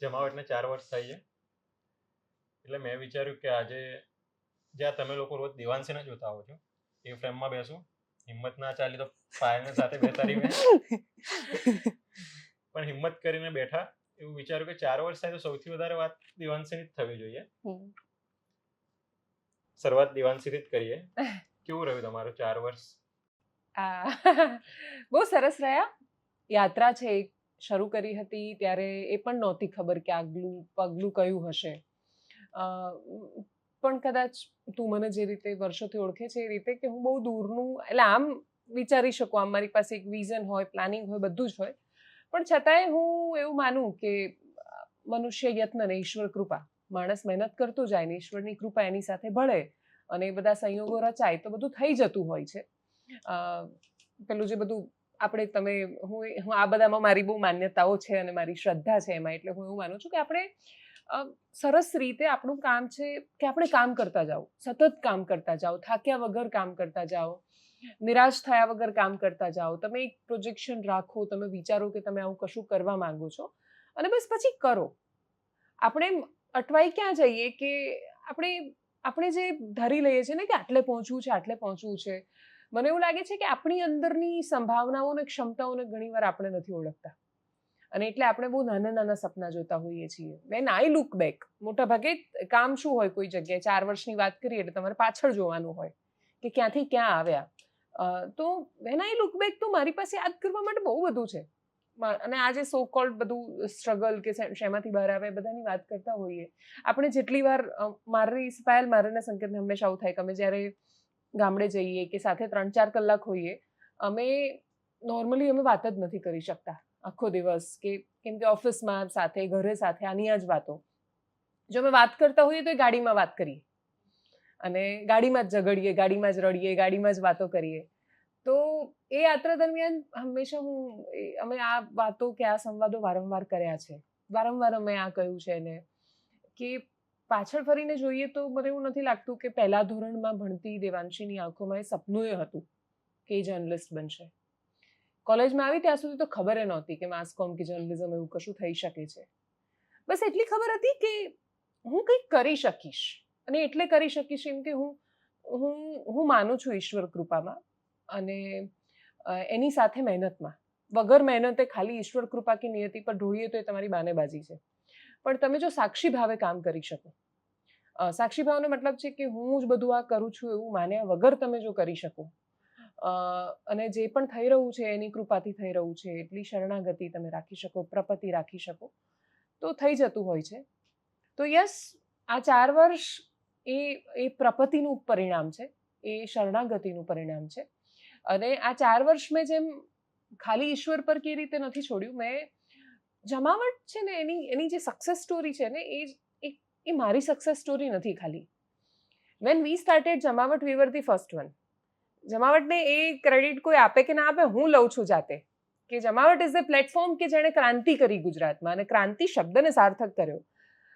જમાવટને 4 વર્ષ થઈ છે, એટલે મેં વિચાર્યું કે આજે જ્યાં તમે લોકો રોજ દેવાંશીને જોતા હો છો એ ફ્રેમમાં બેસું. હિંમત ના ચાલી તો પાયલને સાથે બેસાડી મેં પણ હિંમત કરીને બેઠા. એવું વિચાર્યું કે 4 વર્ષ થાય તો સૌથી વધારે વાત દેવાંશીની જ થવી જોઈએ. શરૂઆત દેવાંશીથી જ કરીએ. કેવું રહ્યું તમારું 4 વર્ષ? બહુ સરસ રહ્યા. યાત્રા છે એક શરૂ કરી હતી ત્યારે એ પણ નહોતી ખબર કે આગલું પગલું કયું હશે. પણ કદાચ તું મને જે રીતે વર્ષોથી ઓળખે છે એ રીતે કે હું બહુ દૂરનું, એટલે આમ વિચારી શકું, આમ મારી પાસે એક વિઝન હોય, પ્લાનિંગ હોય, બધું જ હોય, પણ છતાંય હું એવું માનું કે મનુષ્ય યત્ન ને ઈશ્વર કૃપા. માણસ મહેનત કરતો જાય ને ઈશ્વરની કૃપા એની સાથે ભળે અને એ બધા સંયોગો રચાય તો બધું થઈ જતું હોય છે. પેલું જે બધું આપણે હું આ બધામાં મારી બહુ માન્યતાઓ છે અને મારી શ્રદ્ધા છે એમાં, એટલે હું એવું માનું છું કે આપણે સરસ રીતે આપણું કામ છે કે આપણે કામ કરતા જાઓ, સતત કામ કરતા જાઓ, થાક્યા વગર કામ કરતા જાઓ, નિરાશ થયા વગર કામ કરતા જાઓ. તમે એક પ્રોજેક્શન રાખો, તમે વિચારો કે તમે આવું કશું કરવા માંગો છો અને બસ પછી કરો. આપણે અટવાઈ ક્યાં જઈએ કે આપણે જે ધરી લઈએ છીએ ને કે આટલે પહોંચવું છે, આટલે પહોંચવું છે. મને એવું લાગે છે કે આપણી અંદરની સંભાવનાઓ અને ક્ષમતાઓને ઘણીવાર આપણે નથી ઓળખતા અને એટલે આપણે બહુ નાના નાના સપના જોતા હોઈએ છીએ. વેન આઈ લુક બેક, મોટા ભાગે કામ શું હોય, કોઈ જગ્યાએ 4 વર્ષની વાત કરીએ એટલે તમારે પાછળ જોવાનું હોય કે ક્યાંથી ક્યાં આવ્યા. તો વેન આઈ લુક બેક તો મારી પાસે યાદ કરવા માટે બહુ બધું છે. અને આ જે સો કોલ્ડ બધું સ્ટ્રગલ કે શેમાંથી બહાર આવે બધાની વાત કરતા હોઈએ આપણે. જેટલી વાર મારે સંકેતને હંમેશા આવું થાય કે અમે જ્યારે ગામડે જઈએ કે સાથે 3-4 કલાક હોઈએ, અમે નોર્મલી વાત જ નથી કરી શકતા આખો દિવસ, કે કેમ કે ઓફિસમાં સાથે, ઘરે સાથે, આની આ જ વાતો. જો અમે વાત કરતા હોઈએ તો એ ગાડીમાં વાત કરીએ અને ગાડીમાં જ ઝઘડીએ, ગાડીમાં જ રડીએ, ગાડીમાં જ વાતો કરીએ. તો એ યાત્રા દરમિયાન હંમેશા અમે આ વાતો કે આ સંવાદો વારંવાર કર્યા છે. વારંવાર અમે આ કહ્યું છે ને કે પાછળ ફરીને જોઈએ તો મને એવું નથી લાગતું કે પહેલા ધોરણમાં ભણતી દેવાંશીની આંખોમાં એ સપનું એ હતું કે એ જર્નલિસ્ટ બનશે. કોલેજમાં આવી ત્યાં સુધી તો ખબર એ નહોતી કે માસ કોમ કે જર્નલિઝમ એવું કશું થઈ શકે છે. બસ એટલી ખબર હતી કે હું કંઈક કરી શકીશ, અને એટલે કરી શકીશ એમ કે હું માનું છું ઈશ્વર કૃપામાં અને એની સાથે મહેનતમાં. વગર મહેનતે ખાલી ઈશ્વર કૃપા કે નિયતિ પર ઢોળીએ તો એ તમારી બાનેબાજી છે. પણ તમે જો સાક્ષી ભાવે કામ કરી શકો, સાક્ષી ભાવનો મતલબ છે કે હું જ બધું આ કરું છું એવું માન્યા વગર તમે જો કરી શકો અને જે પણ થઈ રહ્યું છે એની કૃપાથી થઈ રહ્યું છે એટલી શરણાગતિ તમે રાખી શકો, પ્રપત્તિ રાખી શકો, તો થઈ જતું હોય છે. તો યસ, આ 4 વર્ષ એ પ્રપત્તિનું પરિણામ છે, એ શરણાગતિનું પરિણામ છે. અને આ 4 વર્ષ મેં જેમ ખાલી ઈશ્વર પર કેવી રીતે નથી છોડ્યું, મેં જમાવટ છે ને એની જે સક્સેસ સ્ટોરી છે ને એ મારી સક્સેસ સ્ટોરી નથી ખાલી. Van we started Jamawat, we were the first one. જમાવટને એ ક્રેડિટ કોઈ આપે કે ના આપે, હું લઉં છું જાતે, કે જમાવટ ઇઝ ધ પ્લેટફોર્મ કે જેણે ક્રાંતિ કરી ગુજરાતમાં, અને ક્રાંતિ શબ્દને સાર્થક કર્યો.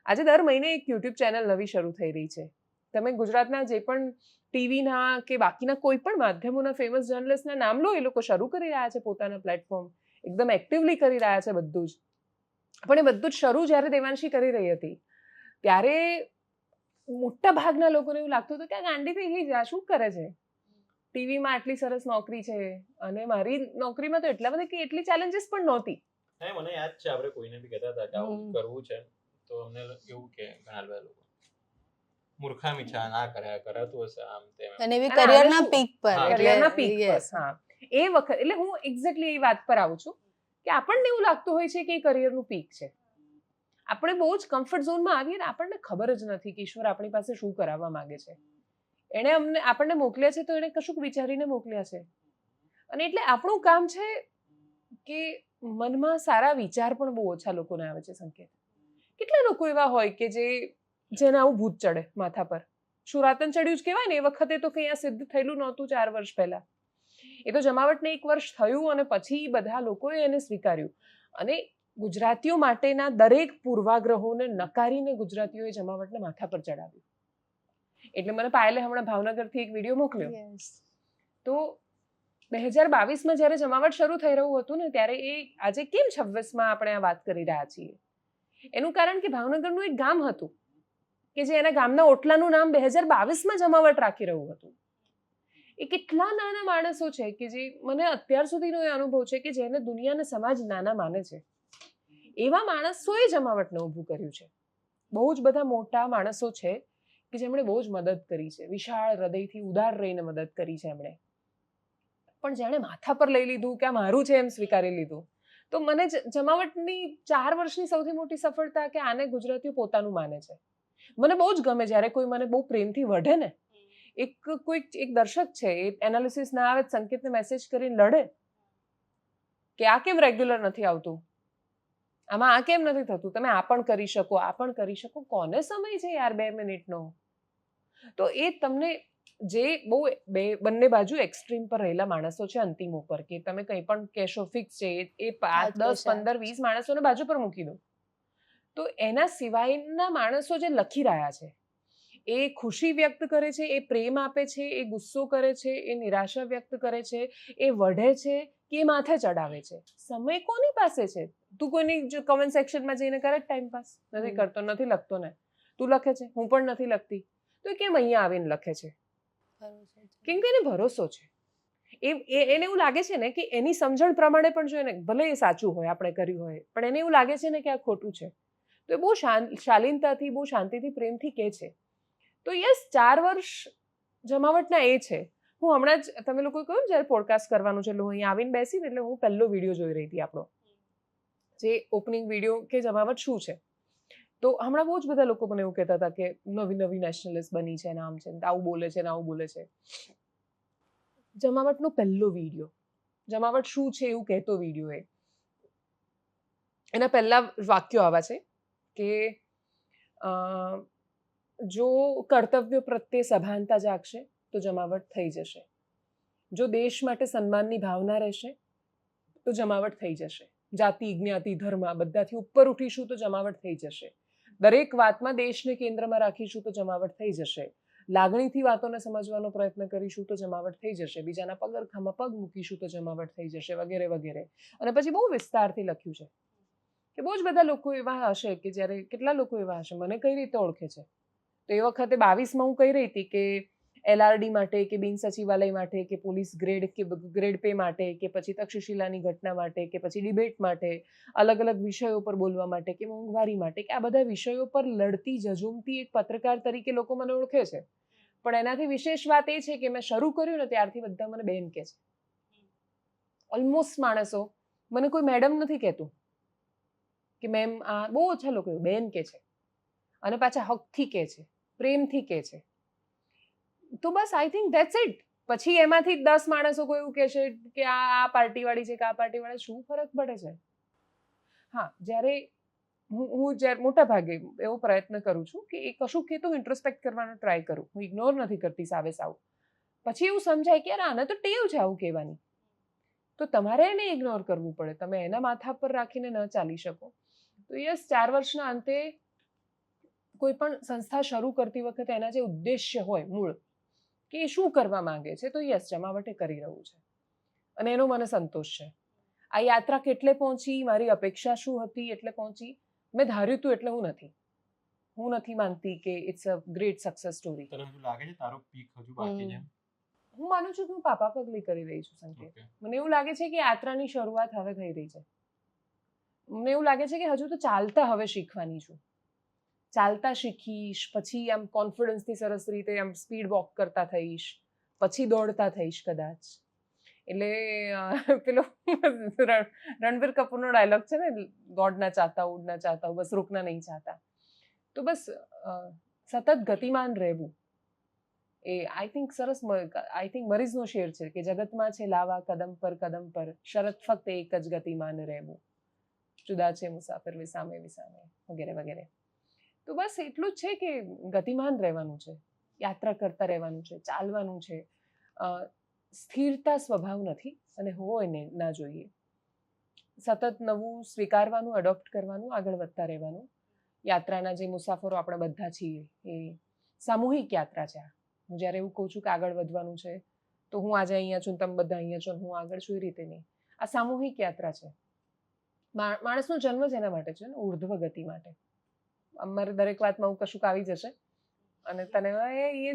આજે દર મહિને એક યુટ્યુબ ચેનલ નવી શરૂ થઈ રહી છે. તમે ગુજરાતના જે પણ ટીવીના કે બાકીના કોઈ પણ માધ્યમોના ફેમસ જર્નલિસ્ટના નામ લો, એ લોકો શરૂ કરી રહ્યા છે પોતાના પ્લેટફોર્મ, એકદમ એક્ટિવલી કરી રહ્યા છે બધું જ. પણ એ બધું જ શરૂ જ્યારે દેવાંશી કરી રહી હતી ત્યારે મોટા ભાગના લોકોને એવું લાગતું હતું કે આ ગાંડી થઈ ગઈ છે, આ શું કરે છે, ટીવીમાં આટલી સરસ નોકરી છે. અને મારી નોકરીમાં તો એટલા બધા કે એટલી ચેલેન્જીસ પણ નહોતી. મને યાદ છે આપણે કોઈને બી કહેતા હતા કે આવું કરવું છે તો અમને એવું કે ઘણા બધા લોકો મૂર્ખામી છે, ના કર્યા કરાતું હશે આમ તેમ, અને એવી કરિયરના પીક પર, કરિયરના પીક પર. હા, એ વખત એટલે હું એક્ઝેક્ટલી એ વાત પર આવું છું કે આપણને એવું લાગતું હોય છે કે એ કરિયરનું પીક છે. આપણે બહુ જ કમ્ફર્ટ ઝોનમાં આવીએ ને આપણને ખબર જ નથી કે ઈશ્વર આપણી પાસે શું કરાવવા માંગે છે. એણે આપણને મોકલ્યા છે તો એણે કશુંક વિચારીને મોકલ્યા છે. અને એટલે આપણું કામ છે કે મનમાં સારા વિચાર પણ બહુ ઓછા લોકોને આવે છે. સંકેત, કેટલા લોકો એવા હોય કે જેને આવું ભૂત ચડે માથા પર, શુરાતન ચડ્યું જ કહેવાય ને. એ વખતે તો કંઈ આ સિદ્ધ થયેલું નહોતું 4 વર્ષ પહેલા. એ તો જમાવટને 1 વર્ષ થયું અને પછી બધા લોકોએ એને સ્વીકાર્યું. અને ગુજરાતીઓ માટેના દરેક પૂર્વાગ્રહોને નકારીને ગુજરાતીઓએ જમાવટને માથા પર ચડાવ્યું. એટલે મને પાયલે હમણાં ભાવનગરથી એક વિડીયો મોકલ્યો. તો 2022માં જ્યારે જમાવટ શરૂ થઈ રહ્યું હતું ને ત્યારે એ આજે કેમ 26માં આપણે આ વાત કરી રહ્યા છીએ એનું કારણ કે ભાવનગરનું એક ગામ હતું કે જે એના ગામના ઓટલાનું નામ 2022માં જમાવટ રાખી રહ્યું હતું. એ કેટલા નાના માણસો છે કે જે મને અત્યાર સુધીનો એ અનુભવ છે કે જેને દુનિયા અને સમાજ નાના માને છે, એવા માણસોએ જમાવટને ઊભું કર્યું છે. બહુ જ બધા મોટા માણસો છે કે જેમણે બહુ જ મદદ કરી છે, વિશાળ હૃદયથી ઉદાર રહીને મદદ કરી છે એમણે. પણ જેણે માથા પર લઈ લીધું કે આ મારું છે એમ સ્વીકારી લીધું. તો મને જમાવટની 4 વર્ષની સૌથી મોટી સફળતા કે આને ગુજરાતીઓ પોતાનું માને છે. મને બહુ જ ગમે જ્યારે કોઈ મને બહુ પ્રેમથી વઢે ને. એક દર્શક છે, એ એનાલિસિસ ના આવે સંકેતને મેસેજ કરીને લડે કે આ કેમ રેગ્યુલર નથી આવતું, આમાં આ કેમ નથી થતું, તમે આ પણ કરી શકો, આ પણ કરી શકો. કોને સમય છે યાર 2 મિનિટનો? તો એ તમને જે બહુ બંને બાજુ એક્સ્ટ્રીમ પર રહેલા માણસો છે અંતિમ ઉપર, કે તમે કંઈ પણ કહેશો ફિક્સ છે, એ 5, 10, 15, 20 માણસોને બાજુ પર મૂકી દો. તો એના સિવાયના માણસો જે લખી રહ્યા છે, એ ખુશી વ્યક્ત કરે છે, એ પ્રેમ આપે છે, એ ગુસ્સો કરે છે, એ નિરાશા વ્યક્ત કરે છે, એ વઢે છે કે એ માથે ચડાવે છે. સમય કોની પાસે છે? તું કોઈની કમેન્ટ સેક્શનમાં જઈને કરે ટાઈમ પાસ? નથી કરતો, નથી લખતો ને. તું લખે છે, હું પણ નથી લખતી. તો કેમ અહીંયા આવીને લખે છે? કેમ કે એને ભરોસો છે. એને એવું લાગે છે ને કે એની સમજણ પ્રમાણે પણ જો એને ભલે એ સાચું હોય, આપણે કર્યું હોય, પણ એને એવું લાગે છે ને કે આ ખોટું છે. તો એ બહુ શાલીનતાથી, બહુ શાંતિથી, પ્રેમથી કહે છે. તો યસ, 4 વર્ષ જમાવટના એ છે. હું હમણાં જ, તમે લોકોએ કહ્યું ને જ્યારે પોડકાસ્ટ કરવાનું છે, એટલે હું અહીંયા આવીને બેસીને એટલે હું પહેલો વિડીયો જોઈ રહી હતી આપણો, જે ઓપનિંગ વિડીયો કે જમાવટ શું છે. તો હમણાં બહુ જ બધા લોકો મને એવું કહેતા હતા કે નવી નવી નેશનલિસ્ટ બની છે, નામ છે, આવું બોલે છે ને આવું બોલે છે. જમાવટનો પહેલો વિડીયો, જમાવટ શું છે એવું કહેતો વિડીયો, એના પહેલા વાક્યો આવા છે કે જો કર્તવ્ય પ્રત્યે સભાનતા જાગશે તો જમાવટ થઈ જશે. જો દેશ માટે સન્માનની ભાવના રહેશે તો જમાવટ થઈ જશે. જાતિ, જ્ઞાતિ, ધર્મ બધાથી ઉપર ઉઠીશું તો જમાવટ થઈ જશે. દરેક વાતમાં દેશને કેન્દ્રમાં રાખીશું તો જમાવટ થઈ જશે. લાગણીથી વાતોને સમજવાનો પ્રયત્ન કરીશું તો જમાવટ થઈ જશે. બીજાના પગરખામાં પગ મૂકીશું તો જમાવટ થઈ જશે, વગેરે વગેરે. અને પછી બહુ વિસ્તારથી લખ્યું છે કે બહુ જ બધા લોકો એવા હશે કે જ્યારે, કેટલા લોકો એવા હશે, મને કઈ રીતે ઓળખે છે. તો એ વખતે 22માં હું કહી રહી હતી કે LRD માટે કે બિન સચિવાલય માટે કે પોલીસ ગ્રેડ પે માટે કે પછી તક્ષશિલાની ઘટના માટે કે પછી ડિબેટ માટે, અલગ અલગ વિષયો પર બોલવા માટે કે મોંઘવારી માટે, કે આ બધા વિષયો પર લડતી ઝઝૂમતી એક પત્રકાર તરીકે લોકો મને ઓળખે છે. પણ એનાથી વિશેષ વાત એ છે કે મેં શરૂ કર્યું ને ત્યારથી બધા મને બેન કહે છે. ઓલમોસ્ટ માણસો, મને કોઈ મેડમ નથી કહેતું કે મેમ, આ બહુ ઓછા લોકો બેન કહે છે. અને પાછા હકથી કહે છે, પ્રેમથી કહે છે. તો બસ આઈ થિંક ધેટ્સ ઇટ. પછી એમાંથી 10 માણસો કોઈ એવું કહેશે કે આ પાર્ટીવાળી છે કે આ પાર્ટીવાળા, શું ફરક પડે છે? હા, જ્યારે હું જ્યારે મોટા ભાગે એવો પ્રયત્ન કરું છું કે એ કશું કહેતો હું ઇન્ટ્રોસ્પેક્ટ કરવાનો ટ્રાય કરું, હું ઇગ્નોર નથી કરતી સાવે સાવ. પછી એવું સમજાય કે યાર આને તો ટેવ છે આવું કહેવાની, તો તમારે એને ઇગ્નોર કરવું પડે. તમે એના માથા પર રાખીને ન ચાલી શકો. તો યસ, 4 વર્ષના અંતે કોઈ પણ સંસ્થા શરૂ કરતી વખતે એના જે ઉદ્દેશ્ય હોય મૂળ, કે એ શું કરવા માંગે છે, તો યસ, જમાવટે કરી રહ્યું છે અને એનો મને સંતોષ છે. આ યાત્રા કેટલે પહોંચી, મારી અપેક્ષા શું હતી એટલે પહોંચી, મેં ધાર્યું હતું એટલે હું નથી માનતી કે it's a great success story. તને હજુ લાગે છે તારો પીક હજુ બાકી છે? હું માનું છું કે હું પાપા પગલી કરી રહી છું સંકેત. મને એવું લાગે છે કે યાત્રાની શરૂઆત હવે થઈ રહી છે. મને એવું લાગે છે કે હજુ તો ચાલતા હવે શીખવાની છું. ચાલતા શીખીશ, પછી આમ કોન્ફિડન્સથી સરસ રીતે આમ સ્પીડ વોક કરતા થઈશ, પછી દોડતા થઈશ કદાચ. એટલે પેલો રણબીર કપૂરનો ડાયલોગ છે ને, દોડના ચાહતા ઉડના ચાહતા બસ રૂકના નહીં ચાહતા. તો બસ સતત ગતિમાન રહેવું એ આઈ થિંક સરસ. આઈ થિંક મરીઝનો શેર છે કે જગતમાં છે લાવા કદમ પર શરત ફક્ત એક જ ગતિમાન રહેવું, જુદા છે મુસાફર વિસામે વિસામે, વગેરે વગેરે. તો બસ એટલું જ છે કે ગતિમાન રહેવાનું છે, યાત્રા કરતા રહેવાનું છે, ચાલવાનું છે. સ્થિરતા સ્વભાવ નથી અને હોય ને ના જોઈએ. સતત નવું સ્વીકારવાનું, એડોપ્ટ કરવાનું, આગળ વધતા રહેવાનું. યાત્રાના જે મુસાફરો આપણે બધા છીએ, એ સામૂહિક યાત્રા છે. હું જ્યારે એવું કહું છું કે આગળ વધવાનું છે, તો હું આજે અહીંયા છું, તમે બધા અહીંયા છો, હું આગળ છું, એ રીતે નહીં. આ સામૂહિક યાત્રા છે. માણસનો જન્મ જ એના માટે છે ને, ઉર્ધ્વ ગતિ માટે. અમારે દરેક વાતમાં હું કશુંક આવી જશે અને તને એ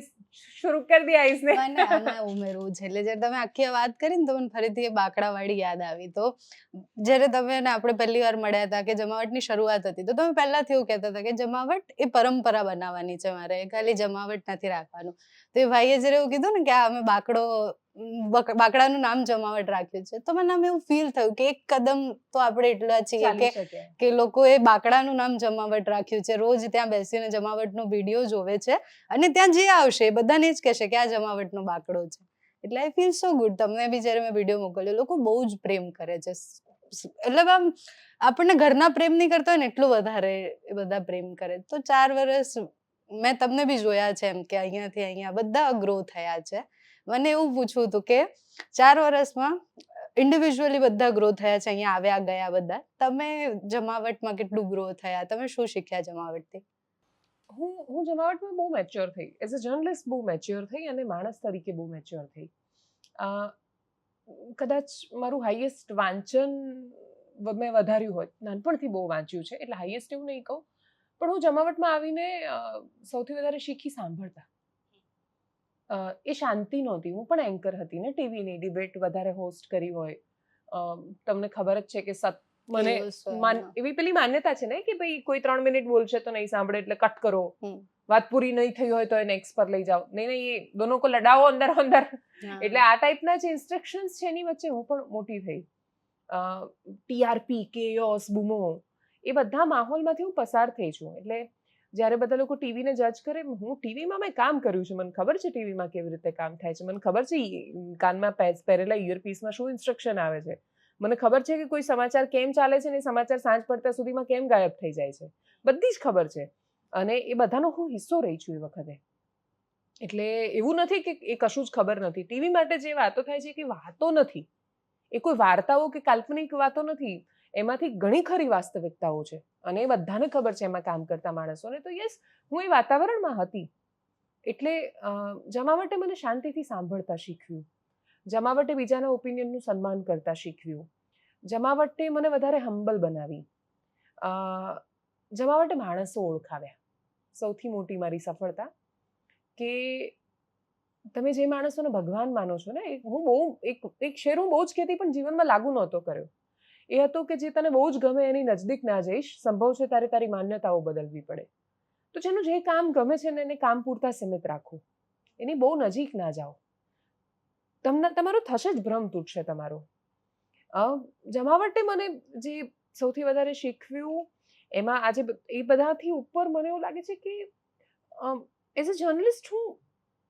શરૂ કરી દિયા इसने. મને આમાં ઉમેરવું છે, એટલે જ્યારે તમે આખી આ વાત કરી ને તો મને ફરીથી એ બાકડાવાળી યાદ આવી. તો જ્યારે તમે ને આપણે પહેલી વાર મળ્યા હતા કે જમાવટની શરૂઆત હતી, તો તમે પહેલાથી એવું કહેતા હતા કે જમાવટ એ પરંપરા બનાવવાની છે મારે, ખાલી જમાવટ નથી રાખવાનું. તો એ ભાઈએ જ્યારે એવું કીધું ને કે આ અમે બાકડાનું નામ જમાવટ રાખ્યું છે, તો મને આમ એવું ફીલ થયું કે એક કદમ તો આપણે એટલા છીએ ચાલી શકે. કે લોકોએ બાકડાનું નામ જમાવટ રાખ્યું છે, રોજ ત્યાં બેસીને જમાવટનો વિડીયો જોવે છે અને ત્યાં જે આવશે એ બધાને જ કહેશે કે આ જમાવટનો બાકડો છે. એટલે આઈ ફીલ સો ગુડ. તમને બી જ્યારે મેં વિડીયો મોકલ્યો, લોકો બહુ જ પ્રેમ કરે છે. એટલે આમ આપણને ઘરના પ્રેમ નહીં કરતા હોય ને એટલું વધારે એ બધા પ્રેમ કરે. તો 4 વર્ષ મેં તમને બી જોયા છે એમ કે અહીંયાથી અહીંયા બધા ગ્રો થયા છે. મને એવું પૂછવું હતું કે 4 વર્ષમાં ઇન્ડિવિજ્યુઅલી બધા ગ્રો થયા છે, અહીંયા આવ્યા ગયા બધા. તમે જમાવટમાં કેટલું ગ્રો થયા? તમે શું શીખ્યા જમાવટથી? હું જમાવટમાં બહુ મેચ્યોર થઈ, એઝ અ જર્નલિસ્ટ બહુ મેચ્યોર થઈ અને માણસ તરીકે બહુ મેચ્યોર થઈ. કદાચ મારું હાઈએસ્ટ વાંચન મેં વધાર્યું હોય, નાનપણથી બહુ વાંચ્યું છે એટલે હાઈએસ્ટ એવું નહીં કહું, પણ હું જમાવટમાં આવીને સૌથી વધારે શીખી સાંભળતા. એ શાંતિ નહોતી. હું પણ એન્કર હતી ને, ટીવીની ડિબેટ વધારે હોસ્ટ કરી હોય. તમને ખબર જ છે કે મને એવી પેલી માન્યતા છે ને કે ભાઈ કોઈ 3 મિનિટ બોલશે તો નહીં સાંભળે એટલે કટ કરો, વાત પૂરી નહીં થઈ હોય તો એ નેક્સ્ટ પર લઈ જાઓ. નહીં એ દોનો કો લડાવો અંદર અંદર. એટલે આ ટાઈપના જે ઇન્સ્ટ્રક્શન્સ છે એની વચ્ચે હું પણ મોટી થઈ. ટીઆરપી, કેયોસ, બૂમો, એ બધા માહોલમાંથી હું પસાર થઈ છું. એટલે જ્યારે બધા લોકો ટીવીને જજ કરે, હું ટીવીમાં મેં કામ કર્યું છે, મને ખબર છે ટીવીમાં કેવી રીતે કામ થાય છે, મને ખબર છે કાનમાં પહેરેલા ઇયરપીસમાં શું ઇન્સ્ટ્રક્શન આવે છે, મને ખબર છે કે કોઈ સમાચાર કેમ ચાલે છે ને એ સમાચાર સાંજ પડતા સુધીમાં કેમ ગાયબ થઈ જાય છે, બધી જ ખબર છે. અને એ બધાનો હું હિસ્સો રહી છું એ વખતે. એટલે એવું નથી કે એ કશું જ ખબર નથી. ટીવી માટે જે વાતો થાય છે કે વાતો નથી, એ કોઈ વાર્તાઓ કે કાલ્પનિક વાતો નથી, એમાંથી ઘણી ખરી વાસ્તવિકતાઓ છે અને એ બધાને ખબર છે એમાં કામ કરતા માણસોને. તો યસ, હું એ વાતાવરણમાં હતી. એટલે જમાવટે મને શાંતિથી સાંભળતા શીખવ્યું, જમાવટે બીજાના ઓપિનિયનનું સન્માન કરતા શીખવ્યું, જમાવટે મને વધારે હમ્બલ બનાવી, જમાવટે માણસો ઓળખાવ્યા. સૌથી મોટી મારી સફળતા કે તમે જે માણસોને ભગવાન માનો છો ને, હું બહુ એક શેર હું બહુ જ કહેતી પણ જીવનમાં લાગુ નહોતો કર્યો. એ હતો કે જે તને બહુ જ ગમે એની નજદીક ના જઈશ, સંભવ છે તારે તારી માન્યતાઓ બદલવી પડે. તો જેનું જે કામ ગમે છે ને એને કામ પૂરતા સીમિત રાખો, એની બહુ નજીક ના જાઓ. તમારું થશે જ, ભ્રમ તૂટશે તમારો. જમાવટે મને જે સૌથી વધારે શીખવ્યું એમાં આજે એ બધાથી ઉપર મને એવું લાગે છે કે એઝ અ જર્નલિસ્ટ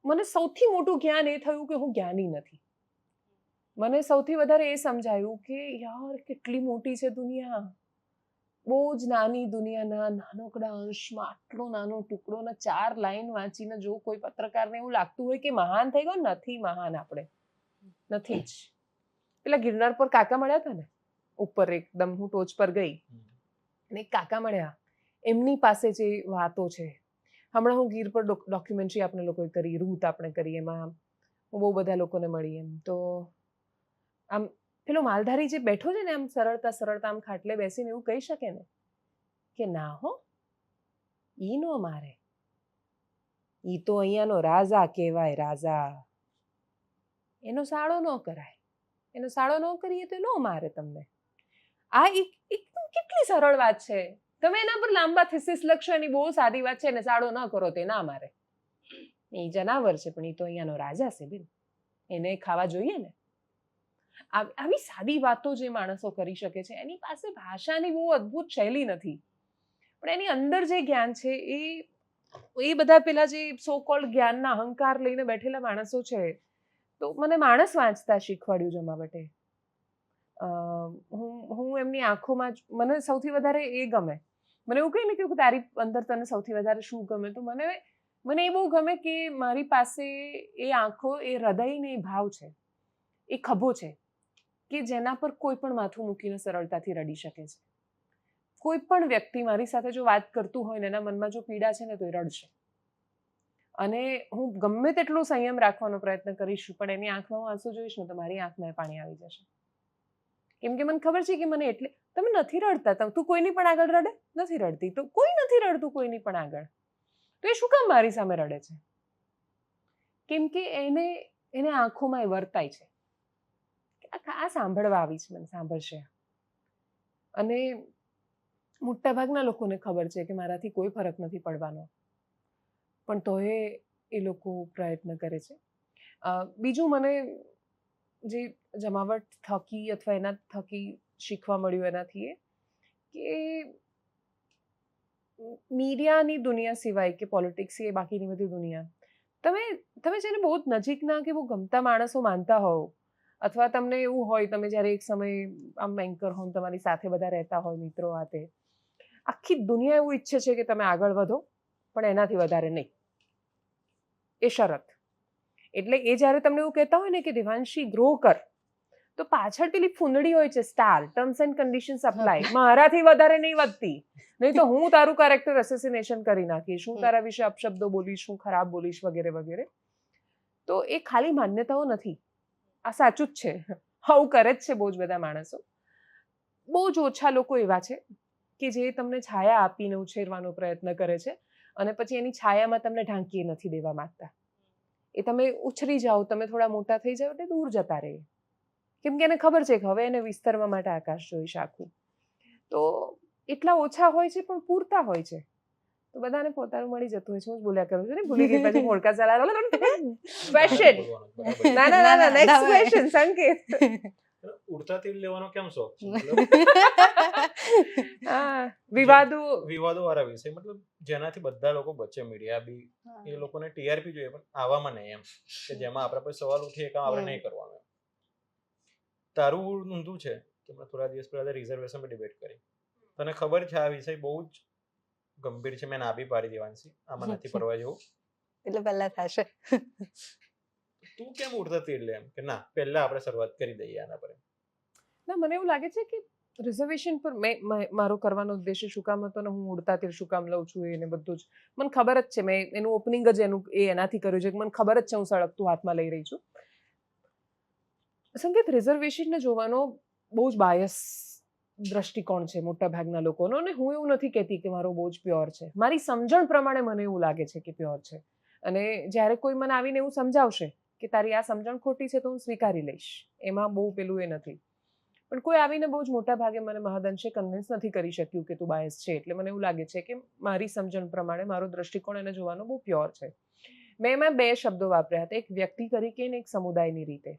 મને સૌથી મોટું જ્ઞાન એ થયું કે હું જ્ઞાની નથી. મને સૌથી વધારે એ સમજાયું કે યાર કેટલી મોટી છે દુનિયા, બહુ જ નાની દુનિયાના નાનકડા અંશમાં આટલો નાનો ટુકડો ને 4 લાઈન વાંચીને જો કોઈ પત્રકારને એવું લાગતું હોય કે મહાન થઈ ગયો, નથી મહાન આપણે, નથી જ. પેલા ગિરનાર પર કાકા મળ્યા હતા ને, ઉપર એકદમ હું ટોચ પર ગઈ અને કાકા મળ્યા, એમની પાસે જે વાતો છે. હમણાં હું ગીર પર ડોક્યુમેન્ટરી આપણે લોકોએ કરી, રૂત આપણે કરી, એમાં હું બહુ બધા લોકોને મળી. એમ તો આમ પેલો માલધારી જે બેઠો છે ને આમ સરળતા આમ ખાટલે બેસીને એવું કહી શકે ને કે ના હો, ઈ નો મારે, ઈ તો અહીંયાનો રાજા કહેવાય, રાજા, એનો સાળો ન કરાય, એનો સાળો ન કરીએ તો ન મારે તમને. આ એક કેટલી સરળ વાત છે. તમે એના પર લાંબા થીસીસ લખશો, એની બહુ સાદી વાત છે, એને સાળો ન કરો તે ના મારે. એ જનાવર છે પણ એ તો અહીંયાનો રાજા છે બેન, એને ખાવા જોઈએ ને. આવી સાદી વાતો જે માણસો કરી શકે છે, એની પાસે ભાષાની બહુ અદ્ભુત શૈલી નથી, પણ એની અંદર જે જ્ઞાન છે એ બધા પેલા જે સો કોલ્ડ જ્ઞાનના અહંકાર લઈને બેઠેલા માણસો છે. તો મને માણસ વાંચતા શીખવાડ્યું જમાવટે. હું એમની આંખોમાં જ, મને સૌથી વધારે એ ગમે. મને એવું કહે ને કે તારી અંદર તને સૌથી વધારે શું ગમે, તો મને એ બહુ ગમે કે મારી પાસે એ આંખો, એ હૃદય ને એ ભાવ છે, એ ખભો છે કે જેના પર કોઈ પણ માથું મૂકીને સરળતાથી રડી શકે છે. કોઈ પણ વ્યક્તિ મારી સાથે જો વાત કરતું હોય ને એના મનમાં જો પીડા છે ને તો એ રડશે. અને હું ગમે તેટલો સંયમ રાખવાનો પ્રયત્ન કરીશ પણ એની આંખમાં હું આંસુ જોઈશ ને તો મારી આંખમાં પાણી આવી જશે. કેમ કે મને ખબર છે કે મને એટલે તમે નથી રડતા, તું કોઈની પણ આગળ રડે નથી રડતી, તો કોઈ નથી રડતું કોઈની પણ આગળ, તો એ શું કામ મારી સામે રડે છે? કેમ કે એને આંખોમાં એ વર્તાય છે આ સાંભળવા આવી છે, મને સાંભળશે. અને મોટાભાગના લોકોને ખબર છે કે મારાથી કોઈ ફરક નથી પડવાનો, પણ તોય એ લોકો પ્રયત્ન કરે છે. બીજું મને જે જમાવટ થકી અથવા એના થકી શીખવા મળ્યું એનાથી એ કે મીડિયાની દુનિયા સિવાય કે પોલિટિક્સ એ બાકીની બધી દુનિયા, તમે જેને બહુ જ નજીકના કે બહુ ગમતા માણસો માનતા હોવ, અથવા તમને એવું હોય તમે જ્યારે એક સમય આમ એન્કર હો તમારી સાથે બધા રહેતા હોય મિત્રો હાથે, આખી દુનિયા એવું ઈચ્છે છે કે તમે આગળ વધો પણ એનાથી વધારે નહીં, એ શરત. એટલે એ જ્યારે તમને એવું કહેતા હોય ને કે દેવાંશી ગ્રો કર, તો પાછળ પેલી ફૂંદડી હોય છે star, terms and conditions apply, મારાથી વધારે નહીં વધતી, નહીં તો હું તારું કેરેક્ટર એસેસિનેશન કરી નાખીશ, હું તારા વિશે અપશબ્દો બોલીશ, હું ખરાબ બોલીશ વગેરે વગેરે. તો એ ખાલી માન્યતાઓ નથી, આ સાચું જ છે, આવું કરે જ છે બહુ જ બધા માણસો. બહુ જ ઓછા લોકો એવા છે કે જે તમને છાયા આપીને ઉછેરવાનો પ્રયત્ન કરે છે અને પછી એની છાયામાં તમને ઢાંકી નથી દેવા માંગતા. એ તમે ઉછરી જાઓ, તમે થોડા મોટા થઈ જાઓ એટલે દૂર જતા રહે, કેમ કે એને ખબર છે કે હવે એને વિસ્તરવા માટે આકાશ જોઈશ આખું. તો એટલા ઓછા હોય છે પણ પૂરતા હોય છે, તો બધાને પોતાનું મળી જતું હોય છે. હું જ બોલ્યા કરું છું ને, ભૂલી ગઈ પછી મોડકા ચલાવવા. ક્વેશ્ચન, ના ના ના ના, નેક્સ્ટ ક્વેશ્ચન. સંકેત, ઉડતા તીર લેવાનો કેમ શોખ છે? વિવાદો વાળા વિષય, મતલબ જેનાથી બધા લોકો બચે, મીડિયા બી એ લોકોને ટીઆરપી જોઈએ પણ આવામાં નહીં, એમ કે જેમાં આપણા પર સવાલ ઉઠે કામ આપણે નહીં કરવાનું. તારું ઊંધું છે કે મેં થોડા દિવસ પહેલા રિઝર્વેશન પર ડિબેટ કરી, તને ખબર છે આ વિષય બહુ જ ગંભીર છે, મેં ના બી પાડી દેવાની, આમાં નથી પડવા જેવું, એટલે પહેલા થશે. તું કેમ ઉડતા તીર લે એમ કે ના પહેલા આપણે શરૂઆત કરી દઈએ આના પર? ના, મને એવું લાગે છે કે રિઝર્વેશન પર મારો કરવાનો ઉદ્દેશ્ય શું કામ હતો ને હું ઉડતા તીર શું કામ લઉં છું એને બધું જ મને ખબર જ છે. મેં એનું ઓપનિંગ જ એનાથી કર્યું છે કે મને ખબર જ છે હું સળગતું હાથમાં લઈ રહી છું. સંકેત, રિઝર્વેશનને જોવાનો બહુ જ બાયસ દ્રષ્ટિકોણ છે મોટા ભાગના લોકોનો, અને હું એવું નથી કહેતી કે મારો બહુ જ પ્યોર છે. મારી સમજણ પ્રમાણે મને એવું લાગે છે કે પ્યોર છે, અને જ્યારે કોઈ મને આવીને એવું સમજાવશે કે તારી આ સમજણ ખોટી છે તો હું સ્વીકારી લઈશ, એમાં બહુ પેલું એ નથી. પણ કોઈ આવીને બહુ જ મોટા ભાગે મને મહદઅંશે કન્વિન્સ નથી કરી શક્યું કે તું બાયસ છે. એટલે મને એવું લાગે છે કે મારી સમજણ પ્રમાણે મારો દ્રષ્ટિકોણ એને જોવાનો બહુ પ્યોર છે. મેં એમાં બે શબ્દો વાપર્યા હતા, એક વ્યક્તિ તરીકે અને એક સમુદાયની રીતે.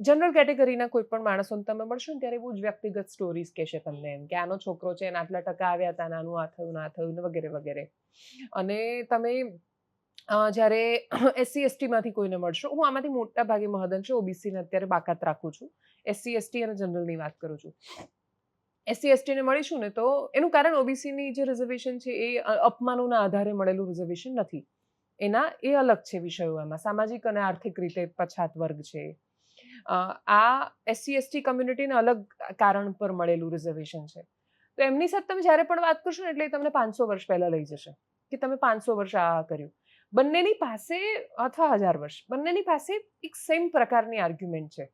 જનરલ કેટેગરીના કોઈ પણ માણસોને તમે મળશો ને ત્યારે બહુ જ વ્યક્તિગત સ્ટોરીઝ કહેશે તમને, એમ કે આનો છોકરો છે એના આટલા ટકા આવ્યા હતા, નાનું આ થયું ના થયું વગેરે વગેરે. અને તમે જ્યારે SC ST માંથી કોઈને મળશો, હું આમાંથી મોટા ભાગે મહદઅંશે ઓબીસીને અત્યારે બાકાત રાખું છું, SC ST અને જનરલની વાત કરું છું. SC ST ને મળીશું ને તો એનું કારણ ઓબીસીની જે રિઝર્વેશન છે એ અપમાનોના આધારે મળેલું રિઝર્વેશન નથી, એ અલગ છે વિષયો, એમાં સામાજિક અને આર્થિક રીતે પછાત વર્ગ છે. આ SC ST કમ્યુનિટીને અલગ કારણ પર મળેલું રિઝર્વેશન છે. તો એમની સાથે તમે જ્યારે પણ વાત કરશો ને એટલે તમને 500 વર્ષ પહેલા લઈ જશે કે તમે 500 વર્ષ આ કર્યું. બંનેની પાસે, અથવા 1000 વર્ષ, બંનેની પાસે એક સેમ પ્રકારની આર્ગ્યુમેન્ટ છે.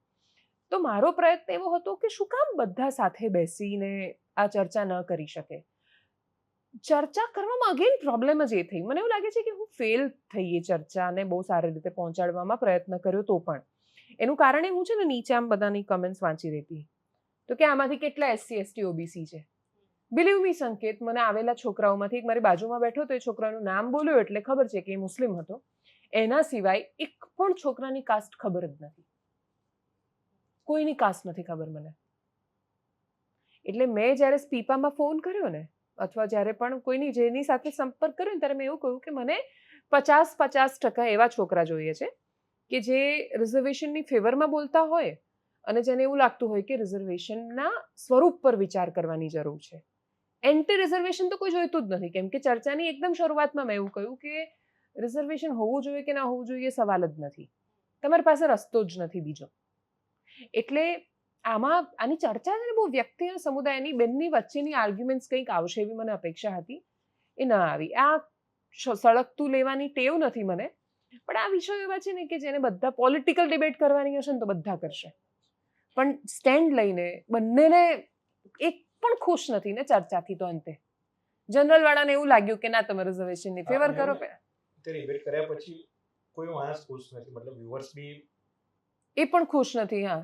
તો મારો પ્રયત્ન એવો હતો કે શું કામ બધા સાથે બેસીને આ ચર્ચા ન કરી શકે. ચર્ચા કરવામાં અગેન પ્રોબ્લેમ જ એ થઈ, મને એવું લાગે છે કે હું ફેલ થઈ એ ચર્ચાને બહુ સારી રીતે પહોંચાડવામાં પ્રયત્ન કર્યો તો પણ. એનું કારણ હું છે ને નીચે આમ બધાની કમેન્ટ્સ વાંચી રહી હતી, તો કે આમાંથી કેટલા SC ST OBC છે. બિલીવ મી સંકેત, મને આવેલા છોકરાઓમાંથી એક મારી બાજુમાં બેઠો તો એ છોકરાનું નામ બોલ્યો એટલે ખબર છે કે એ મુસ્લિમ હતો, એના સિવાય એક પણ છોકરાની કાસ્ટ ખબર જ નથી, કોઈની કાસ્ટ નથી ખબર મને. એટલે મેં જ્યારે સ્પીપામાં ફોન કર્યો ને, અથવા જ્યારે પણ કોઈની જેની સાથે સંપર્ક કર્યો ને, ત્યારે મેં એવું કહ્યું કે મને 50% એવા છોકરા જોઈએ છે કે જે રિઝર્વેશનની ફેવરમાં બોલતા હોય અને જેને એવું લાગતું હોય કે રિઝર્વેશનના સ્વરૂપ પર વિચાર કરવાની જરૂર છે. એન્ટી રિઝર્વેશન તો કોઈ જોઈતું જ નથી, કેમ કે ચર્ચાની એકદમ શરૂઆતમાં મેં એવું કહ્યું કે રિઝર્વેશન હોવું જોઈએ કે ના હોવું જોઈએ સવાલ જ નથી, તમારી પાસે રસ્તો જ નથી બીજો. એટલે આની ચર્ચા છે ને બહુ વ્યક્તિ અને સમુદાયની બંને વચ્ચેની આર્ગ્યુમેન્ટ્સ કંઈક આવશે એવી મને અપેક્ષા હતી, એ ન આવી. આ સળગતું લેવાની ટેવ નથી મને, પણ આ વિષયો એવા છે ને કે જેને બધા પોલિટિકલ ડિબેટ કરવાની હશે ને તો બધા કરશે, પણ સ્ટેન્ડ લઈને બંનેને એક પણ ખુશ નથી ને ચર્ચાથી તો અંતે જનરલ વાળાને એવું લાગ્યું કે ના તમે રિઝર્વેશનની ફેવર કરો. તે રિબેટ કર્યા પછી કોઈ માણસ ખુશ નથી, મતલબ વ્યુઅર્સ બી એ પણ ખુશ નથી. હા,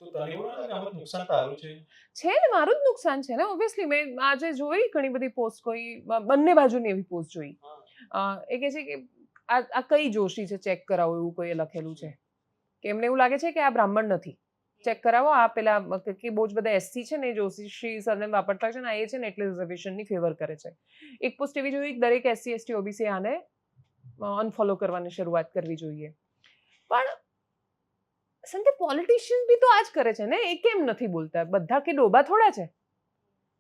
તો તને એવું ના લાગે કે આમાં નુકસાન તારું છે? છે ને, મારું જ નુકસાન છે ને. ઓબ્વિયસલી મેં આજે જોઈ ઘણી બધી પોસ્ટ, કોઈ બંને બાજુની એવી પોસ્ટ જોઈ. એ કહે છે કે આ કઈ જોશી છે, ચેક કરાવો, એવું કોઈ લખેલું છે કે એમને એવું લાગે છે કે આ બ્રાહ્મણ નથી, ચેક કરાવો. આ પેલા કે બહુ જ બધા એસસી છે ને એ જોશી સરને વાપરતા છે ને, આ એ છે ને એટલે રિઝર્વેશનની ફેવર કરે છે. એક પોસ્ટ એવી જોઈ દરેક એસસી એસટી ઓબીસી આને અનફોલો કરવાની શરૂઆત કરવી જોઈએ. પણ સંકેત પોલિટિશિયન બી તો આ જ કરે છે ને. એ કેમ નથી બોલતા? બધા કે ડોબા થોડા છે?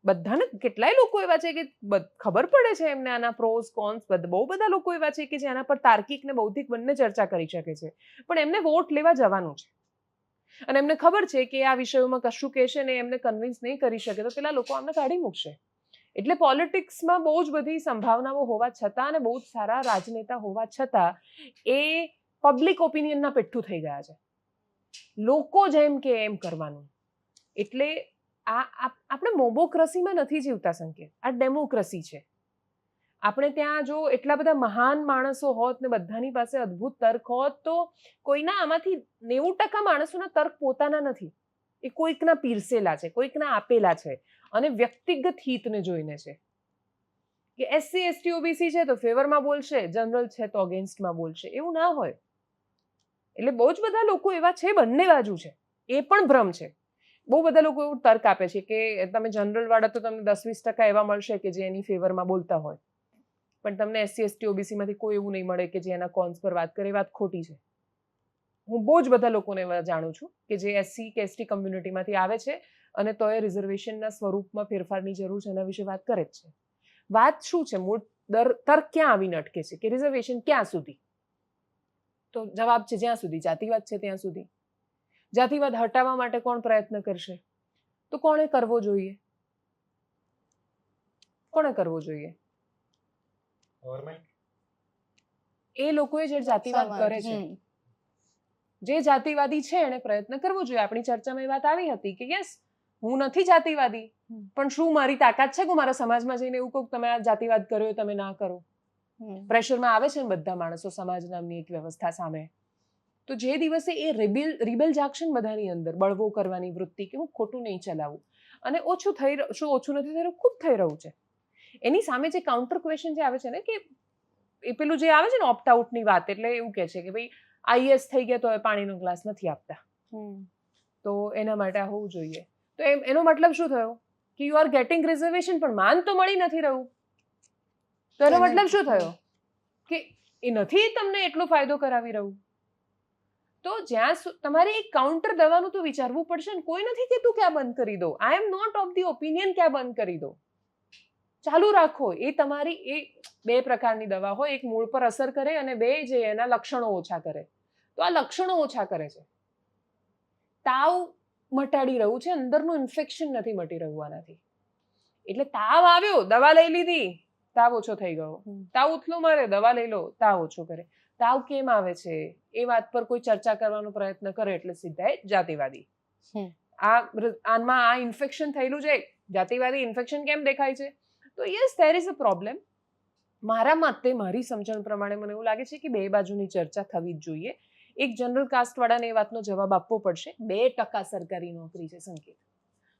બધાને કેટલાય લોકો એવા છે કે ખબર પડે છે એમને આના પ્રોઝ કોન્સ. બહુ બધા લોકો એવા છે કે જે આના પર તાર્કિક ને બૌદ્ધિક બંને ચર્ચા કરી શકે છે, પણ એમને વોટ લેવા જવાનું છે અને એમને ખબર છે કે આ વિષયોમાં કશું કહેશે ને એમને કન્વિન્સ નહીં કરી શકે તો પેલા લોકો આમને કાઢી મૂકશે. એટલે પોલિટિક્સમાં બહુ જ બધી સંભાવનાઓ હોવા છતાં અને બહુ જ સારા રાજનેતા હોવા છતાં એ પબ્લિક ઓપિનિયનના પેઠું થઈ ગયા છે. લોકો જેમ કે એમ કરવાનું. એટલે આપણે મોબોક્રસીમાં નથી જીવતા સંકેત, આ ડેમોક્રસી છે. આપણે ત્યાં જો એટલા બધા મહાન માણસો હોત ને બધાની પાસે અદ્ભુત તર્ક હોત તો કોઈના આમાંથી 90% માણસોના તર્ક પોતાના નથી, એ કોઈકના પીરસેલા છે, કોઈકના આપેલા છે અને વ્યક્તિગત હિતને જોઈને છે. કે એસસી એસટી ઓબીસી છે તો ફેવરમાં બોલશે, જનરલ છે તો અગેન્સ્ટમાં બોલશે, એવું ના હોય. એટલે બહુ જ બધા લોકો એવા છે, બંને બાજુ છે, એ પણ ભ્રમ છે. બહુ બધા લોકો એવું તર્ક આપે છે કે તમે જનરલ વાળા તો તમને 10-20% એવા મળશે કે જે એની ફેવરમાં બોલતા હોય, પણ તમને એસસી એસટી ઓબીસી માંથી કોઈ એવું નહીં મળે કે જે એના કોન્સ પર વાત કરે. વાત ખોટી છે. હું બહુ જ બધા લોકોને એવા જાણું છું કે જે એસસી કે એસટી કમ્યુનિટીમાંથી આવે છે અને તોય રિઝર્વેશનના સ્વરૂપમાં ફેરફારની જરૂર છે એના વિશે વાત કરે જ છે. વાત શું છે? મૂળ તર્ક ક્યાં આવીને અટકે છે કે રિઝર્વેશન ક્યાં સુધી? તો જવાબ છે જ્યાં સુધી જાતિવાદ છે ત્યાં સુધી. જાતિવાદ હટાવવા માટે કોણ પ્રયત્ન કરશે? તો કોણે કરવો જોઈએ? કોણે કરવો જોઈએ? ગવર્મેન્ટ. એ લોકોએ જે જાતિવાદ કરે છે, જે જાતિવાદી છે એને પ્રયત્ન કરવો જોઈએ. આપણી ચર્ચામાં એ વાત આવી હતી કે યસ, હું નથી જાતિવાદી, પણ શું મારી તાકાત છે કે મારા સમાજમાં જઈને એવું કહું તમે આ જાતિવાદ કર્યો તમે ના કરો? પ્રેશરમાં આવે છે ને બધા માણસો સમાજ નામની એક વ્યવસ્થા સામે. તો જે દિવસે એ રિબેલ જાગશે ને બધાની અંદર, બળવો કરવાની વૃત્તિ કે હું ખોટું નહીં ચલાવું, અને ઓછું થઈ રહ્યું, શું ઓછું નથી થઈ રહ્યું? ખૂબ થઈ રહ્યું છે. એની સામે જે કાઉન્ટર ક્વેશ્ચન જે આવે છે ને કે એ પેલું જે આવે છે ને ઓપ્ટ આઉટની વાત, એટલે એવું કહે છે કે ભાઈ આઈએસ થઈ ગયા તો હવે પાણીનો ગ્લાસ નથી આપતા, તો એના માટે આ હોવું જોઈએ. તો એનો મતલબ શું થયો કે યુ આર ગેટિંગ રિઝર્વેશન પણ માન તો મળી નથી રહ્યું. તો એનો મતલબ શું થયો કે એ નથી તમને એટલો ફાયદો કરાવી રહ્યું. તો જ્યાં તમારે એક કાઉન્ટર દવાનું તો વિચારવું પડશે ને. કોઈ નથી કહેતું કે આ બંધ કરી દો. I am not of the opinion કે આ બંધ કરી દો, ચાલુ રાખો. એ તમારી એ બે પ્રકારની દવા હોય, એક મૂળ પર અસર કરે અને બે જે એના લક્ષણો ઓછા કરે. તો આ લક્ષણો ઓછા કરે છે, તાવ મટાડી રહ્યું છે, અંદરનું ઇન્ફેક્શન નથી મટી રહ્યું આનાથી. એટલે તાવ આવ્યો, દવા લઈ લીધી, તાવ ઓછો થઈ ગયો. તાવ ઉથલો મારે, દવા લઈ લો, તાવ ઓછો કરે. તાવ કેમ આવે છે એ વાત પર કોઈ ચર્ચા કરવાનો પ્રયત્ન કરે એટલે સીધા જાતિવાદી. આમાં આ ઇન્ફેક્શન થયેલું છે, જાતિવાદી ઇન્ફેક્શન કેમ દેખાય છે? તો yes, there is a problem. મારા મતે, મારી સમજણ પ્રમાણે મને એવું લાગે છે કે બે બાજુની ચર્ચા થવી જ જોઈએ. એક જનરલ કાસ્ટ વાળાને એ વાતનો જવાબ આપવો પડશે. 2% સરકારી નોકરી છે સંકેત.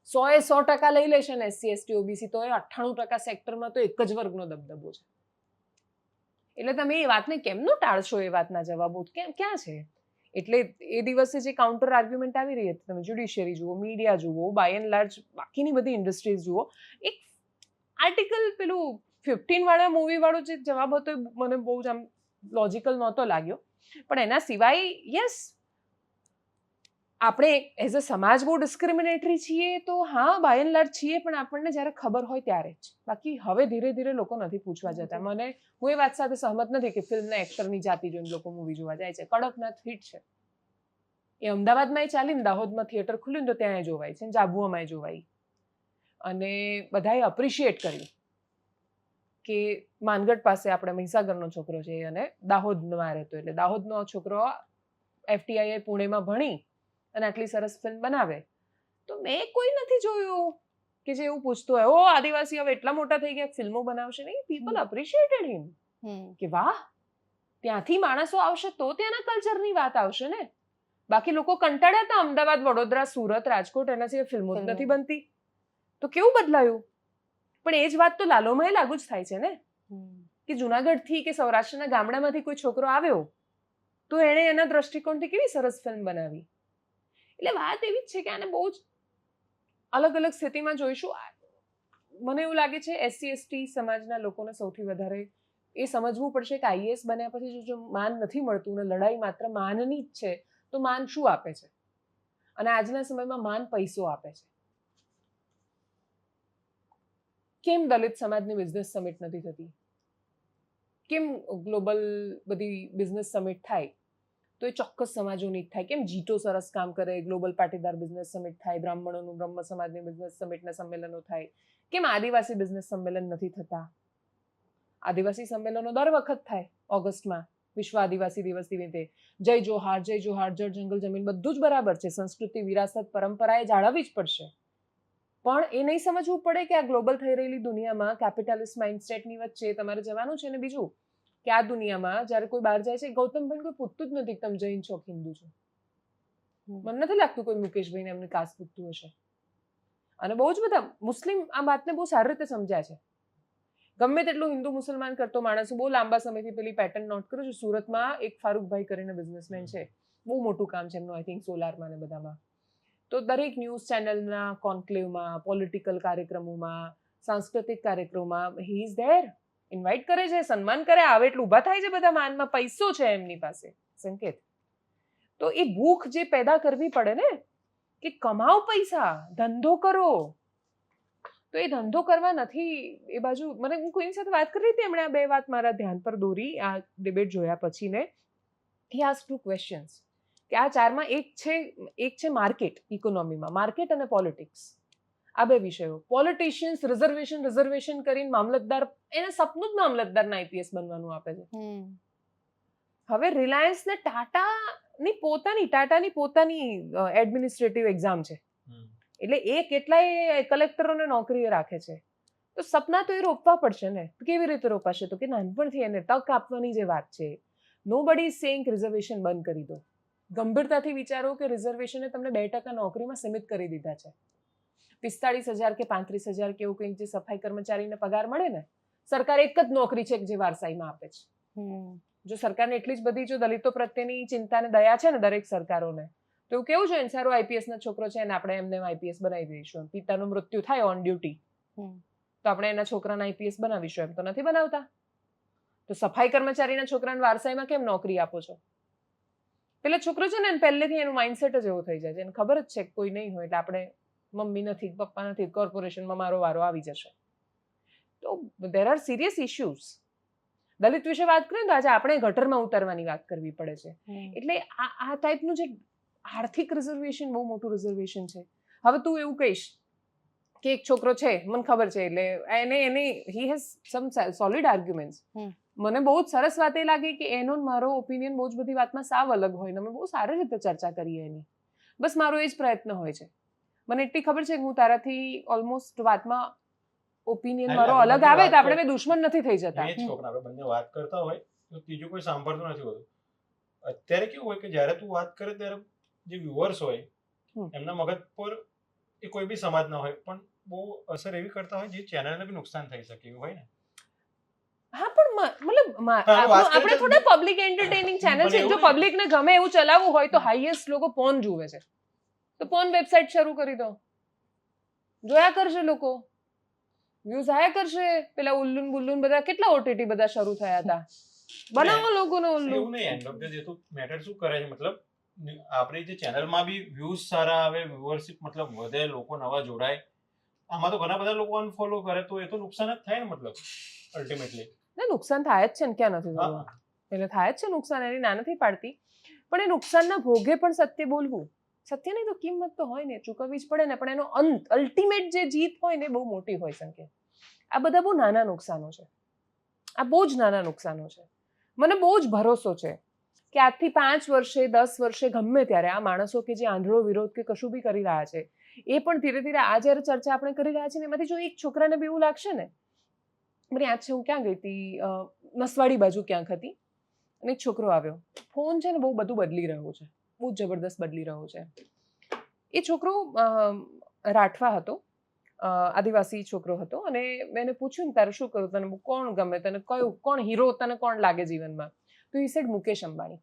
100% લઈ લેશે ને એસસી એસટી ઓબીસી તો 98% સેક્ટરમાં તો એક જ વર્ગનો દબદબો છે. એટલે તમે એ વાતને કેમનું ટાળશો? એ વાતના જવાબો ક્યાં છે? એટલે એ દિવસે જે કાઉન્ટર આર્ગ્યુમેન્ટ આવી રહી હતી, તમે જ્યુડિશિયરી જુઓ, મીડિયા જુઓ, બાય એન્ડ લાર્જ બાકીની બધી ઇન્ડસ્ટ્રીઝ જુઓ, એક આર્ટિકલ પેલું 15 વાળા મૂવી વાળો જે જવાબ હતો એ મને બહુ જ આમ લોજિકલ નહોતો લાગ્યો. પણ એના સિવાય યસ, આપણે એઝ અ સમાજ બહુ ડિસ્ક્રિમિનેટરી છીએ તો હા, બાય એન્ડ લાર્જ છીએ, પણ આપણને જ્યારે ખબર હોય ત્યારે જ. બાકી હવે ધીરે ધીરે લોકો નથી પૂછવા જતા. હું એ વાત સાથે સહમત નથી કે ફિલ્મના એક્ટરની જાતિ જોઈને લોકો મૂવી જોવા જાય છે. કડકનાથ હિટ છે, એ અમદાવાદમાં ચાલીને, દાહોદમાં થિયેટર ખુલ્યું તો ત્યાં જોવાય છે, જાબુઆમાં જોવાય. અને બધાએ અપ્રિશિએટ કર્યું કે માનગઢ પાસે આપણે મહીસાગરનો છોકરો છે અને દાહોદમાં રહેતો, એટલે દાહોદનો છોકરો FTI પુણેમાં ભણી અને આટલી સરસ ફિલ્મ બનાવે. તો મેં કોઈ નથી જોયું કે જે એવું પૂછતું હોય, ઓ આદિવાસી હવે એટલા મોટા થઈ ગયા ફિલ્મો બનાવશે. નહીં, પીપલ અપ્રિશિએટેડ હિમ કે વાહ, ત્યાંથી માણસો આવશે તો ત્યાંના કલ્ચરની વાત આવશે ને. બાકી લોકો કંટાળ્યા હતા અમદાવાદ, વડોદરા, સુરત, રાજકોટ, એના સિવાય ફિલ્મો જ નથી બનતી. તો કેવું બદલાયું? પણ એ જ વાત તો લાલોમાં લાગુ જ થાય છે ને, કે જુનાગઢથી કે સૌરાષ્ટ્રના ગામડામાંથી કોઈ છોકરો આવ્યો તો એણે એના દ્રષ્ટિકોણથી કેવી સરસ ફિલ્મ બનાવી. એટલે વાત એવી જ છે કે આને બહુ જ અલગ અલગ સ્થિતિમાં જોઈશું. મને એવું લાગે છે SC/ST સમાજના લોકોને સૌથી વધારે એ સમજવું પડશે કે IAS બન્યા પછી જો માન નથી મળતું ને લડાઈ માત્ર માનની જ છે, તો માન શું આપે છે? અને આજના સમયમાં માન પૈસો આપે છે. કેમ દલિત સમાજની બિઝનેસ સમિટ નથી થતી? કેમ ગ્લોબલ બધી બિઝનેસ સમિટ થાય તો એ ચોક્કસ સમાજોની જ થાય? કેમ જીટો સરસ કામ કરે, ગ્લોબલ પાટીદાર બિઝનેસ સમિટ થાય, બ્રાહ્મણોનું બ્રહ્મ સમાજની બિઝનેસ સમિટના સંમેલનો થાય? કેમ આદિવાસી બિઝનેસ સંમેલન નથી થતા? આદિવાસી સંમેલનો દર વખત થાય ઓગસ્ટમાં, વિશ્વ આદિવાસી દિવસ નિમિત્તે. જય જોહાર, જય જોહાર, જળ જંગલ જમીન બધું જ બરાબર છે, સંસ્કૃતિ, વિરાસત, પરંપરા એ જાળવવી જ પડશે. પણ એ નહીં સમજવું પડે કે આ ગ્લોબલ થઈ રહેલી દુનિયામાં કેપિટાલિસ્ટ માઇન્ડસેટની વચ્ચે તમારે જવાનું છે. ને બીજું કે આ દુનિયામાં જ્યારે કોઈ બહાર જાય છે, ગૌતમભાઈ કોઈ પૂછતું જ નથી કે તમે જૈન છો કે હિન્દુ છો. મને નથી લાગતું કોઈ મુકેશભાઈને એમની કાસ્ટ પૂછતું હશે. અને બહુ જ બધા મુસ્લિમ આ વાતને બહુ સારી રીતે સમજ્યા છે. ગમે તેટલું હિન્દુ મુસલમાન કરતો માણસ, બહુ લાંબા સમયથી પેલી પેટર્ન નોટ કરું છું. સુરતમાં એક ફારૂકભાઈ કરીને બિઝનેસમેન છે, બહુ મોટું કામ છે એમનું, આઈ થિંક સોલારમાં ને બધામાં. તો દરેક ન્યૂઝ ચેનલના કોન્ક્લેવમાં, પોલિટિકલ કાર્યક્રમોમાં, સાંસ્કૃતિક કાર્યક્રમોમાં હી ઇઝ ધેર. ઇન્વાઇટ કરે છે, સન્માન કરે, આવે એટલે ઊભા થાય છે બધા માનમાં. પૈસો છે એમની પાસે, સંકેત. તો એ ભૂખ જે પેદા કરવી પડે ને, કે કમાઓ પૈસા, ધંધો કરો. તો એ ધંધો કરવા નથી એ બાજુ. મને હું કોઈની સાથે વાત કરી હતી, એમણે આ બે વાત મારા ધ્યાન પર દોરી આ ડિબેટ જોયા પછી ને. હી આસ્ક્ડ 2 ક્વેશ્ચન્સ કે આ ચારમાં એક છે માર્કેટ, ઇકોનોમીમાં માર્કેટ અને પોલિટિક્સ, આ બે વિષયો. પોલિટિશિયન્સ રિઝર્વેશન કરીને મામલતદાર, એને સપનું જ મામલતદારના IPS બનવાનું આપે છે. હવે રિલાયન્સ ને ટાટાની પોતાની એડમિનિસ્ટ્રેટિવ એક્ઝામ છે, એટલે એ કેટલાય કલેક્ટરોને નોકરીએ રાખે છે. તો સપના તો એ રોપવા પડશે ને. કેવી રીતે રોપાશે? તો કે નાનપણથી એને તક આપવાની જે વાત છે. નોબડી ઇઝ સેઇંગ રિઝર્વેશન બંધ કરી દો. ગંભીરતાથી વિચારો કે રિઝર્વેશને તમને 2% નોકરીમાં સીમિત કરી દીધા છે. 45,000 કે 35,000 કે એવું કંઈક જે સફાઈ કર્મચારીને પગાર મળે ને, સરકાર એક જ નોકરી છે જે વારસાઈમાં આપે છે. જો સરકારને એટલી જ બધી જો દલિતો પ્રત્યેની ચિંતા ને દયા છે ને દરેક સરકારોને, તો એવું કેવું જોઈએ સારો IPS ના છોકરો છે ને આપણે એમને IPS બનાવી દઈશું. પિતાનું મૃત્યુ થાય ઓન ડ્યુટી તો આપણે એના છોકરાને IPS બનાવીશું, એમ તો નથી બનાવતા. તો સફાઈ કર્મચારીના છોકરાને વારસાઈમાં કેમ નોકરી આપો છો? પેલા છોકરો છે ને પહેલેથી એનું માઇન્ડસેટ જ એવો થઈ જાય છે, એને ખબર જ છે કે કોઈ નહીં હોય એટલે આપણે મમ્મી નથી, પપ્પા નથી, કોર્પોરેશનમાં મારો વારો આવી જશે. તો દેર આર સિરિયસ ઇશ્યુઝ. દલિત વિશે વાત કરીએ તો આજે આપણે ગટરમાં ઉતારવાની વાત કરવી પડે છે. એટલે આ ટાઈપનું જે આર્થિક રિઝર્વેશન બહુ મોટું રિઝર્વેશન છે. હવે તું એવું કહીશ કે એક છોકરો છે, મને ખબર છે, એટલે એને he has some solid arguments. મને બહુ જ સરસ વાત એ લાગી કે એનો મારો ઓપિનિયન બહુ જ બધી વાતમાં સાવ અલગ હોય ને અમે બહુ સારી રીતે ચર્ચા કરીએ એની. બસ મારો એ જ પ્રયત્ન હોય છે. મને એટલી ખબર છે કે હું તારાથી ઓલમોસ્ટ વાતમાં ઓપિનિયન મારો અલગ આવે તો આપણે બે દુશ્મન નથી થઈ જતા. એ જ છોકરા આપણે બંને વાત કરતા હોય તો ત્રીજું કોઈ સાંભળતું નથી હોતું. અત્યારે કેવું હોય કે જ્યારે તું વાત કરે ત્યારે જે વ્યુઅર્સ હોય એમના મગજ પર એ કોઈ બી સમાજના હોય પણ બહુ અસર એવી કરતા હોય જે ચેનલને બી નુકસાન થઈ શકે એવું હોય ને. હા પણ મતલબ આપણે થોડા પબ્લિક એન્ટરટેનિંગ ચેનલ છે. જો પબ્લિકને ગમે એવું ચલાવવું હોય તો હાઈએસ્ટ લોકો પોર્ન જુએ છે, તો પોર્ન વેબસાઇટ શરૂ કરી દો, જોયા કરશે લોકો, વ્યૂઝ આયા કરશે. પેલા ઉલ્લુન બુલ્લુન બધા કેટલા OTT બધા શરૂ થયા હતા. બનાવો લોકોને ઉલ્લુ. એવું નહીં, એન્ડ ઓફ ધ ડે તો મેટર શું કરે છે, મતલબ આપણી જે ચેનલમાં બી વ્યૂઝ સારા આવે, વ્યુઅરશિપ મતલબ વધે, લોકો નવા જોડાય. આમાં તો ઘણા બધા લોકો અનફોલો કરે તો એ તો નુકસાન જ થાય ને, મતલબ અલ્ટિમેટલી. ના નુકસાન થાય જ છે ને, ક્યાં નથી થતું? એટલે થાય જ છે નુકસાન, એની ના નથી પાડતી. પણ એ નુકસાનના ભોગે પણ સત્ય બોલવું, સત્યની તો કિંમત તો હોય ને, ચૂકવવી જ પડે ને. પણ એનો અંત, અલ્ટિમેટ જે જીત હોય ને બહુ મોટી હોય સંકેત. આ બધા બહુ નાના નુકસાનો છે, આ બહુ જ નાના નુકસાનો છે. મને બહુ જ ભરોસો છે કે આજથી 5 વર્ષે 10 વર્ષે ગમે ત્યારે આ માણસો કે જે આંધળો વિરોધ કે કશું બી કરી રહ્યા છે એ પણ ધીરે ધીરે આ જ્યારે ચર્ચા આપણે કરી રહ્યા છીએ ને એમાંથી જો એક છોકરાને બી એવું લાગશે ને, મને યાદ છે હું ક્યાં ગઈ હતી, નસવાડી બાજુ ક્યાંક હતી, અને એક છોકરો આવ્યો, ફોન છે ને બહુ બધું બદલી રહ્યો છે, બહુ જબરદસ્ત બદલી રહ્યો છે. એ છોકરો રાઠવા હતો, આદિવાસી છોકરો હતો, અને મેં એને પૂછ્યું ને તારે શું કરું, તને કોણ ગમે, તને કયું કોણ હીરો તને કોણ લાગે જીવનમાં, તો ઈ સેડ મુકેશ અંબાણી.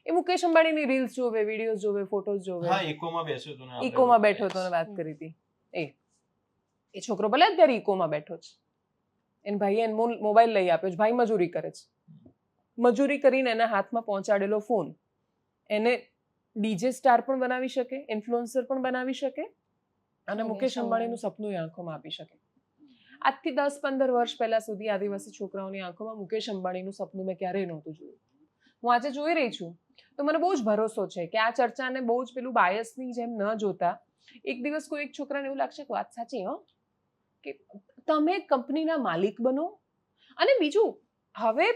એ મુકેશ અંબાણીની રીલ્સ જોવે, વિડીયોઝ જોવે, ફોટોઝ જોવે. હા, ઇકોમાં બેસ્યો હતો ને આપણે ઇકોમાં બેઠો હતો ને વાત કરી હતી. એ છોકરો ભલે અત્યારે ઇકોમાં બેઠો છે, એને ભાઈએ એને મોબાઈલ લઈ આપ્યો છે, ભાઈ મજૂરી કરે છે, મજૂરી કરીને એના હાથમાં પહોંચાડેલો ફોન એને ડીજે સ્ટાર પણ બનાવી શકે, ઇન્ફ્લુએન્સર પણ બનાવી શકે, અને મુકેશ અંબાણીનું સપનું એ આંખોમાં આપી શકે. આજથી 10-15 વર્ષ પહેલા સુધી આદિવાસી છોકરાઓની આંખોમાં મુકેશ અંબાણીનું સપનું મેં ક્યારેય નહોતું જોયું. હું આજે જોઈ રહી છું તો મને બહુ જ ભરોસો છે કે આ ચર્ચાને બહુ જ પેલું બાયસની જેમ ન જોતા એક દિવસ કોઈ એક છોકરાને એવું લાગશે કે વાત સાચી, કે તમે કંપનીના માલિક બનો. અને બીજું, હવે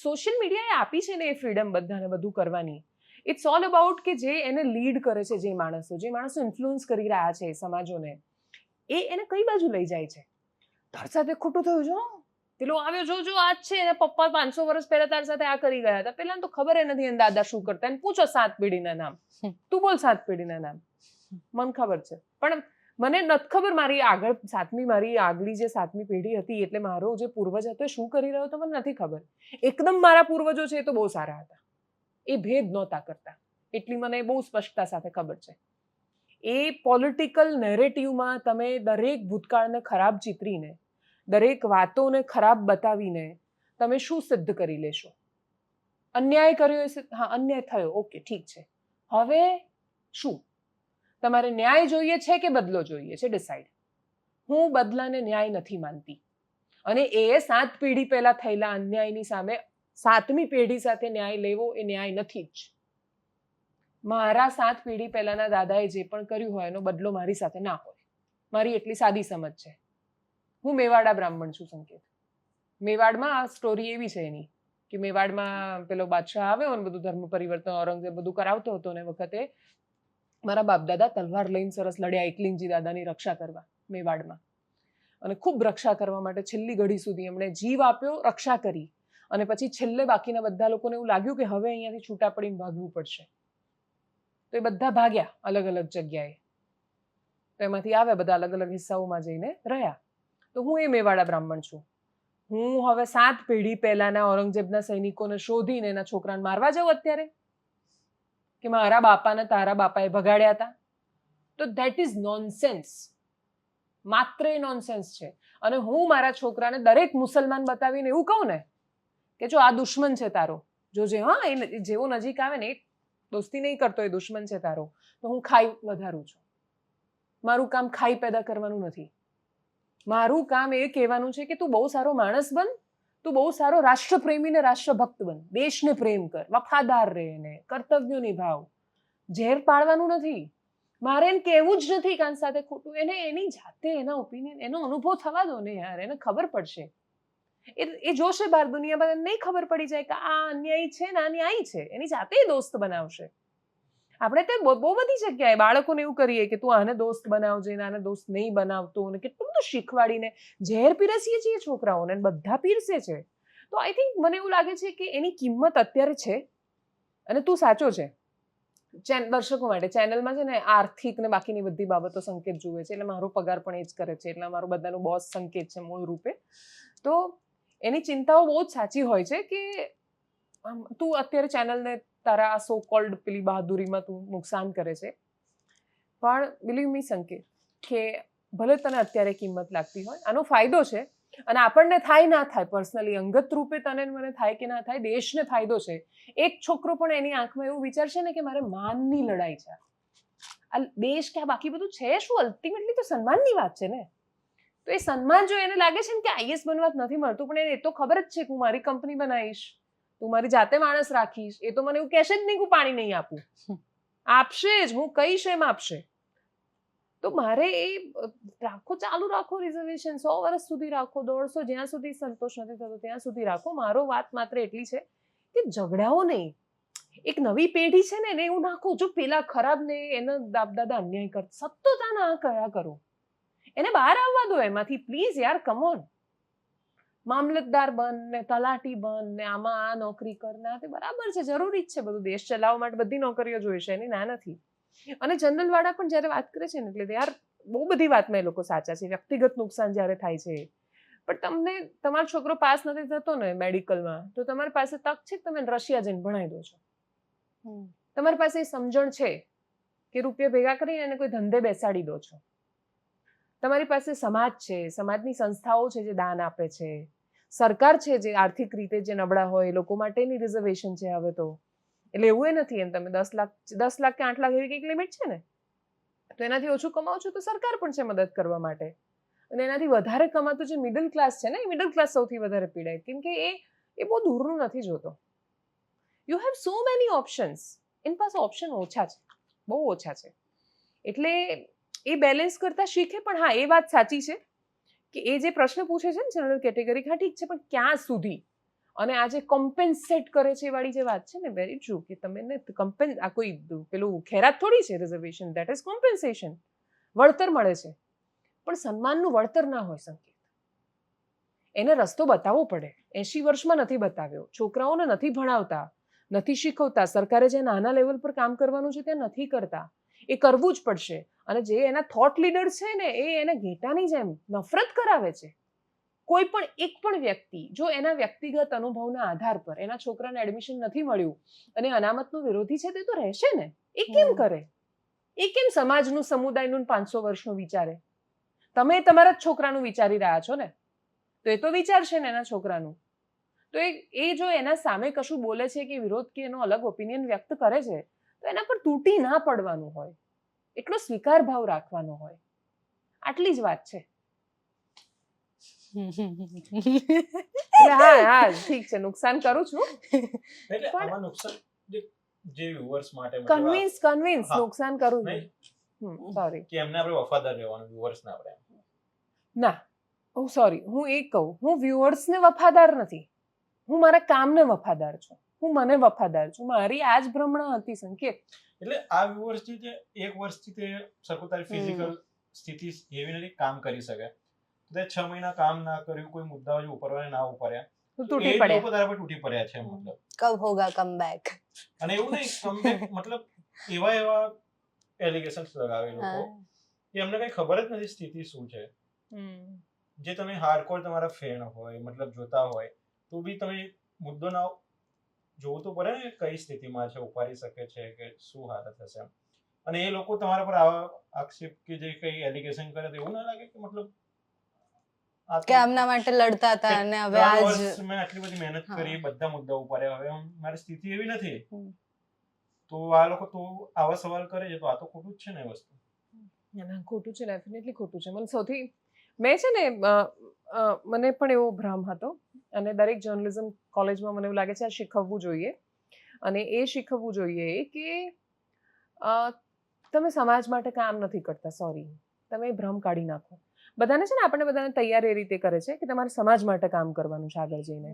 સોશિયલ મીડિયાએ આપી છે ને એ ફ્રીડમ બધાને બધું કરવાની. ઇટ્સ ઓલ અબાઉટ કે જે એને લીડ કરે છે, જે માણસો ઇન્ફ્લુઅન્સ કરી રહ્યા છે સમાજોને, એ એને કઈ બાજુ લઈ જાય છે. તાર સાથે ખોટું થયું જો, પેલો આવ્યો જો આ જ છે, એને પપ્પા 500 વર્ષ પહેલા તાર સાથે આ કરી ગયા હતા, પેલા તો ખબર એ નથી એને દાદા શું કરતા, એને પૂછો 7 પેઢીના નામ, તું બોલ 7 પેઢીના નામ, મને ખબર છે. પણ મને નથી ખબર મારી આગલી જે 7મી પેઢી હતી, એટલે મારો જે પૂર્વજ હતો એ શું કરી રહ્યો હતો મને નથી ખબર. એકદમ મારા પૂર્વજો છે એ તો બહુ સારા હતા, એ ભેદ નહોતા કરતા, એટલી મને બહુ સ્પષ્ટતા સાથે ખબર છે. એ પોલિટિકલ નેરેટિવમાં તમે દરેક ભૂતકાળને ખરાબ ચિતરીને, દરેક વાતોને ખરાબ બતાવીને તમે શું સિદ્ધ કરી લેશો? અન્યાય કર્યો, હા અન્યાય થયો, ઓકે ઠીક છે, હવે શું તમારે ન્યાય જોઈએ છે કે બદલો જોઈએ છે? ડિસાઈડ. હું બદલાને ન્યાય નથી માનતી, અને એ 7 પેઢી પહેલા થયેલા અન્યાયની સામે 7મી પેઢી સાથે ન્યાય લેવો એ ન્યાય નથી જ. મારા 7 પેઢી પહેલાના દાદાએ જે પણ કર્યું હોય એનો બદલો મારી સાથે ના હોય, મારી એટલી સાદી સમજ છે. હું મેવાડા બ્રાહ્મણ છું સંકેત. મેવાડમાં આ સ્ટોરી એવી છે એની કે મેવાડમાં પેલો બાદશાહ આવ્યો અને બધું ધર્મ પરિવર્તન ઔરંગઝેબ બધું કરાવતો હતો, ને વખતે મારા બાપ દાદા તલવાર લઈને સરસ લડ્યા એકલિંગજી દાદાની રક્ષા કરવા મેવાડમાં, અને ખૂબ રક્ષા કરવા માટે છેલ્લી ઘડી સુધી એમણે જીવ આપ્યો, રક્ષા કરી, અને પછી છેલ્લે બાકીના બધા લોકોને એવું લાગ્યું કે હવે અહીંયાથી છૂટા પડીને ભાગવું પડશે, તો એ બધા ભાગ્યા અલગ અલગ જગ્યાએ. તો એમાંથી આવ્યા બધા અલગ અલગ હિસ્સાઓમાં જઈને રહ્યા. તો હું એ મેવાડા બ્રાહ્મણ છું. હું હવે 7 પેઢી પહેલાના ઔરંગઝેબના સૈનિકોને શોધીને એના છોકરાને મારવા જાઉં અત્યારે, કે મારા બાપાને તારા બાપાએ ભગાડ્યા હતા? તો ધેટ ઇઝ નોનસેન્સ, માત્ર એ નોનસેન્સ છે. અને હું મારા છોકરાને દરેક મુસલમાન બતાવીને એવું કહું ને કે જો આ દુશ્મન છે તારો, જોજે હા, એ જેવો નજીક આવે ને એ દોસ્તી નહીં કરતો, એ દુશ્મન છે તારો, તો હું ખાઈ વધારું છું. મારું કામ ખાઈ પેદા કરવાનું નથી, મારું કામ એ કહેવાનું છે કે તું બહુ સારો માણસ બન, તું બહુ સારો રાષ્ટ્રપ્રેમી ને રાષ્ટ્રભક્ત બન, દેશને પ્રેમ કર, વફાદાર રહે, ને કર્તવ્યો નિભાવ. ઝેર પાડવાનું નથી, મારે એને કહેવું જ નથી કાન સાથે ખોટું. એને એની જાતે એના ઓપિનિયન, એનો અનુભવ થવા દો ને યાર, એને ખબર પડશે. એ જોશે બહાર દુનિયામાં, એને નહીં ખબર પડી જાય કે આ અન્યાયી છે ને આ ન્યાયી છે, એની જાતે દોસ્ત બનાવશે. આપણે તો બહુ બધી જગ્યાએ બાળકોને એવું કરીએ કે તું આને દોસ્ત બનાવજે ને આને દોસ્ત નહીં બનાવતો, અને કેટલું બધું શીખવાડીને ઝેર પીરસીએ છીએ છોકરાઓને, બધા પીરસે છે. તો આઈ થિંક મને એવું લાગે છે કે એની કિંમત અત્યારે છે. અને તું સાચો છે, દર્શકો માટે ચેનલમાં છે ને આર્થિક ને બાકીની બધી બાબતો સંકેત જુએ છે, એટલે મારો પગાર પણ એ જ કરે છે, એટલે મારો બધાનો બોસ સંકેત છે મૂળ રૂપે. તો એની ચિંતાઓ બહુ જ સાચી હોય છે કે તું અત્યારે ચેનલને તારા આ સો કોલ્ડ પેલી બહાદુરીમાં તું નુકસાન કરે છે, પણ બિલીવ મી સંકેત કે ભલે તને અત્યારે કિંમત લાગતી હોય, આનો ફાયદો છે. અને આપણને થાય ના થાય, પર્સનલી અંગત રૂપે તને મને થાય કે ના થાય, દેશને ફાયદો છે. એક છોકરો પણ એની આંખમાં એવું વિચારશે ને કે મારે માનની લડાઈ છે, આ દેશ કે આ બાકી બધું છે શું, અલ્ટિમેટલી તો સન્માનની વાત છે ને. તો એ સન્માન જો એને લાગે છે ને કે આઈએસ બનવા નથી મળતું, પણ એને એ તો ખબર જ છે કે હું મારી કંપની બનાવીશ, તું મારી જાતે માણસ રાખીશ, એ તો મને એવું કહેશે જ નહીં કે હું પાણી નહીં આપું, આપશે જ, હું કહીશ એમ આપશે. તો મારે એ રાખો, ચાલુ રાખો રિઝર્વેશન, 100 વર્ષ સુધી રાખો, 150, જ્યાં સુધી સંતોષ નથી થતો ત્યાં સુધી રાખો. મારો વાત માત્ર એટલી છે કે ઝઘડાઓ નહીં, એક નવી પેઢી છે ને એને એવું નાખો જો પેલા ખરાબ ને એના બાપ દાદા અન્યાય કરતા સતત આ ના કયા કરો, એને બહાર આવવા દો એમાંથી પ્લીઝ યાર, કમોન. મામલતદાર બન ને તલાટી બન ને આમાં આ નોકરી કરના તે બરાબર છે, જરૂરી જ છે, બધું દેશ ચલાવવા માટે બધી નોકરીઓ જોઈશે, એની ના નથી. અને જનરલ વાળા પણ જ્યારે વાત કરે છે ને એટલે યાર બહુ બધી વાતમાં એ લોકો સાચા છે, વ્યક્તિગત નુકસાન જ્યારે થાય છે, પણ તમને તમારો છોકરો પાસ નથી થતો ને મેડિકલમાં તો તમારી પાસે તક છે કે તમે રશિયા જઈને ભણાવી દો છો. તમારી પાસે સમજણ છે કે રૂપિયા ભેગા કરીને એને કોઈ ધંધે બેસાડી દો છો. તમારી પાસે સમાજ છે, સમાજની સંસ્થાઓ છે જે દાન આપે છે, સરકાર છે જે આર્થિક રીતે જે નબળા હોય એ લોકો માટેની રિઝર્વેશન છે હવે તો. એટલે એવું એ નથી એમ તમે 10 લાખ કે 8 લાખ એવી કંઈક લિમિટ છે ને, તો એનાથી ઓછું કમાઓ છો તો સરકાર પણ છે મદદ કરવા માટે. અને એનાથી વધારે કમાતું જે મિડલ ક્લાસ છે ને, એ મિડલ ક્લાસ સૌથી વધારે પીડાય, કેમ કે એ બહુ દૂરનું નથી જોતો. You have so many options, એની પાસે ઓપ્શન ઓછા છે, બહુ ઓછા છે. એટલે એ બેલેન્સ કરતા શીખે. પણ હા, એ વાત સાચી છે કે એ જે પ્રશ્ન પૂછે છે ને જનરલ કેટેગરી, હા ઠીક છે, પણ ક્યાં સુધી? અને આ જે કોમ્પેન્સેટ કરે છે એ વાળી જે વાત છે ને, વેરી ટ્રુ, કે તમે આ કોઈ પેલું ખેરાત થોડી છે રિઝર્વેશન, દેટ ઇઝ કોમ્પેન્સેશન, વળતર મળે છે. પણ સન્માનનું વળતર ના હોય સંકેત, એને રસ્તો બતાવવો પડે. 80 વર્ષમાં નથી બતાવ્યો, છોકરાઓને નથી ભણાવતા, નથી શીખવતા, સરકારે જે નાના લેવલ પર કામ કરવાનું છે ત્યાં નથી કરતા, એ કરવું જ પડશે. અને જે એના થોટ લીડર છે ને એ એને ઘેટાની જેમ નફરત કરાવે છે. કોઈ પણ એક પણ વ્યક્તિ જો એના વ્યક્તિગત અનુભવના આધાર પર એના છોકરાને એડમિશન નથી મળ્યું અને અનામતનો વિરોધી છે તે તો રહેશે ને. એ કેમ કરે? એ કેમ સમાજનું, સમુદાયનું 500 વર્ષનું વિચારે? તમે તમારા જ છોકરાનું વિચારી રહ્યા છો ને, તો એ તો વિચારશે ને એના છોકરાનું. તો એ જો એના સામે કશું બોલે છે કે વિરોધ કે એનો અલગ ઓપિનિયન વ્યક્ત કરે છે તો એના પર તૂટી ના પડવાનું હોય, એટલો સ્વીકાર ભાવ રાખવાનો હોય. આટલી જ વાત છે. હા ઠીક છે, નુકસાન કરું છું, એટલે આમાં નુકસાન જે વ્યુઅર્સ માટે કન્વિન્સ નુકસાન કરું છું. સોરી કે એમને આપણે વફાદાર રહેવાનું, વ્યુઅર્સ ના આપણે. ના, સોરી, હું એ કહું, હું વ્યુઅર્સને વફાદાર નથી, હું મારા કામને વફાદાર છું, હું મને વફાદાર છું. મારી આ જ ભ્રમણા હતી સંકેત. એટલે આ વ્યુઅર્સ જે 1 વર્ષથી તે સરખું તારી ફિઝિકલ સ્થિતિ એવી નથી કામ કરી શકે, તે 6 મહિના કામ ના કર્યું, કોઈ મુદ્દાઓ જો ઉપરવાને ના ઉપર્યા, તૂટી પડ્યા, લોકો તારા પર તૂટી પડ્યા છે. મતલબ કબ હોગા કમ બેક? અને એવું નહીં કમ મતલબ એવા એલિગેશન્સ લગાવે લોકો કે એમને કઈ ખબર જ નથી સ્થિતિ શું છે. જે તમે હાર્ડકોર તમારા ફેન હોય, મતલબ જોતા હોય તો બી તમે મુદ્દો ના જોવું તો પડે ને કઈ સ્થિતિમાં છે, ઉપાડી શકે છે કે શું હાલત હશે. અને એ લોકો તમારા પર આવા આક્ષેપ કે જે કઈ એલિગેશન કરે તો એવું ના લાગે કે મતલબ કે આમના માટે લડતા હતા અને હવે આજ મેં આટલી બધી મહેનત કરી, બધા મુદ્દા ઉપાડ્યા, હવે મારી સ્થિતિ એવી નથી, તો આ લોકો તો આવા સવાલ કરે છે તો આ તો ખોટું જ છે ને વસ્તુ. ના, ખોટું છે, ડેફિનેટલી ખોટું છે. મને સૌથી મેં છે ને મને પણ એવો ભ્રમ હતો અને દરેક જર્નલિઝમ કોલેજમાં મને એવું લાગે છે આ શીખવવું જોઈએ. અને એ શીખવવું જોઈએ કે તમે સમાજ માટે કામ નથી કરતા, સોરી, તમે ભ્રમ કાઢી નાખો. બધાને છે ને, આપણને બધાને તૈયાર એ રીતે કરે છે કે તમારે સમાજ માટે કામ કરવાનું છે આગળ જઈને.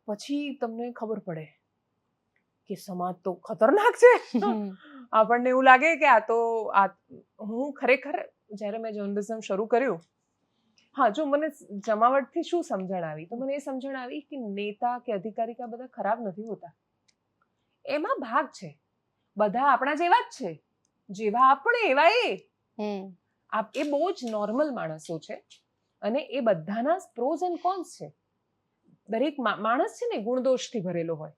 પછી તમને ખબર પડે કે સમાજ તો ખતરનાક છે. આપણને એવું લાગે કે હું ખરેખર જ્યારે મેં જર્નલિઝમ શરૂ કર્યું, હા, જો મને જમાવટથી શું સમજણ આવી, તો મને એ સમજણ આવી કે નેતા કે અધિકારી કે બધા ખરાબ નથી હોતા, એમાં ભાગ છે, બધા આપણા જેવા જ છે, જેવા આપણે એવા એ બહુ જ નોર્મલ માણસો છે. અને એ બધાના પ્રોઝ એન્ડ કોન્સ છે. દરેક માણસ છે ને ગુણદોષથી ભરેલો હોય,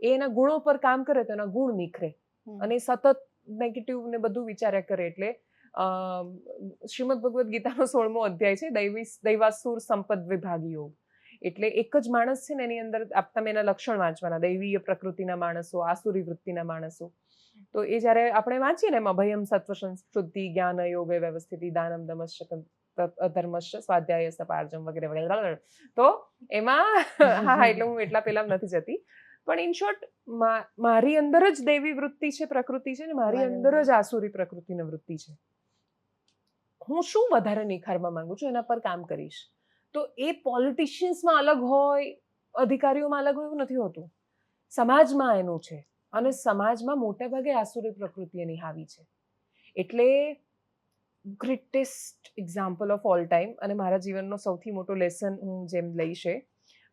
એ એના ગુણો પર કામ કરે તો એના ગુણ નિખરે, અને સતત નેગેટિવ ને બધું વિચાર્યા કરે. એટલે શ્રીમદ ભગવદ્ ગીતાનો 16મો અધ્યાય છે દૈવાસુર સંપદ વિભાગ યોગ. એટલે એક જ માણસ છે ને એની અંદર તમે એના લક્ષણ વાંચવાના, દૈવીય પ્રકૃતિના માણસો, આસુરી વૃત્તિના માણસો. તો એ જ્યારે આપણે વાંચીએ ને એમાં ભયમ સત્વ શુદ્ધિ જ્ઞાન યોગ વ્યવસ્થિતિ દાનમ દમશ્ચ ધર્મશ્ચ સ્વાધ્યાય સપાર્જમ વગેરે વગેરે, તો એમાં હા એટલે હું એટલા પેલા નથી જતી, પણ ઇન શોર્ટ મારી અંદર જ દૈવી વૃત્તિ છે, પ્રકૃતિ છે, ને મારી અંદર જ આસુરી પ્રકૃતિની વૃત્તિ છે. હું શું વધારે નિખારવા માંગુ છું એના પર કામ કરીશ. તો એ પોલિટિશિયન્સમાં અલગ હોય, અધિકારીઓમાં અલગ હોય એવું નથી હોતું. સમાજમાં એનું છે અને સમાજમાં મોટે ભાગે આસુરી પ્રકૃતિ એની હાવી છે. એટલે greatest example of all time અને મારા જીવનનો સૌથી મોટો લેસન હું જેમ લઈશ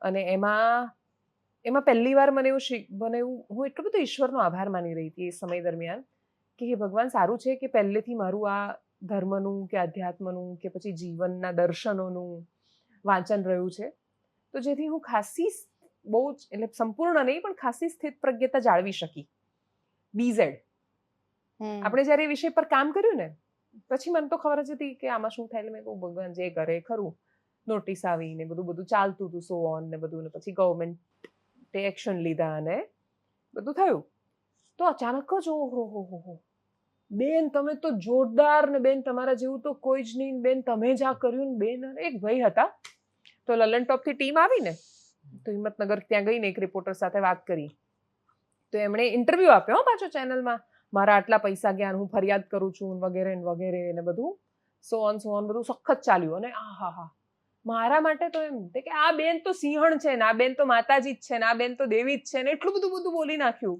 અને એમાં પહેલી વાર મને એવું હું એટલો બધો ઈશ્વરનો આભાર માની રહી હતી એ સમય દરમિયાન કે હે ભગવાન, સારું છે કે પહેલેથી મારું આ ધર્મનું કે અધ્યાત્મનું કે પછી જીવનના દર્શનોનું વાંચન રહ્યું છે, તો જેથી હું ખાસી બહુ જ એટલે સંપૂર્ણ નહીં પણ ખાસી સ્થિત પ્રજ્ઞતા જાળવી શકી. BZ આપણે જ્યારે એ વિષય પર કામ કર્યું ને પછી મને તો ખબર જ હતી કે આમાં શું થાય. એટલે મેં કહું ભગવાન જે કરે ખરું. નોટિસ આવી ને બધું ચાલતું હતું સો ઓન ને બધું, ને પછી ગવર્મેન્ટે એક્શન લીધા અને બધું થયું. તો અચાનક જ ઓહો બેન તમે તો જોરદાર, ને બેન તમારા જેવું તો કોઈ જ નહીં, બેન તમે જ આ કર્યું ને બેન. એક ભાઈ હતા તો લલન ટોપથી ટીમ આવી ને તો હિંમતનગર ત્યાં ગઈને એક રિપોર્ટર સાથે વાત કરી તો એમણે ઇન્ટરવ્યૂ આપ્યો પાછો ચેનલમાં, મારા આટલા પૈસા ગયા, હું ફરિયાદ કરું છું વગેરે ને વગેરે ને બધું સો ઓન બધું સખત ચાલ્યું. અને હા મારા માટે તો એમ કે આ બેન તો સિંહણ છે ને આ બેન તો માતાજી જ છે ને આ બેન તો દેવી જ છે ને એટલું બધું બોલી નાખ્યું.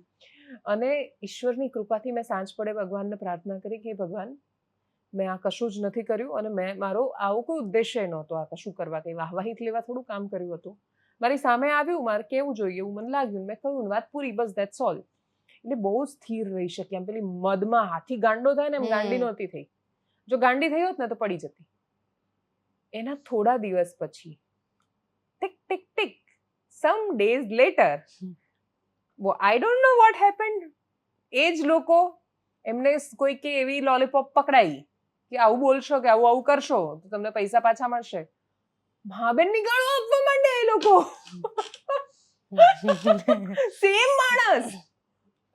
અને ઈશ્વરની કૃપાથી મેં સાંજ પડે ભગવાનને પ્રાર્થના કરી કે ભગવાન, મેં આ કશું જ નથી કર્યું અને મેં મારો આવો કોઈ ઉદ્દેશ્ય નહોતો આ કશું કરવા, કંઈ વાહવાહિત લેવા થોડું કામ કર્યું હતું. મારી સામે આવ્યું, મારે કેવું જોઈએ એવું મને લાગ્યું, મેં કહ્યું વાત પૂરી, બસ દેટ્સ ઓલ. એટલે બહુ સ્થિર રહી શકી. આમ પેલી મદમાં હાથી ગાંડો થાય ને એમ ગાંડી નહોતી થઈ. જો ગાંડી થઈ હોત ને તો પડી જતી. એના થોડા દિવસ પછી tick tick tick some days later I don't know what happened. એ જ લોકો એમને કોઈ કે એવી લોલીપોપ પકડાઈ કે આવું બોલશો કે આવું કરશો તો તમને પૈસા પાછા મળશે. ભાબેનની ગાળો આપવા માંડે એ લોકો. સેમ માણસ.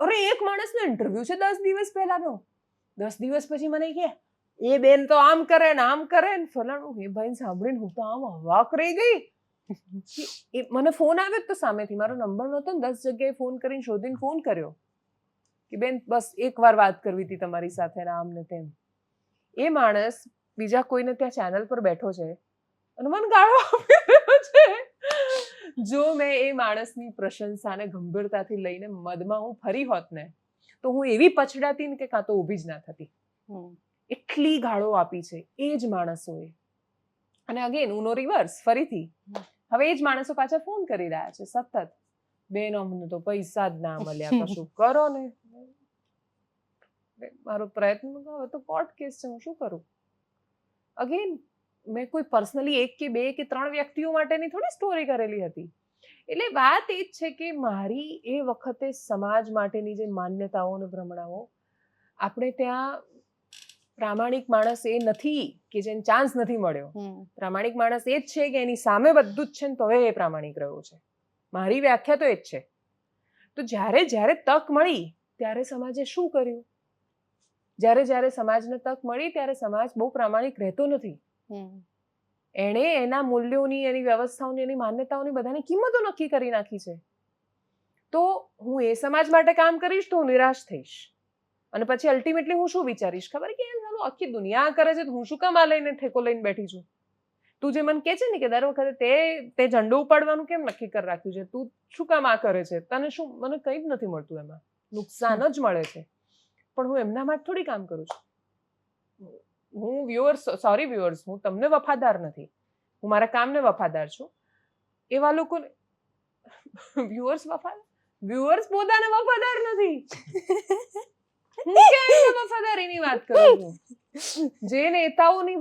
અરે એક માણસનો ઇન્ટરવ્યુ છે 10 દિવસ પહેલાનો. 10 દિવસ પછી મને કે એ બેન તો આમ કરે ને ફલાણું. એ ભાઈ સાંભળીને હું તો આમ અવાક રહી ગઈ. મને ફોન આવ્યો તો સામેથી, મારો નંબર નહોતો ને 10 જગ્યાએ ફોન કરીને શોધીને ફોન કર્યો કે બેન બસ એકવાર વાત કરવી હતી તમારી સાથે ને આમ ને તેમ. એ માણસ બીજા કોઈને ત્યાં ચેનલ પર બેઠો છે અને મને ગાળો આપી રહ્યો છે. જો મેં એ માણસની પ્રશંસાને ગંભીરતાથી લઈને મદમાં હું ફરી હોત ને તો હું એવી પછડાતી ને કે કાં તો ઊભી જ ના થતી. એટલી ગાળો આપી છે એ જ માણસોએ. અને અગેન ઉનો રિવર્સ ફરીથી હવે એ જ માણસો પાછા ફોન કરી રહ્યા છે સતત, બેન અમને તો પૈસા જ ના મળ્યા, કશું કરો ને. મારો પ્રયત્ન હવે તો કોર્ટ કેસ છે, હું શું કરું. અગેન મેં કોઈ પર્સનલી 1 કે 2 કે 3 વ્યક્તિઓ માટેની થોડી સ્ટોરી કરેલી હતી. એટલે વાત એ જ છે કે મારી એ વખતે સમાજ માટેની જે માન્યતાઓ અને ભ્રમણાઓ, આપણે ત્યાં પ્રામાણિક માણસ એ નથી કે જેને ચાન્સ નથી મળ્યો. પ્રામાણિક માણસ એ જ છે કે એની સામે બધું જ છે ને તો એ પ્રામાણિક રહ્યો છે. મારી વ્યાખ્યા તો એ જ છે. તો જ્યારે તક મળી ત્યારે સમાજે શું કર્યું? જ્યારે સમાજને તક મળી ત્યારે સમાજ બહુ પ્રામાણિક રહેતો નથી. એણે એના મૂલ્યોની, એની વ્યવસ્થાઓની, એની માન્યતાઓની બધાની કિંમતો નક્કી કરી નાખી છે. તો હું એ સમાજ માટે કામ કરીશ તો હું નિરાશ થઈશ અને પછી અલ્ટિમેટલી હું શું વિચારીશ ખબર કે આખી દુનિયા કરે છે તો હું શું કામ આ લઈને ઠેકો લઈને બેઠી છું. તું જે મને કહે છે ને કે દર વખતે તે ઝંડો ઉપાડવાનું કેમ નક્કી કરી રાખ્યું છે, તું શું કામ આ કરે છે, તને શું, મને કંઈ જ નથી મળતું, એમાં નુકસાન જ મળે છે. પણ હું એમના માટે થોડી કામ કરું છું. હું વ્યુઅર્સ, હું તમને વફાદાર નથી, હું મારા કામને વફાદાર છું. એવા લોકોને વ્યુઅર્સ પોતાને વફાદાર નથી. હું ક્યાં વફાદારીની વાત કરું છું? જે નેતાઓની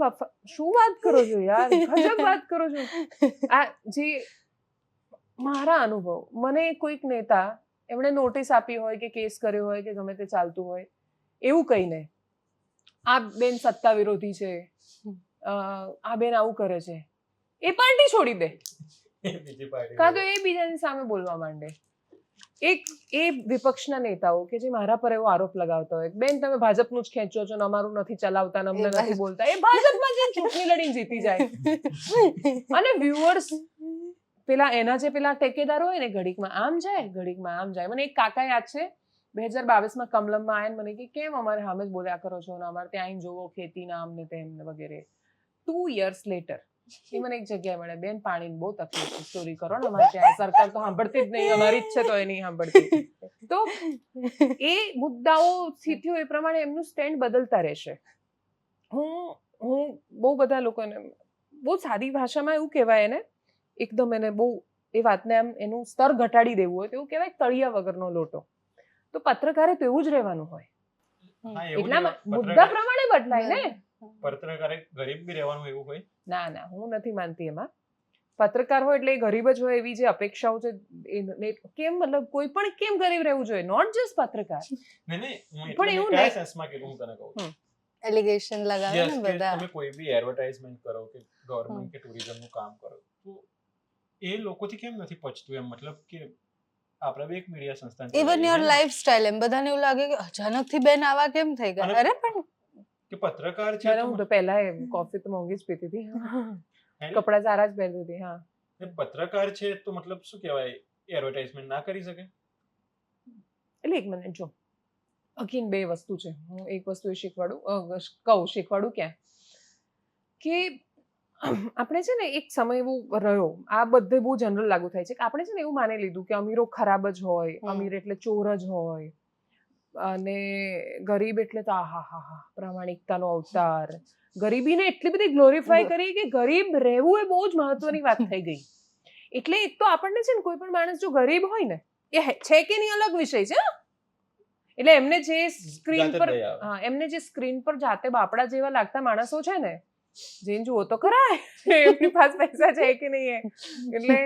શું વાત કરો છો યાર, ગજબ વાત કરો છો. આ જે મારા અનુભવ, મને કોઈક નેતા એમણે નોટિસ આપી હોય કે કેસ કર્યો હોય કે ગમે તે ચાલતું હોય, એવું કહીને આ બેન સત્તા વિરોધી છે, આ બેન આવું કરે છે, એ પાર્ટી છોડી દે કાં તો એ બીજાની સામે બોલવા માંડે. એ વિપક્ષના નેતાઓ કે જે મારા પર એવો આરોપ લગાવતા હોય, બેન તમે ભાજપનું જ ખેંચો છો ને અમારું નથી ચલાવતા ને અમને નથી બોલતા, એ ભાજપમાં જઈને ચૂંટણી લડીને જીતી જાય. અને વ્યુઅર્સ એના જે પેલા ટેકેદારો હોય ને ઘડીકમાં આમ જાય ઘડીકમાં આમ જાય. મને એક કાકા યાદ છે 2022માં કમલમમાં આવીને મને કે કેમ અમારે સામે જ બોલ્યા કરો છો ને અમારે ત્યાં આવીને જોવો ખેતી ના આમ ને તેમ ને વગેરે. 2 years later એ મને એક જગ્યાએ મળે, બેન પાણીની બહુ તકલીફ છે, સ્ટોરી કરો ને અમારે ત્યાં. સરકાર તો સાંભળતી જ નહીં, અમારી જ છે તો એ નહીં સાંભળતી. તો એ મુદ્દાઓ, સ્થિતિઓ એ પ્રમાણે એમનું સ્ટેન્ડ બદલતા રહેશે. હું બહુ બધા લોકોને બહુ સાદી ભાષામાં એવું કહેવાય એને, એકદમ એને બહુ એ વાતને આમ એનું સ્તર ઘટાડી દેવું હોય તો એવું કહેવાય તળિયા વગરનો લોટો. તો પત્રકારે તો એવું જ રહેવાનું હોય. હા, એવું એટલા જ મુદ્દા પત્રકાર- પ્રમાણે બદલાય ને. પત્રકારે ગરીબ બી રહેવાનું એવું હોય. ના, હું નથી માનતી એમાં. પત્રકાર હોય એટલે એ ગરીબ જ હોય એવી જે અપેક્ષાઓ છે કેમ, મતલબ કોઈ પણ કેમ ગરીબ રહેવું જોઈએ, નોટ જસ્ટ પત્રકાર. નહીં, હું પણ એવું કયા નહીં. સેન્સમાં કીધું હું તને કહું છું. એલિગેશન લગાવે Yes, ને કે બધા. તમે કોઈ બી એડવર્ટાઇઝમેન્ટ કરો કે ગવર્મેન્ટ કે ટુરિઝમનું કામ કરો તો એ લોકોથી કેમ નથી પચતું એમ, મતલબ કે આપણે બી એક મીડિયા સંસ્થા ઇવન યોર લાઈફસ્ટાઈલ, એમ બધાને એવું લાગે કે અચાનકથી બેન આવા કેમ થઈ ગયા. અને- અરે પણ કે પત્રકાર છે જ્યારે તો હું તો પહેલા કોફી તો મોંઘી જ પીતી હતી, એટલે કપડાં સારા જ પહેરતી હતી. હા, એ પત્રકાર છે તો મતલબ શું કહેવાય, એડવર્ટાઇઝમેન્ટ ના કરી શકે? એટલે એક મિનિટ જો, અગેન બે વસ્તુ છે. હું એક વસ્તુ એ શીખવાડું ક્યાં કે આપણે છે ને એક સમય એવો રહ્યો, આ બધે બહુ જનરલ લાગુ થાય છે કે આપણે છે ને એવું માની લીધું કે અમીરો ખરાબ જ હોય, અમીર એટલે ચોર જ હોય, અને ગરીબ એટલે તો આહા પ્રામાણિકતાનો અવતાર. ગરીબીને એટલી બધી ગ્લોરીફાઈ કરી કે ગરીબ રહેવું એ બહુ જ મહત્વની વાત થઈ ગઈ. એટલે એક તો આપણને છે ને કોઈ પણ માણસ જો ગરીબ હોય ને, એ છે કે નહીં અલગ વિષય છે. એટલે એમને જે સ્ક્રીન જાતે જ પર દયા આવે. હા, એમને જે સ્ક્રીન પર જાતે બાપડા જેવા લાગતા માણસો છે ને, જેને જુઓ તો ખરા એમની પાસે પૈસા છે કે નહીં. એટલે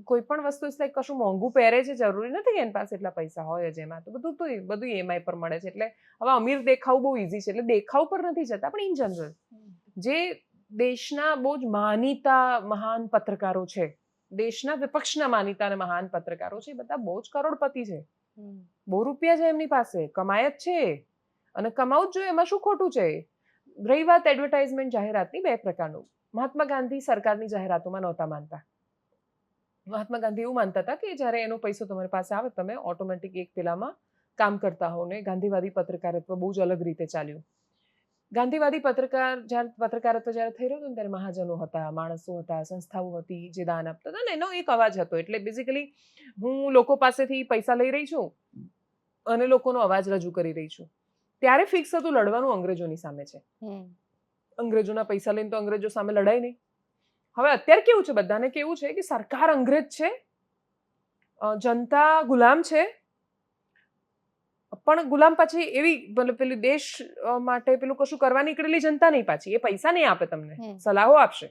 કોઈ પણ વસ્તુ કશું મોંઘું પહેરે છે, જરૂરી નથી કે એની પાસે એટલા પૈસા હોય જ. એમાં તો બધું EMI પર મળે છે. એટલે હવે અમીર દેખાવું બહુ ઈઝી છે, એટલે દેખાવ પર નથી જતા. પણ ઇન જનરલ જે દેશના બહુ જ માનીતા મહાન પત્રકારો છે, દેશના વિપક્ષના માનીતા અને મહાન પત્રકારો છે, એ બધા બહુ જ કરોડપતિ છે, બહુ રૂપિયા છે એમની પાસે, કમાય જ છે અને કમાવું જ જોઈએ. એમાં શું ખોટું છે? રહી વાત એડવર્ટાઇઝમેન્ટ જાહેરાતની, બે પ્રકારનું. મહાત્મા ગાંધી સરકારની જાહેરાતોમાં નહોતા માનતા. મહાત્મા ગાંધી એવું માનતા હતા કે જ્યારે એનો પૈસો તમારી પાસે આવે, તમે ઓટોમેટિક એક પેલામાં કામ કરતા હો. ને ગાંધીવાદી પત્રકારત્વ બહુ જ અલગ રીતે ચાલ્યું. ગાંધીવાદી પત્રકારત્વ જ્યારે થઈ રહ્યું હતું ત્યારે મહાજનો હતા, માણસો હતા, સંસ્થાઓ હતી જે દાન આપતા હતા ને એનો એક અવાજ હતો. એટલે બેઝિકલી હું લોકો પાસેથી પૈસા લઈ રહી છું અને લોકોનો અવાજ રજૂ કરી રહી છું. ત્યારે ફિક્સ હતું લડવાનું અંગ્રેજોની સામે છે. અંગ્રેજોના પૈસા લઈને તો અંગ્રેજો સામે લડાય નહીં. હવે અત્યારે કેવું છે, બધાને કેવું છે કે સરકાર અંગ્રેજ છે, જનતા ગુલામ છે. પણ ગુલામ પાછી એવી પેલી દેશ માટે પેલું કશું કરવા નીકળેલી જનતા નહીં. પાછી એ પૈસા નહીં આપે તમને, સલાહો આપશે,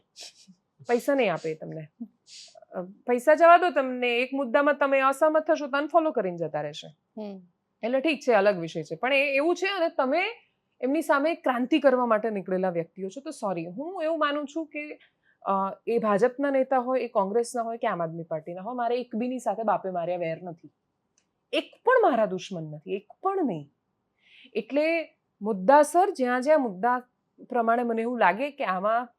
પૈસા નહીં આપે તમને. પૈસા જવા દો, તમને એક મુદ્દામાં તમે અસહમત થશો તો અનફોલો કરીને જતા રહેશે. એટલે ઠીક છે, અલગ વિષય છે. પણ એ એવું છે અને તમે એમની સામે ક્રાંતિ કરવા માટે નીકળેલા વ્યક્તિઓ છો. તો સોરી, હું એવું માનું છું કે એ ભાજપના નેતા હોય, એ કોંગ્રેસના હોય કે આમ આદમી પાર્ટીના હોય, મારે એક બીની સાથે બાપે માર્યા વેર નથી. એક પણ મારા દુશ્મન નથી, એક પણ નહીં. એટલે મુદ્દાસર જ્યાં મુદ્દા પ્રમાણે મને એવું લાગે કે આમાં,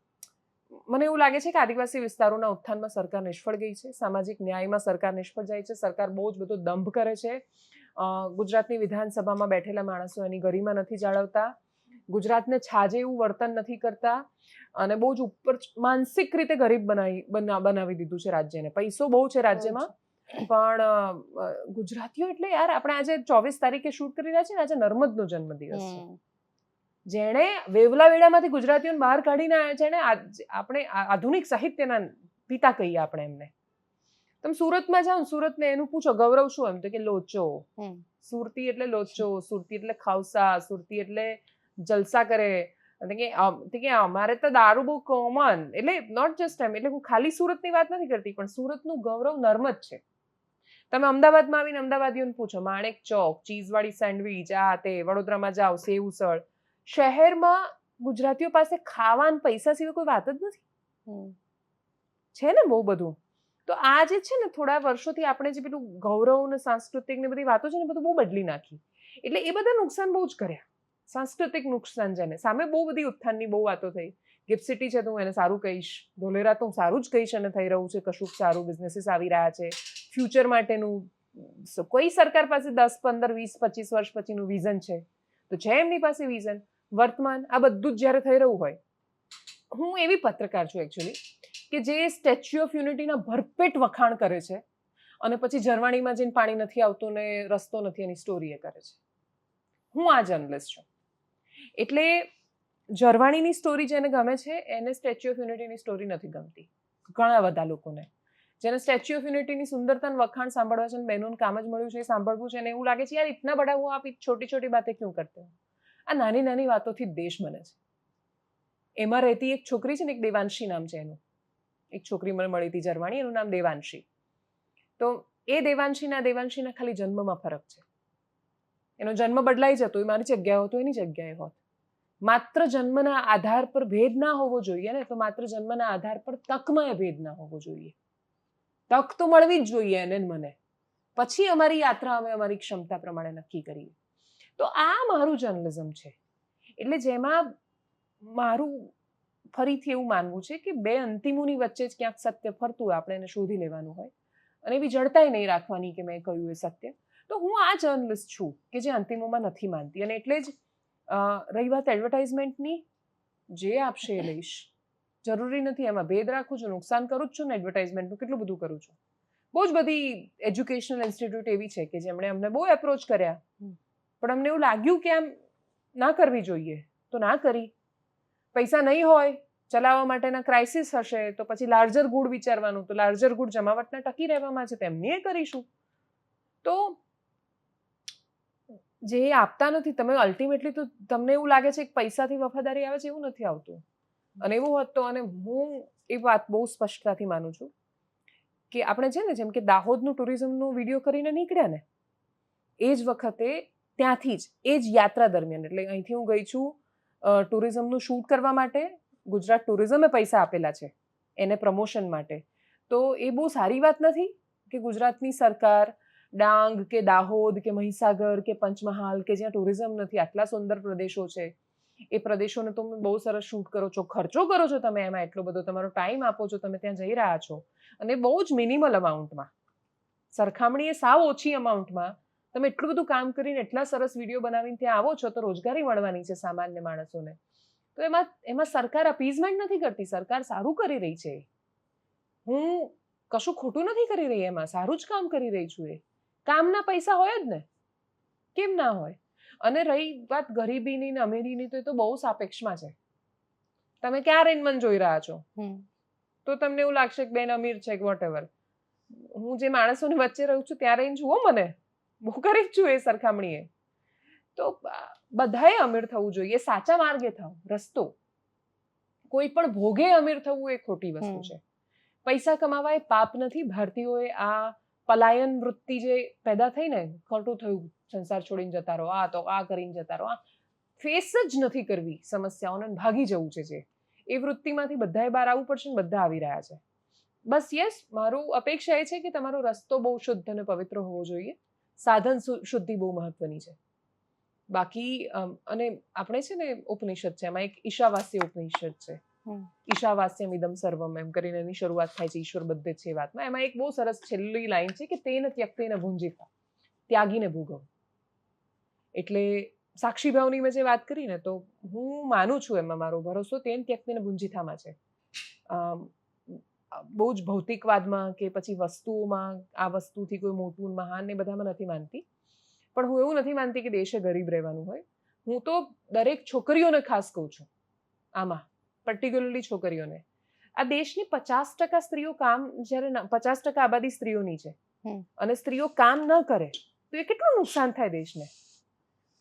મને એવું લાગે છે કે આદિવાસી વિસ્તારોના ઉત્થાનમાં સરકાર નિષ્ફળ ગઈ છે, સામાજિક ન્યાયમાં સરકાર નિષ્ફળ જાય છે, સરકાર બહુ જ બધો દંભ કરે છે. ગુજરાતની વિધાનસભામાં બેઠેલા માણસો એની ગરિમા નથી જાળવતા, ગુજરાતને છાજે એવું વર્તન નથી કરતા, અને બહુ જ ઉપર માનસિક રીતે ગરીબ બનાવી દીધું છે રાજ્યને. પૈસો બહુ છે રાજ્યમાં, પણ ગુજરાતીઓ એટલે યાર, આપણે આજે 24 તારીખે શૂટ કરી રહ્યા છીએ ને, આજે નર્મદનો જન્મદિવસ છે. જેણે વેવલા વેડામાંથી ગુજરાતીઓને બહાર કાઢીને આવ્યા છે, જેણે આપણે આધુનિક સાહિત્યના પિતા કહીએ આપણે એમને. તમે સુરતમાં જાઓ, સુરતને એનું પૂછો ગૌરવ શું, એમ તો કે લોચો. સુરતી એટલે લોચો, સુરતી એટલે ખાવસા, સુરતી એટલે જલસા કરે. કે અમારે તો દારૂ બહુ કોમન. એટલે નોટ જસ્ટ એમ, એટલે હું ખાલી સુરતની વાત નથી કરતી, પણ સુરતનું ગૌરવ નર્મદ છે. તમે અમદાવાદમાં આવીને અમદાવાદીઓને પૂછો, માણેક ચોક, ચીઝવાળી સેન્ડવીચ, આ તે, વડોદરામાં જાઓ સેવ ઉસળ. શહેરમાં ગુજરાતીઓ પાસે ખાવાના પૈસા સિવાય કોઈ વાત જ નથી. છે ને બહુ બધું. તો આ જે છે ને, થોડા વર્ષોથી આપણે જે પેલું ગૌરવ ને સાંસ્કૃતિક ને બધી વાતો છે ને, બધું બહુ બદલી નાખી. એટલે એ બધા નુકસાન બહુ જ કર્યા, સાંસ્કૃતિક નુકસાન છે ને. સામે બહુ બધી ઉત્થાનની બહુ વાતો થઈ. ગિફ્ટ સિટી છે તો હું એને સારું કહીશ, ધોલેરા તો હું સારું જ કહીશ, અને થઈ રહ્યું છે કશુંક સારું, બિઝનેસીસ આવી રહ્યા છે ફ્યુચર માટેનું. કોઈ સરકાર પાસે 10, 15, 20, 25 વર્ષ પછીનું વિઝન છે તો છે એમની પાસે વિઝન. વર્તમાન આ બધું જ જ્યારે થઈ રહ્યું હોય, હું એવી પત્રકાર છું એકચ્યુઅલી કે જે સ્ટેચ્યુ ઓફ યુનિટીના ભરપેટ વખાણ કરે છે અને પછી ઝરવાણીમાં જઈને પાણી નથી આવતું ને રસ્તો નથી એની સ્ટોરી એ કરે છે. હું આ જર્નલિસ્ટ છું. એટલે ઝરવાણીની સ્ટોરી જેને ગમે છે એને સ્ટેચ્યુ ઓફ યુનિટીની સ્ટોરી નથી ગમતી. ઘણા બધા લોકોને જેને સ્ટેચ્યુ ઓફ યુનિટીની સુંદરતાનું વખાણ સાંભળવા છે અને બહેનોનું કામ જ મળ્યું છે એ સાંભળવું છે અને એવું લાગે છે યાર ઇતના બડા હું આપ છોટી છોટી બાतें ક્यों કરતે હો. આ નાની નાની વાતોથી દેશ બને છે. એમાં રહેતી એક છોકરી છે ને, એક દેવાંશી નામ છે એનું, એક છોકરી મને મળી હતી ઝરવાણી, એનું નામ દેવાંશી. તો એ દેવાંશીના ખાલી જન્મમાં ફરક છે. એનો જન્મ બદલાઈ જતો, એ મારી જગ્યાએ હોતો, એની જગ્યાએ હોત. માત્ર જન્મના આધાર પર ભેદ ના હોવો જોઈએ ને, તો માત્ર જન્મના આધાર પર તકમાં ભેદ ના હોવો જોઈએ. તક તો મળવી જ જોઈએ એને મને, પછી અમારી યાત્રા અમે અમારી ક્ષમતા પ્રમાણે નક્કી કરીએ. તો આ મારું જર્નલિઝમ છે. એટલે જેમાં મારું ફરીથી એવું માનવું છે કે બે અંતિમોની વચ્ચે જ ક્યાંક સત્ય ફરતું હોય, આપણે એને શોધી લેવાનું હોય અને એવી જડતાઈ નહીં રાખવાની કે મેં કહ્યું એ સત્ય. તો હું આ જર્નલિસ્ટ છું કે જે અંતિમોમાં નથી માનતી. અને એટલે જ રહી વાત એડવર્ટાઇઝમેન્ટની, જે આપશે એ લઈશ. જરૂરી નથી એમાં ભેદ રાખું છું, નુકસાન કરું જ છું ને એડવર્ટાઇઝમેન્ટનું કેટલું બધું કરું છું. બહુ જ બધી એજ્યુકેશનલ ઇન્સ્ટિટ્યૂટ એવી છે કે જેમણે અમને બહુ એપ્રોચ કર્યા, પણ અમને એવું લાગ્યું કે આમ ના કરવી જોઈએ તો ના કરી. પૈસા નહીં હોય, ચલાવવા માટેના ક્રાઇસિસ હશે, તો પછી લાર્જર ગુડ વિચારવાનું. તો લાર્જર ગુડ જમાવટના ટકી રહેવામાં છે, તેમની એ કરીશું. તો જે આપતા નથી તમે અલ્ટિમેટલી, તો તમને એવું લાગે છે કે પૈસાથી વફાદારી આવે છે, એવું નથી આવતું. અને એવું હોત તો, અને હું એ વાત બહુ સ્પષ્ટતાથી માનું છું કે આપણે છે ને, જેમ કે દાહોદનું ટુરિઝમનો વિડીયો કરીને નીકળ્યા ને, એ જ વખતે ત્યાંથી જ એ જ યાત્રા દરમિયાન, એટલે અહીંથી હું ગઈ છું ટુરિઝમનું શૂટ કરવા માટે, ગુજરાત ટુરિઝમે પૈસા આપેલા છે એને પ્રમોશન માટે. તો એ બહુ સારી વાત નથી કે ગુજરાતની સરકાર ડાંગ કે દાહોદ કે મહીસાગર કે પંચમહાલ કે જ્યાં ટુરિઝમ નથી, આટલા સુંદર પ્રદેશો છે, એ પ્રદેશોને તો બહુ સરસ શૂટ કરો છો, ખર્ચો કરો છો તમે એમાં એટલો બધો, તમારો ટાઈમ આપો છો, તમે ત્યાં જઈ રહ્યા છો અને બહુ જ મિનિમલ અમાઉન્ટમાં, સરખામણીએ સાવ ઓછી અમાઉન્ટમાં તમે એટલું બધું કામ કરીને એટલા સરસ વિડીયો બનાવીને ત્યાં આવો છો, તો રોજગારી મળવાની છે સામાન્ય માણસોને. તો એમાં સરકાર અપીઝમેન્ટ નથી કરતી, સરકાર સારું કરી રહી છે. હું કશું ખોટું નથી કરી રહી, એમાં સારું જ કામ કરી રહી છું. એ કામના પૈસા હોય જ ને, કેમ ના હોય? અને રહી વાત ગરીબીની ને અમીરીની, તો એ તો બહુ સાપેક્ષમાં છે. તમે ક્યાં રહીને મને જોઈ રહ્યા છો, તો તમને એવું લાગશે કે બેન અમીર છે કે વોટ એવર. હું જે માણસોની વચ્ચે રહું છું ત્યાં રહીને જુઓ મને, બહુ કરી જ છું એ સરખામણીએ. તો બધાએ અમીર થવું જોઈએ, સાચા માર્ગે થાવ. રસ્તો કોઈ પણ ભોગે અમીર થવું એ ખોટી વસ્તુ છે. પૈસા કમાવા એ પાપ નથી. ભારતીયોએ આ પલાયન વૃત્તિ જે પેદા થઈ ને, ખોટું થયું, સંસાર છોડીને જતા રહો, આ તો આ કરીને જતા રહો, આ ફેસ જ નથી કરવી સમસ્યાઓને, ભાગી જવું છે જે, એ વૃત્તિમાંથી બધાએ બહાર આવવું પડશે ને બધા આવી રહ્યા છે. બસ યસ, મારું અપેક્ષા એ છે કે તમારો રસ્તો બહુ શુદ્ધ અને પવિત્ર હોવો જોઈએ. સાધન શુદ્ધિ બહુ મહત્વની છે. બાકી અને આપણે છે ને ઉપનિષદ છે, એમાં એક ઈશાવાસ્ય ઉપનિષદ છે, ઈશાવાસ્યમ ઇદમ સર્વમ એમ કરીને એની શરૂઆત થાય છે, ઈશ્વર બધે છે વાતમાં. એમાં એક બહુ સરસ છેલ્લી લાઈન છે કે તેન ત્યક્તેન ભુંજીતા, ત્યાગીને ભોગવ. એટલે સાક્ષી ભાવની મેં જે વાત કરી ને, તો હું માનું છું, એમાં મારો ભરોસો તેન ત્યક્તેન ભુંજીતામાં છે. બહુ જ ભૌતિકવાદમાં કે પછી વસ્તુઓમાં, આ વસ્તુથી કોઈ મોટું મહાન ને બધામાં નથી માનતી. પણ હું એવું નથી માનતી કે દેશે ગરીબ રહેવાનું હોય. હું તો દરેક છોકરીઓને ખાસ કહું છું આમાં, પર્ટિક્યુલરલી છોકરીઓને. આ દેશની 50% સ્ત્રીઓ કામ, જ્યારે 50% આબાદી સ્ત્રીઓની છે અને સ્ત્રીઓ કામ ન કરે તો એ કેટલું નુકસાન થાય દેશને.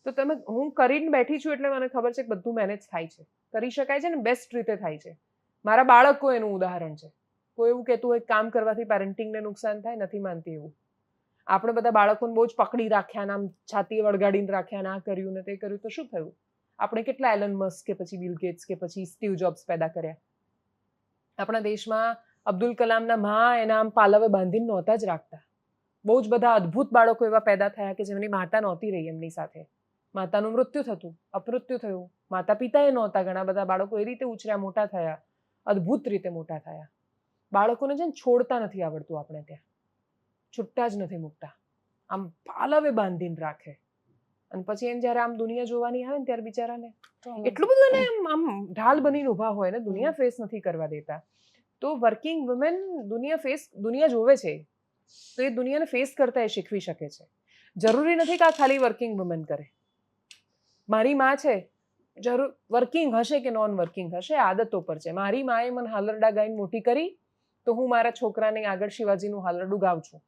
તો તમે, હું કરીને બેઠી છું એટલે મને ખબર છે કે બધું મેનેજ થાય છે, કરી શકાય છે ને, બેસ્ટ રીતે થાય છે. મારા બાળકો એનું ઉદાહરણ છે. કોઈ એવું કહેતું હોય કામ કરવાથી પેરેન્ટિંગને નુકસાન થાય, નથી માનતી એવું. આપણે બધા બાળકોને બહુ જ પકડી રાખ્યા, આમ છાતી વળગાડીને રાખ્યા, આ કર્યું ને તે કર્યું, તો શું થયું? આપણે કેટલા એલન મસ્ક કે પછી બિલ ગેટ્સ કે પછી સ્ટીવ જોબ્સ પેદા કર્યા. આપણા દેશમાં અબ્દુલ કલામના માં એના આમ પાલવે બાંધીને નહોતા જ રાખતા. બહુ જ બધા અદ્ભુત બાળકો એવા પેદા થયા કે જેમની માતા નહોતી રહી એમની સાથે, માતાનું મૃત્યુ થતું, અપમૃત્યુ થયું, માતા પિતા એ નહોતા. ઘણા બધા બાળકો એ રીતે ઉછર્યા, મોટા થયા, અદ્ભુત રીતે મોટા થયા. બાળકોને છે ને છોડતા નથી આવડતું, આપણે ત્યાં છૂટતા જ નથી મૂકતા, આમ પાલવે બાંધીને રાખે. અને પછી એને જ્યારે આમ દુનિયા જોવાની આવે ને ત્યારે બિચારાને એટલું બધું એને આમ ઢાલ બનીને ઊભા હોય ને, દુનિયા ફેસ નથી કરવા દેતા. તો વર્કિંગ વુમેન દુનિયા જોવે છે, તો એ દુનિયાને ફેસ કરતા એ શીખવી શકે છે. જરૂરી નથી કે આ ખાલી વર્કિંગ વુમેન કરે. મારી માં છે, વર્કિંગ હશે કે નોન વર્કિંગ હશે, આદતો પર છે. મારી માએ મને હાલરડા ગાઈને મોટી કરી, તો હું મારા છોકરાને આગળ શિવાજીનું હાલરડું ગાઉં છું,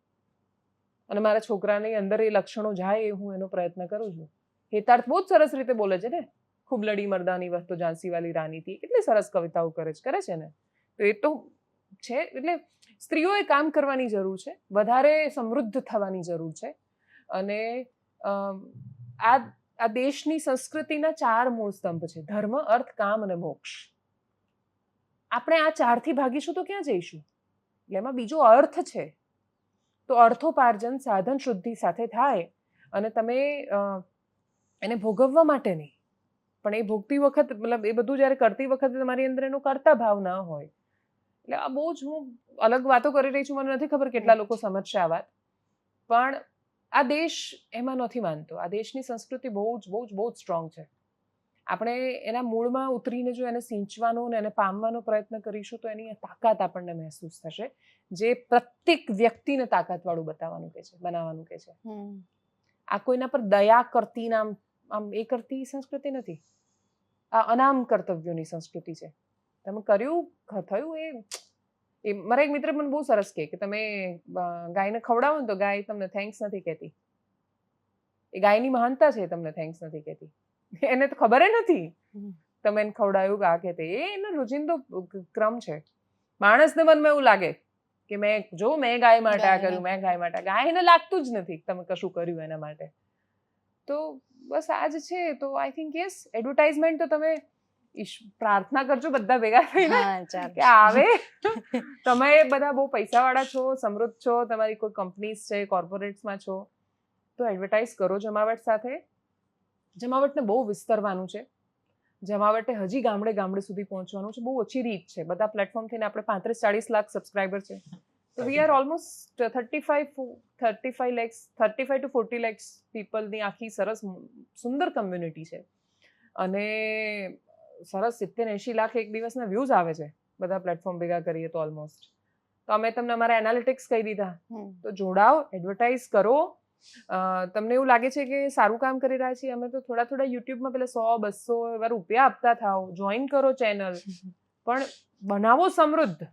અને મારા છોકરાની અંદર એ લક્ષણો જાય એ હું એનો પ્રયત્ન કરું છું. હેતાર્થ બહુ જ સરસ રીતે બોલે છે ને, ખૂબ લડી મર્દાની વસ્તુ ઝાંસી વાલી રાની થી, કેટલી સરસ કવિતાઓ કરે છે ને. તો એ તો છે. એટલે સ્ત્રીઓએ કામ કરવાની જરૂર છે, વધારે સમૃદ્ધ થવાની જરૂર છે. અને આ દેશની સંસ્કૃતિના 4 મૂળ સ્તંભ છે: ધર્મ, અર્થ, કામ અને મોક્ષ. આપણે આ 4થી ભાગીશું તો ક્યાં જઈશું? એટલે એમાં બીજો અર્થ છે. તો અર્થોપાર્જન સાધન શુદ્ધિ સાથે થાય, અને તમે એને ભોગવવા માટે નહીં, પણ એ ભોગતી વખત, મતલબ એ બધું જ્યારે કરતી વખતે તમારી અંદર એનો કરતા ભાવ ના હોય. એટલે આ બહુ જ હું અલગ વાતો કરી રહી છું, મને નથી ખબર કેટલા લોકો સમજશે આ વાત, પણ આ દેશ એમાં નથી માનતો. આ દેશની સંસ્કૃતિ બહુ જ સ્ટ્રોંગ છે. આપણે એના મૂળમાં ઉતરીને જો એને સિંચવાનો અને એને પામવાનો પ્રયત્ન કરીશું તો એની તાકાત આપણને મહેસૂસ થશે, જે પ્રત્યેક વ્યક્તિને તાકાતવાળું બનાવવાનું કે છે. આ કોઈના પર દયા કરતી આમ એ કરતી સંસ્કૃતિ નથી. આ અનામ કર્તવ્યોની સંસ્કૃતિ છે. તમે કર્યું થયું એ મારા એક મિત્ર મને બહુ સરસ કહે કે તમે ગાયને ખવડાવો ને તો ગાય તમને થેન્ક્સ નથી કહેતી. એ ગાયની મહાનતા છે, તમને થેન્ક્સ નથી કહેતી. એને તો ખબર નથી તમે એને ખવડાવ્યું કે આ કે તે. એનો રોજિંદો ક્રમ છે. માણસને મનમાં એવું લાગે કે મેં ગાય માટે આ કર્યું, મેં ગાય માટે. ગાયને લાગતું જ નથી તમે કશું કર્યું એના માટે. તો બસ આ જ છે. તો આઈ થિંક યસ, એડવર્ટાઇઝમેન્ટ તો તમે પ્રાર્થના કરજો બધા ભેગા થઈને કે આવે. તમે બધા બહુ પૈસાવાળા છો, સમૃદ્ધ છો, તમારી કોઈ કંપનીઝ છે, કોર્પોરેટ્સમાં છો, તો એડવર્ટાઇઝ કરો જમાવટ સાથે. જમાવટને બહુ વિસ્તરવાનું છે. જમાવટે હજી ગામડે સુધી પહોંચવાનું છે. બહુ ઓછી રીચ છે. બધા પ્લેટફોર્મ થઈને આપણે 35-40 લાખ સબસ્ક્રાઈબર છે. તો we are almost 35 lakhs 35 to 40 lakhs પીપલની આખી સરસ સુંદર કમ્યુનિટી છે. અને સરસ 70-80 લાખ એક દિવસના વ્યૂઝ આવે છે બધા પ્લેટફોર્મ ભેગા કરીએ તો ઓલમોસ્ટ. તો અમે તમને અમારા એનાલિટિક્સ કહી દીધા. તો જોડાઓ, એડવર્ટાઇઝ કરો. તમને એવું લાગે છે કે સારું કામ કરી રહ્યા છીએ અમે, તો થોડા યુટ્યુબમાં પેલા 100-200 એવા રૂપિયા આપતા થાઓ, જોઈન કરો ચેનલ, પણ બનાવો સમૃદ્ધ.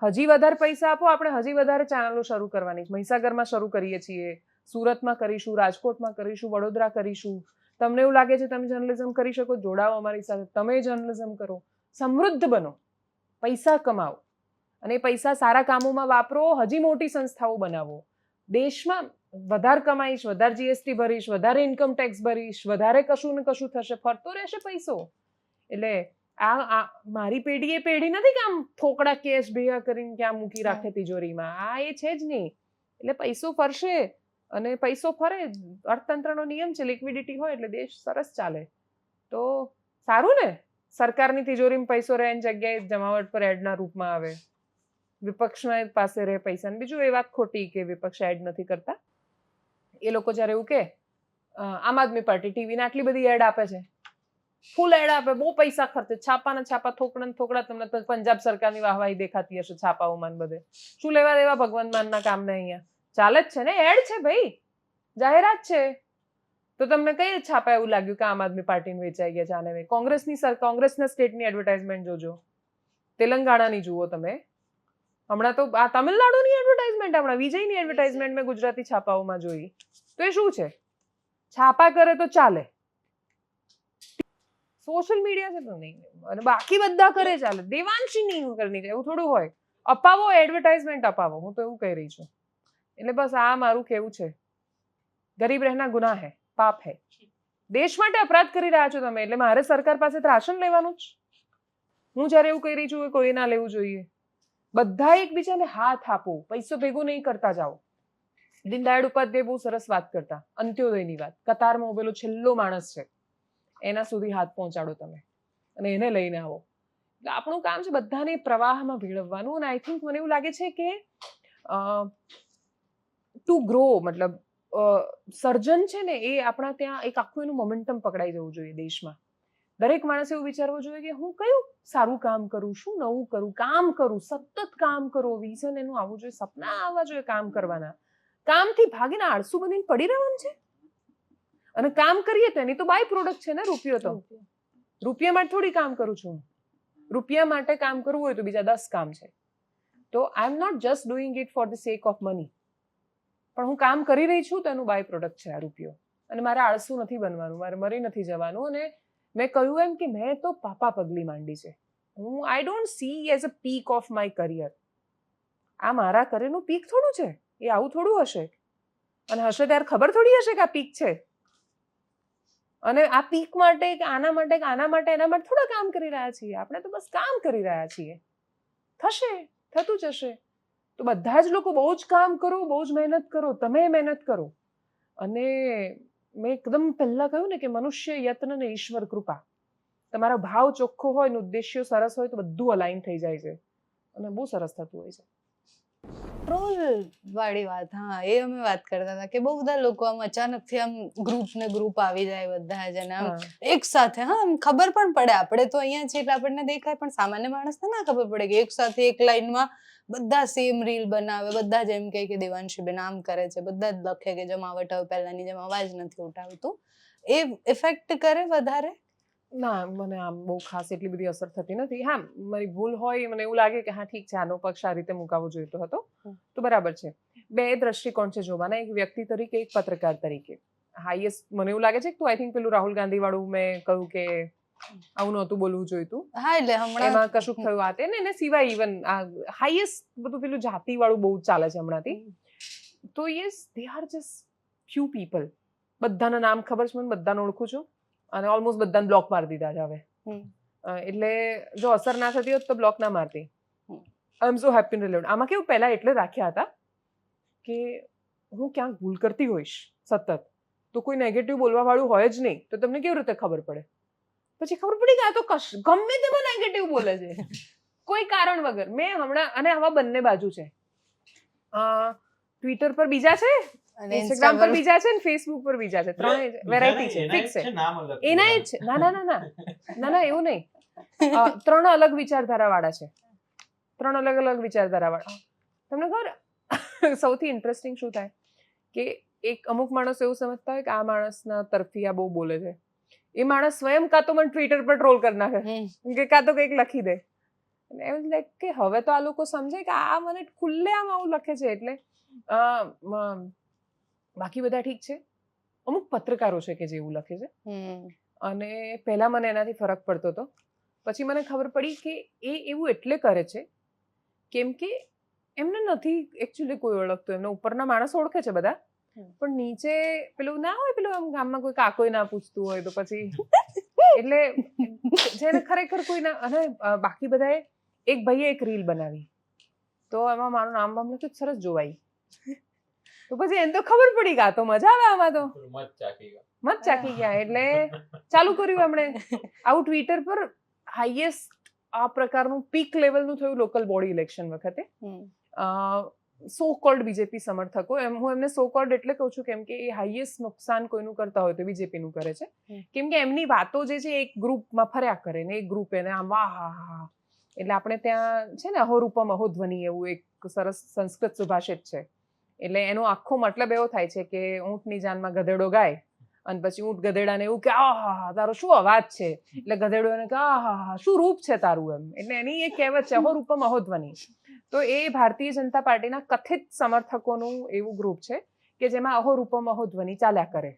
હજી વધારે પૈસા આપો, આપણે હજી વધારે ચેનલો શરૂ કરવાની. મહીસાગરમાં શરૂ કરીએ છીએ, સુરતમાં કરીશું, રાજકોટમાં કરીશું, વડોદરા કરીશું. તમને એવું લાગે છે તમે જર્નલિઝમ કરી શકો, જોડાઓ અમારી સાથે. તમે જર્નલિઝમ કરો, સમૃદ્ધ બનો, પૈસા કમાઓ, અને પૈસા સારા કામોમાં વાપરો. હજી મોટી સંસ્થાઓ બનાવો. દેશમાં વધારે કમાઈશ, વધારે જીએસટી ભરીશ, વધારે ઇન્કમ ટેક્સ ભરીશ, વધારે કશું ને કશું થશે, ફરતો રહેશે પૈસો. એટલે આ મારી પેઢી એ પેઢી નથી કે આમ થોકડા કેશ ભેગા કરીને ક્યાં મૂકી રાખે તિજોરીમાં. આ એ છે જ નહીં. એટલે પૈસો ફરશે, અને પૈસો ફરે. અર્થતંત્રનો નિયમ છે, લિક્વિડિટી હોય એટલે દેશ સરસ ચાલે. તો સારું ને, સરકારની તિજોરીમાં પૈસો રહે એની જગ્યાએ જમાવટ પર એડના રૂપમાં આવે. વિપક્ષના પાસે રહે પૈસા. બીજું એ વાત ખોટી કે વિપક્ષ એડ નથી કરતા. એ લોકો જ્યારે એવું કે આમ આદમી પાર્ટી ટીવીને આટલી બધી એડ આપે છે, ફૂલ એડ આપે, બહુ પૈસા ખર્ચે, છાપાના છાપા, થોકડા. તમને તો પંજાબ સરકારની વાહવાહી દેખાતી હશે છાપાઓમાં બધે. શું લેવા દેવા ભગવાન માનના કામને? અહીંયા ચાલે જ છે ને, એડ છે ભાઈ, જાહેરાત છે. તો તમને કઈ છાપા એવું લાગ્યું કે આમ આદમી પાર્ટીને વેચાઈ ગયા છે? આને કોંગ્રેસના સ્ટેટની એડવર્ટાઇઝમેન્ટ જોજો, તેલંગાણાની જુઓ તમે. હમણાં તો આ તમિલનાડુની એડવર્ટાઇઝમેન્ટ, હમણાં વિજયની એડવર્ટાઇઝમેન્ટ મેં ગુજરાતી છાપાઓમાં જોઈ. તો એ શું છે? છાપા કરે તો ચાલે, સોશિયલ મીડિયા છે તો નહીં, અને બાકી બધા કરે ચાલે. દેવાંશી નહીં કરની જાય એવું થોડું હોય. અપાવો, એડવર્ટાઇઝમેન્ટ અપાવો. હું તો એવું કહી રહી છું. એટલે બસ આ મારું કેવું છે. ગરીબ રહેના ગુનાહ હૈ, પાપ હૈ. દેશ માટે અપરાધ કરી રહ્યા છો તમે, એટલે મારે સરકાર પાસે રાશન લેવાનું જ. હું જ્યારે એવું કહી રહી છું કે કોઈ ના લેવું જોઈએ. બધા એકબીજાને હાથ આપો, પૈસો ભેગો નહીં કરતા જાઓ. દીનદયાળ ઉપાધ્યાય બહુ સરસ વાત કરતા, અંત્યોદયની વાત. કતારમાં ઉભેલો છેલ્લો માણસ છે, એના સુધી હાથ પહોંચાડો તમે, અને એને લઈને આવો. એટલે આપણું કામ છે બધાને પ્રવાહમાં ભેળવવાનું. અને આઈ થિંક મને એવું લાગે છે કે ટુ ગ્રો, મતલબ સર્જન છે ને એ આપણા ત્યાં એક આખું એનું મોમેન્ટમ પકડાઈ જવું જોઈએ દેશમાં. દરેક માણસે એવું વિચારવું જોઈએ કે હું કયું સારું કામ કરું, શું નવું કરું, કામ કરું, સતત કામ કરો, વિઝન એનું આવવું જોઈએ, સપના આવવા જોઈએ કામ કરવાના. કામથી ભાગીને આળસુ બનીને પડી રહેવાનું છે. અને કામ કરીએ તો એની તો બાય પ્રોડક્ટ છે ને રૂપિયો. તો રૂપિયા માટે થોડી કામ કરું છું. રૂપિયા માટે કામ કરવું હોય તો બીજા 10 કામ છે. તો I am not just doing it for the sake of money. પણ હું કામ કરી રહી છું તો એનું બાય પ્રોડક્ટ છે આ રૂપિયો. અને મારે આળસુ નથી બનવાનું, મારે મરી નથી જવાનું. અને મેં કહ્યું એમ કે મેં તો પાપા પગલી માંડી છે. હું I don't see as a peak of my career. આ મારા કરિયરનું પીક થોડું છે. એ આવું થોડું હશે. અને હશે ત્યારે ખબર થોડી હશે કે આ પીક છે. અને આ પીક માટે કે આના માટે કે આના માટે એના માટે થોડા કામ કરી રહ્યા છીએ. આપણે તો બસ કામ કરી રહ્યા છીએ. થશે, થતું જશે. તો બધા જ લોકો બહુ જ કામ કરો, બહુ જ મહેનત કરો, તમે મહેનત કરો. અને મેં એકદમ પહેલા કહ્યું ને કે મનુષ્ય યત્ન ને ઈશ્વર કૃપા. તમારો ભાવ ચોખ્ખો હોય ને ઉદ્દેશ્યો સરસ હોય તો બધું અલાઈન થઈ જાય છે અને બહુ સરસ થતું હોય છે. ટ્રોલ વાળી વાત, હા, એ અમે વાત કરતા હતા કે બહુ બધા લોકો આમ અચાનકથી આમ ગ્રુપ ને ગ્રુપ આવી જાય બધા જ અને આમ એક સાથે, હા, આમ ખબર પણ પડે. આપણે તો અહીંયા છીએ એટલે આપણને દેખાય, પણ સામાન્ય માણસને ના ખબર પડે કે એક સાથે એક લાઈનમાં બધા સેમ રીલ બનાવે, બધા જ એમ કહે કે દેવાંશીબેન આમ કરે છે, બધા જ લખે કે જમાવટ હવે પહેલાની જેમ અવાજ નથી ઉઠાવતું. એ ઇફેક્ટ કરે વધારે? ના, મને આમ બહુ ખાસ એટલી બધી અસર થતી નથી. હા, મારી ભૂલ હોય, મને એવું લાગે કે હા ઠીક છે, આનો પક્ષ આ રીતે મુકાવવો જોઈતો હતો તો બરાબર છે. બે દ્રષ્ટિકોણ છે જોવાના, એક વ્યક્તિ તરીકે, એક પત્રકાર તરીકે. હાઈએસ્ટ મને એવું લાગે છે કે તું આઈ થિંક પેલું રાહુલ ગાંધી વાળું મેં કહ્યું કે આવું નહોતું બોલવું જોઈતું. હા, એટલે હમણાં એમાં કશું થયું આ તે ને એને સિવાય ઇવન આ હાઈએસ્ટ બધું પેલું જાતિ વાળું બહુ ચાલે છે હમણાંથી. તો yes, they are just few people. બધાના નામ ખબર છે, મને બધાને ઓળખું છું અને ઓલમોસ્ટ બધાને બ્લોક મારી દીધા છે હવે. એટલે જો અસર ના થતી હોત તો બ્લોક ના મારતી. આઈ એમ સો હેપી ઇન રિલેવડ. આમાં કેવું, પહેલા એટલે રાખ્યા હતા કે હું ક્યાંક ભૂલ કરતી હોઈશ સતત તો કોઈ નેગેટિવ બોલવા વાળું હોય જ નહીં, તો તમને કેવી રીતે ખબર પડે? પછી ખબર પડી કે આ તો ગમે તેમાં નેગેટિવ બોલે છે કોઈ કારણ વગર. મેં હમણાં, અને આવા બંને બાજુ છે, ટ્વિટર પર બીજા છે, ઇન્સ્ટાગ્રામ પર બીજા છે, ફેસબુક પર બીજા છે. ત્રણે વેરાયટી છે, ફિક્સ છે. એના જ છે. ના ના ના ના ના ના, એવું નહીં. 3 અલગ વિચારધારા વાળા છે. 3 અલગ અલગ વિચારધારા વાળા. તમને ખબર સૌથી ઇન્ટરેસ્ટિંગ શું થાય કે એક અમુક માણસ એવું સમજતા હોય કે આ માણસના તરફી આ બહુ બોલે છે. એ માણસ સ્વયં કાં તો મને ટ્વિટર પર ટ્રોલ કરી નાખે કે કાં તો કંઈક લખી દે. એમ લાઈક કે હવે તો આ લોકો સમજે કે આ મને ખુલ્લે આમ આવું લખે છે. એટલે બાકી બધા ઠીક છે. અમુક પત્રકારો છે કે જે એવું લખે છે. અને પહેલા મને એનાથી ફરક પડતો હતો. પછી મને ખબર પડી કે એ એવું એટલે કરે છે કેમ કે એમને નથી એકચ્યુઅલી કોઈ ઓળખતું. એમને ઉપરના માણસો ઓળખે છે બધા, પણ નીચે પેલું ના હોય, પેલું આમ ગામમાં કોઈ કાકોય ના પૂછતું હોય તો પછી એટલે જેને ખરેખર કોઈ ના. અને બાકી બધાએ, એક ભાઈએ એક રીલ બનાવી તો એમાં મારું નામ બામ લખ્યું, સરસ જોવાઈ. તો પછી એને તો ખબર પડી કે આ તો મજા આવે, આમાં તો મત ચાકી ગયા. એટલે ચાલુ કર્યું એમણે આવું. ટ્વિટર પર હાઈએસ્ટ આ પ્રકારનું પીક લેવલનું થયું લોકલ બોડી ઇલેક્શન વખતે. સો કોલ્ડ બીજેપી સમર્થકો, એમ હું એમને સો કોલ્ડ એટલે કહું છું કેમ કે એ હાઈએસ્ટ નુકસાન કોઈનું કરતા હોય તો બીજેપીનું કરે છે. કેમ કે એમની વાતો જે છે એક ગ્રુપમાં ફર્યા કરે ને એક ગ્રુપ એને આમ વાહ હા હા. એટલે આપણે ત્યાં છે ને અહોરૂપમ અહોધ્વનિ એવું એક સરસ સંસ્કૃત સુભાષિત છે. એટલે એનો આખો મતલબ એવો થાય છે કે ઊંટની જાનમાં ગધેડો ગાય અને પછી ઊંટ ગધેડાને એવું કે આહા તારો શું અવાજ છે, એટલે ગધેડો એને કે આહા શું રૂપ છે તારું એમ. એટલે એની એક કહેવત છે અહોરૂપમ અહોધ્વનિ. તો એ ભારતીય જનતા પાર્ટીના કથિત સમર્થકોનું એવું ગ્રુપ છે કે જેમાં અહોરૂપમ અહોધ્વનિ ચાલ્યા કરે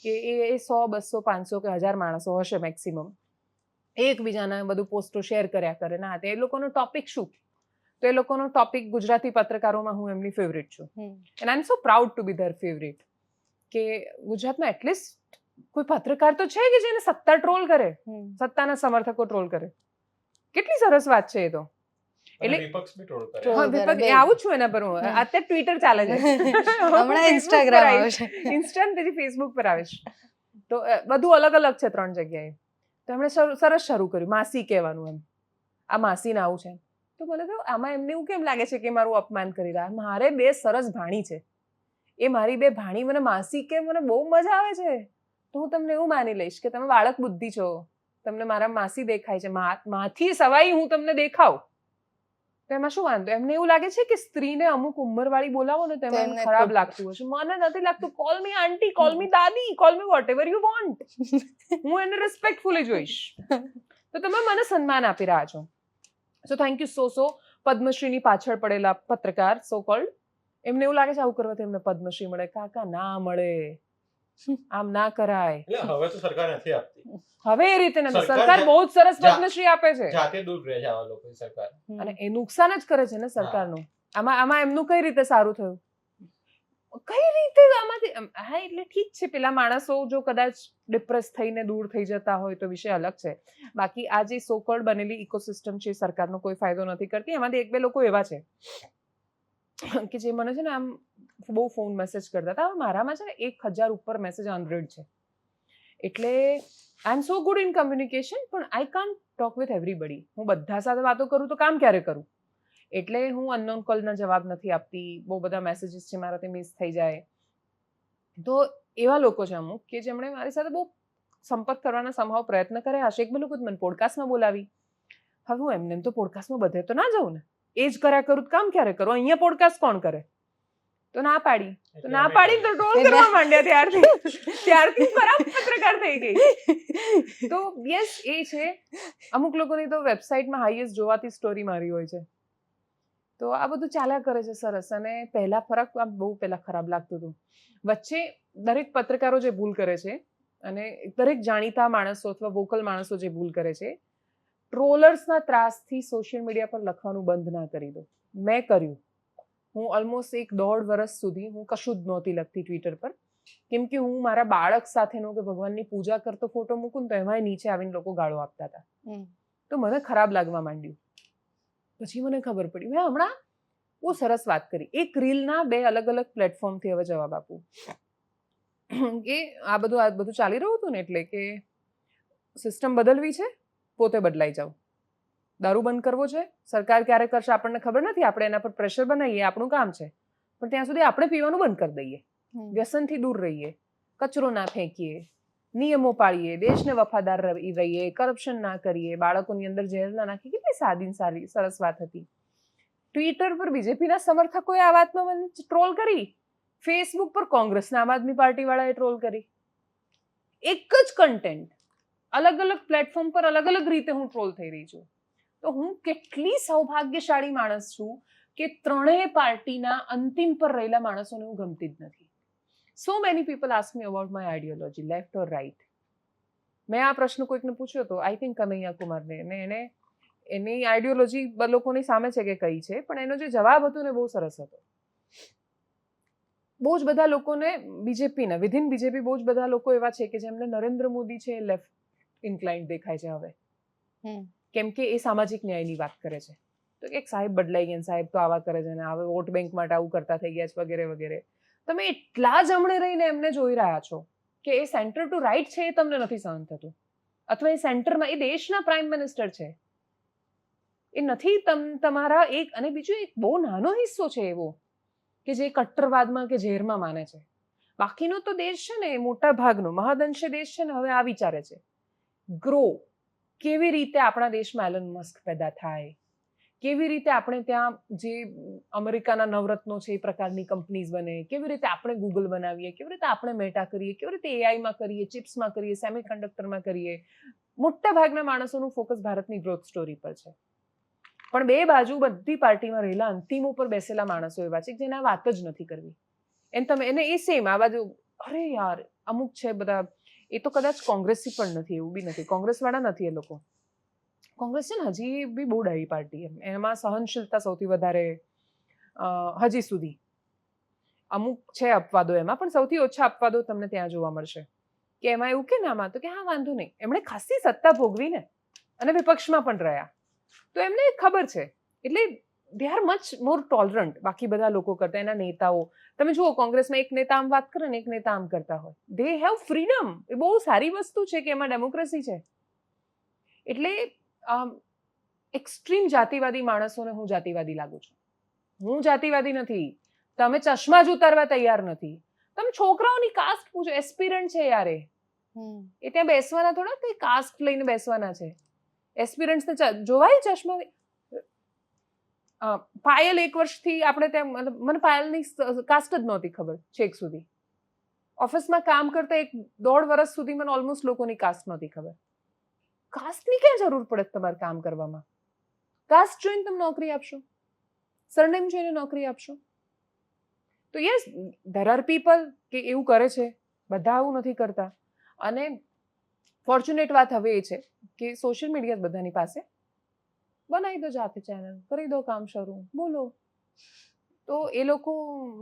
કે એ 100, 200, 500 કે 1000 માણસો હશે મેક્સિમમ. એકબીજાના બધું પોસ્ટો શેર કર્યા કરે. ના, એ લોકોનો ટોપિક શું? તો એ લોકોનો ટોપિક ગુજરાતી પત્રકારોમાં હું એમની ફેવરિટ છું. And I am so proud to be their favourite. કે ગુજરાતમાં એટલીસ્ટ કોઈ પત્રકાર તો છે કે જેને સત્તા ટ્રોલ કરે, સત્તાના સમર્થકો ટ્રોલ કરે. કેટલી સરસ વાત છે એ તો. એટલે વિપક્ષ બી ટ્રોલ કરે. હા, વિપક્ષ આવું છું એના પર. હું અત્યારે ટ્વિટર ચાલે છે, હમણાં ઇન્સ્ટાગ્રામ આવે છે, ઇન્સ્ટા પછી ફેસબુક પર આવે છે. તો બધું અલગ અલગ છે 3 જગ્યાએ. તો એમણે સરસ શરૂ કર્યું માસી કહેવાનું. એમ આ માસીને આવું છે. તો મને તો આમાં એમને એવું કેમ લાગે છે કે મારું અપમાન કરી રહ્યા? મારે 2 સરસ ભાણી છે. એ મારી બે ભાણી મને માસી કે મને બહુ મજા આવે છે, તો હું તમને એવું માની લઈશ કે તમે બાળક બુદ્ધિ છો, તમને મારા માસી દેખાય છે, માથી સવાઈ હું તમને દેખાવ તો એમાં શું વાંધો? એમને એવું લાગે છે કે સ્ત્રીને અમુક ઉંમરવાળી બોલાવો ને તો એમાં તેમને ખરાબ ખોટું. લાગતું હશે. મને નથી લાગતું. કોલ મી આંટી, કોલ મી દાદી, call me vote ever you want. હું એને રિસ્પેક્ટફુલી જોઈશ. તો તમે મને સન્માન આપી રહ્યા છો. સો થેન્ક યુ સો પદ્મશ્રીની પાછળ પડેલા પત્રકાર સો કોલ્ડ, એમને એવું લાગે છે આવું કરવાથી એમને પદ્મશ્રી મળે. કાકા ના મળે, આમ ના કરાય. એટલે હવે તો સરકાર નથી આપતી, હવે એ રીતે નથી. સરકાર સરકાર બહુ જ સરસ જા- પદ્મશ્રી આપે છે જાતે દૂર રહે છે આવા લોકો સરકાર. અને એ નુકસાન જ કરે છે ને સરકારનું. આમાં એમનું કઈ રીતે સારું થયું? કઈ રીતે આમાંથી હા એટલે ઠીક છે, પેલા માણસો જો કદાચ ડિપ્રેસ થઈને દૂર થઈ જતા હોય તો વિષય અલગ છે. બાકી આ જે સો કોલ્ડ બનેલી ઇકોસિસ્ટમ છે સરકારનો કોઈ ફાયદો નથી કરતી. એમાંથી એક બે લોકો એવા છે કે જે મને છે ને આમ બહુ ફોન મેસેજ કરતા હતા. હવે મારામાં છે ને 1000 ઉપર મેસેજ અનરીડ છે, એટલે આઈ am so good in communication, પણ I can't talk with everybody. હું બધા સાથે વાતો કરું તો કામ ક્યારે કરું? એટલે હું અનનોન કોલના જવાબ નથી આપતી. બહુ બધા મેસેજીસ છે મારાથી મિસ થઈ જાય. તો એવા લોકો છે અમુક કે જેમણે મારી સાથે બહુ સંપર્ક કરવાના સંભાવ પ્રયત્ન કર્યા હશે. એક બે લોકો મને પોડકાસ્ટમાં બોલાવી. હવે હું એમને તો પોડકાસ્ટમાં બધે તો ના જાઉં ને, એ જ કર્યા કરું તો કામ ક્યારે કરું? અહીંયા પોડકાસ્ટ કોણ કરે? તો ના પાડી. તો ના પાડીને તો ટ્રોલ કરવા માંડ્યા. ત્યારથી ખરાબ પત્રકાર થઈ ગઈ. તો યસ એ છે. અમુક લોકોની તો વેબસાઇટમાં હાઈએસ્ટ જોવાતી સ્ટોરી મારી હોય છે. તો આ બધું ચાલ્યા કરે છે સરસ. અને પહેલા ફરક આમ બહુ પહેલા ખરાબ લાગતું હતું. વચ્ચે દરેક પત્રકારો જે ભૂલ કરે છે અને દરેક જાણીતા માણસો અથવા વોકલ માણસો જે ભૂલ કરે છે, ટ્રોલર્સના ત્રાસથી સોશિયલ મીડિયા પર લખવાનું બંધ ના કરી દો. મેં કર્યું. હું ઓલમોસ્ટ 1.5 વર્ષ સુધી હું કશું જ નહોતી લખતી ટ્વિટર પર, કેમ કે હું મારા બાળક સાથેનો કે ભગવાનની પૂજા કરતો ફોટો મૂકું ને તો એમાંય નીચે આવીને લોકો ગાળો આપતા હતા. તો મને ખરાબ લાગવા માંડ્યું. પછી મને ખબર પડી. મેં હમણાં બહુ સરસ વાત કરી. એક રીલના 2 અલગ અલગ પ્લેટફોર્મથી હવે જવાબ આપું કે આ બધું ચાલી રહ્યું હતું ને, એટલે કે સિસ્ટમ બદલવી છે, પોતે બદલાઈ જાવ. દારૂ બંધ કરવો છે, સરકાર ક્યારે કરશે આપણને ખબર નથી, આપણે એના પર પ્રેશર બનાવીએ, આપણું કામ છે. પણ ત્યાં સુધી આપણે પીવાનું બંધ કરી દઈએ, વ્યસનથી દૂર રહીએ, કચરો ના ફેંકીએ, નિયમો પાળીએ, દેશને વફાદાર રહીએ, કરપ્શન ના કરીએ, બાળકોની અંદર ઝેર ના નાખીએ. કેટલી સાદી સરસ વાત હતી. ટ્વિટર પર બીજેપીના સમર્થકોએ આ વાતમાં મને ટ્રોલ કરી. ફેસબુક પર કોંગ્રેસના આમ આદમી પાર્ટી વાળાએ ટ્રોલ કરી. એક જ કન્ટેન્ટ અલગ અલગ પ્લેટફોર્મ પર અલગ અલગ રીતે હું ટ્રોલ થઈ રહી છું. તો હું કેટલી સૌભાગ્યશાળી માણસ છું કે ત્રણેય પાર્ટીના અંતિમ પર રહેલા માણસોને હું ગમતી જ નથી. So many people ask me about my ideology, left or right. મેં આ પ્રશ્ન કોઈકને પૂછ્યો હતો, આઈ થિંક કનૈયા કુમારને, અને એને એની આઈડિયોલોજી લોકોની સામે છે કે કઈ છે, પણ એનો જે જવાબ હતો ને બહુ સરસ હતો. બહુ જ બધા લોકોને બીજેપીના વિધિન બીજેપી બહુ જ બધા લોકો એવા છે કે જેમને નરેન્દ્ર મોદી છે એ લેફ્ટ ઇન્ક્લાઇન્ડ દેખાય છે હવે, કેમ કે એ સામાજિક ન્યાયની વાત કરે છે. તો એક સાહેબ બદલાઈ ગયા, સાહેબ તો આવા કરે છે ને હવે વોટ બેંક માટે આવું કરતા થઈ ગયા છે વગેરે વગેરે. તમે એટલા જમણે રહીને એમને જોઈ રહ્યા છો કે એ સેન્ટર ટુ રાઈટ છે એ તમને નથી સહન થતું, અથવા એ સેન્ટરમાં એ દેશના પ્રાઇમ મિનિસ્ટર છે, એ નથી તમારા એક. અને બીજું એક બહુ નાનો હિસ્સો છે એવો કે જે કટ્ટરવાદમાં કે ઝેરમાં માને છે. બાકીનો તો દેશ છે ને, મોટા ભાગનો મહદઅંશે દેશ છે ને હવે આ વિચારે છે ગ્રો, કેવી રીતે આપણા દેશમાં એલન મસ્ક પેદા થાય, કેવી રીતે આપણે ત્યાં જે અમેરિકાના નવરત્નો છે એ પ્રકારની કંપનીઝ બને, કેવી રીતે આપણે ગૂગલ બનાવીએ, કેવી રીતે આપણે મેટા કરીએ, કેવી રીતે એઆઈમાં કરીએ, ચિપ્સમાં કરીએ, સેમિકન્ડક્ટરમાં કરીએ. મોટા ભાગના માણસોનું ફોકસ ભારતની ગ્રોથ સ્ટોરી પર છે. પણ બે બાજુ બધી પાર્ટીમાં રહેલા અંતિમ ઉપર બેસેલા માણસો એવા છે જેને આ વાત જ નથી કરવી. એને એ સેમ આ બાજુ, અરે યાર અમુક છે બધા, એ તો કદાચ કોંગ્રેસી પણ નથી, એવું બી નથી, કોંગ્રેસવાળા નથી એ લોકો. કોંગ્રેસ છે ને હજી બી બહુ ડાહી પાર્ટી, એમાં સહનશીલતા સૌથી વધારે હજી સુધી. અમુક છે અપવાદો એમાં, પણ સૌથી ઓછા અપવાદો તમને ત્યાં જોવા મળશે કે એમાં એવું કે નામાં તો કે હા વાંધો નહીં, એમણે ખાસી સત્તા ભોગવીને અને વિપક્ષમાં પણ રહ્યા, તો એમને ખબર છે. એટલે they are much more tolerant બાકી બધા લોકો કરતા. એના નેતાઓ તમે જુઓ, કોંગ્રેસમાં એક નેતા આમ વાત કરે ને એક નેતા આમ કરતા હોય. They have freedom. એ બહુ સારી વસ્તુ છે કે એમાં ડેમોક્રેસી છે. એટલે એક્સ્ટ્રીમ જાતિવાદી માણસોને હું જાતિવાદી લાગુ છું. હું જાતિવાદી નથી, તમે ચશ્મા જ ઉતારવા તૈયાર નથી. તમે છોકરાઓની કાસ્ટ પૂછો, એસ્પિરન્ટ છે યાર એ ત્યાં બેસવાના થોડા કઈ કાસ્ટ લઈને બેસવાના છે. એસ્પિરન્ટ્સને જોવાય ચશ્મા. પાયલ 1 વર્ષથી આપણે ત્યાં, મને પાયલની કાસ્ટ જ નહોતી ખબર છેક સુધી. ઓફિસમાં કામ કરતા 1.5 વર્ષ સુધી મને ઓલમોસ્ટ લોકોની કાસ્ટ નહોતી ખબર. કાસ્ટની ક્યાં જરૂર પડે તમારે કામ કરવામાં? કાસ્ટ જોઈને તમે નોકરી આપશો, સરનેમ જોઈને નોકરી આપશો? તો યસ, ધેર આર પીપલ કે એવું કરે છે, બધા આવું નથી કરતા. અને ફોર્ચ્યુનેટ વાત હવે એ છે કે સોશિયલ મીડિયા બધાની પાસે, બનાવી દો જાતે ચેનલ, કરી દો કામ શરૂ, બોલો. તો એ લોકો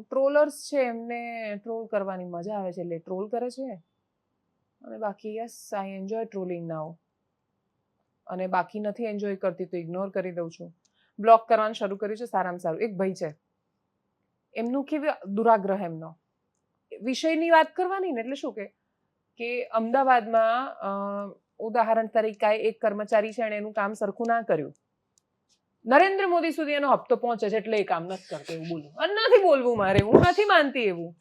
ટ્રોલર્સ છે, એમને ટ્રોલ કરવાની મજા આવે છે એટલે ટ્રોલ કરે છે. અને બાકી યસ, આઈ એન્જોય ટ્રોલિંગ નાઉ. અને બાકી નથી એન્જોય કરતી તો ઇગ્નોર કરી દઉં છું. બ્લોક કરવાનું શરૂ કર્યું છે સારામાં સારું. એક ભાઈ છે, એમનું કેવી દુરાગ્રહ એમનો, વિષયની વાત કરવાની ને એટલે શું કે અમદાવાદમાં ઉદાહરણ તરીકે એક કર્મચારી છે, એણે એનું કામ સરખું ના કર્યું, નરેન્દ્ર મોદી સુધી એનો હપ્તો પહોંચે છે એટલે એ કામ નથી કરતો એવું બોલું. અને નથી બોલવું મારે, હું નથી માનતી એવું.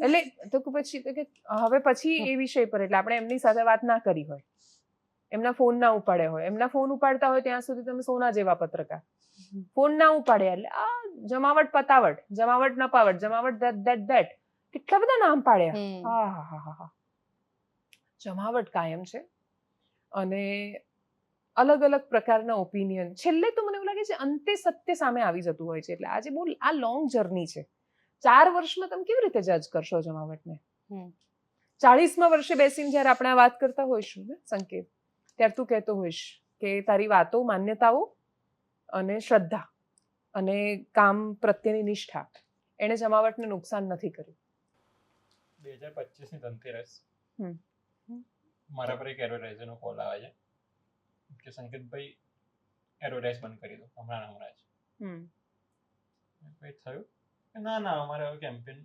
એટલે તો પછી તો કે હવે પછી એ વિષય પર એટલે આપણે એમની સાથે વાત ના કરી હોય, એમના ફોન ના ઉપાડ્યા હોય, એમના ફોન ઉપાડતા હોય ત્યાં સુધી તમે સોના જેવા પત્રકાર. ફોન ના ઉપાડ્યા એટલે આ જમાવટ પતાવટ, જમાવટ નપાવટ, જમાવટ ધેટ કેટલા બધા નામ પાડ્યા. હા, જમાવટ કાયમ છે. અને અલગ અલગ પ્રકારના ઓપિનિયન. છેલ્લે તો મને એવું લાગે છે અંતે સત્ય સામે આવી જતું હોય છે. એટલે આજે બહુ આ લોંગ જર્ની છે. 4 વર્ષમાં તમે કેવી રીતે જજ કરશો જમાવટને? 40મા વર્ષે બેસીને જ્યારે આપણે આ વાત કરતા હોઈશું ને સંકેત, ત્યારે તું કહેતો હોઈશ કે તારી વાતો, માન્યતાઓ અને શ્રદ્ધા અને કામ પ્રત્યેની નિષ્ઠા એણે જમાવટને નુકસાન નથી કર્યું. 2025ની ધનતેરસ મારા પર એક એડવર્ટાઇઝરનો કોલ આવે છે કે સંકેતભાઈ એડવર્ટાઇઝ બંધ કરી દો હમણાં જ. કંઈ થયું કે ના અમારે હવે કેમ્પેન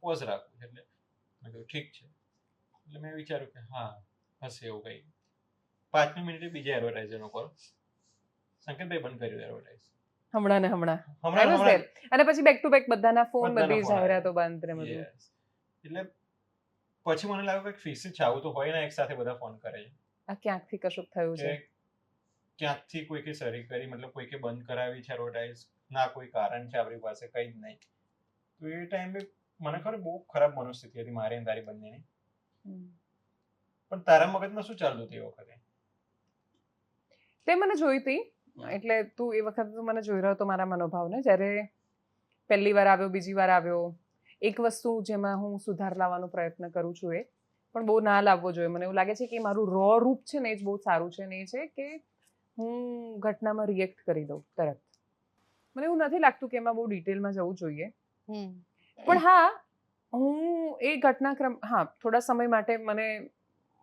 પોઝ રાખવું છે. એટલે મેં કહ્યું ઠીક છે. એટલે મેં વિચાર્યું કે હા હશે એવું કંઈ. 5મી મિનિટે બીજા એડવર્ટાઇઝરનો કોલ, સંકેતભાઈ બંધ કર્યું એડવર્ટાઇઝ હમણાં. અને પછી બેક ટુ બેક બધાના ફોન, બધી જાહેરાતો બંધ ને બધું. એટલે પછી મને લાગ્યું કે ફિક્સ છે, આવું તો હોય ને એક સાથે બધા ફોન કરે છે. આ ક્યાંકથી કશુંક થયું છે, ક્યાંકથી કોઈકે સરી કરી, મતલબ કોઈકે બંધ કરાવી છે એડવર્ટાઇઝ, ના કોઈ કારણ છે આપણી પાસે, કંઈ જ નહીં. તો એ ટાઈમે મને ખબર બહુ ખરાબ મનોસ્થિતિ હતી મારી અને તારી બંનેની. પણ તારા મગજમાં શું ચાલતું હતું એ વખતે? તે મને જોઈ હતી એટલે તું એ વખતે તું મને જોઈ રહ્યો હતો મારા મનોભાવને. જ્યારે પહેલી વાર આવ્યો, બીજી વાર આવ્યો, એક વસ્તુ જેમાં હું સુધાર લાવવાનો પ્રયત્ન કરું છું એ પણ બહુ ના લાવવો જોઈએ. મને એવું લાગે છે કે મારું રો રૂપ છે ને એ જ બહુ સારું છે. ને એ છે કે હું ઘટનામાં રિએક્ટ કરી દઉં તરત. મને એવું નથી લાગતું કે એમાં બહુ ડિટેલમાં જવું જોઈએ. પણ હા, હું એ ઘટનાક્રમ, થોડા સમય માટે મને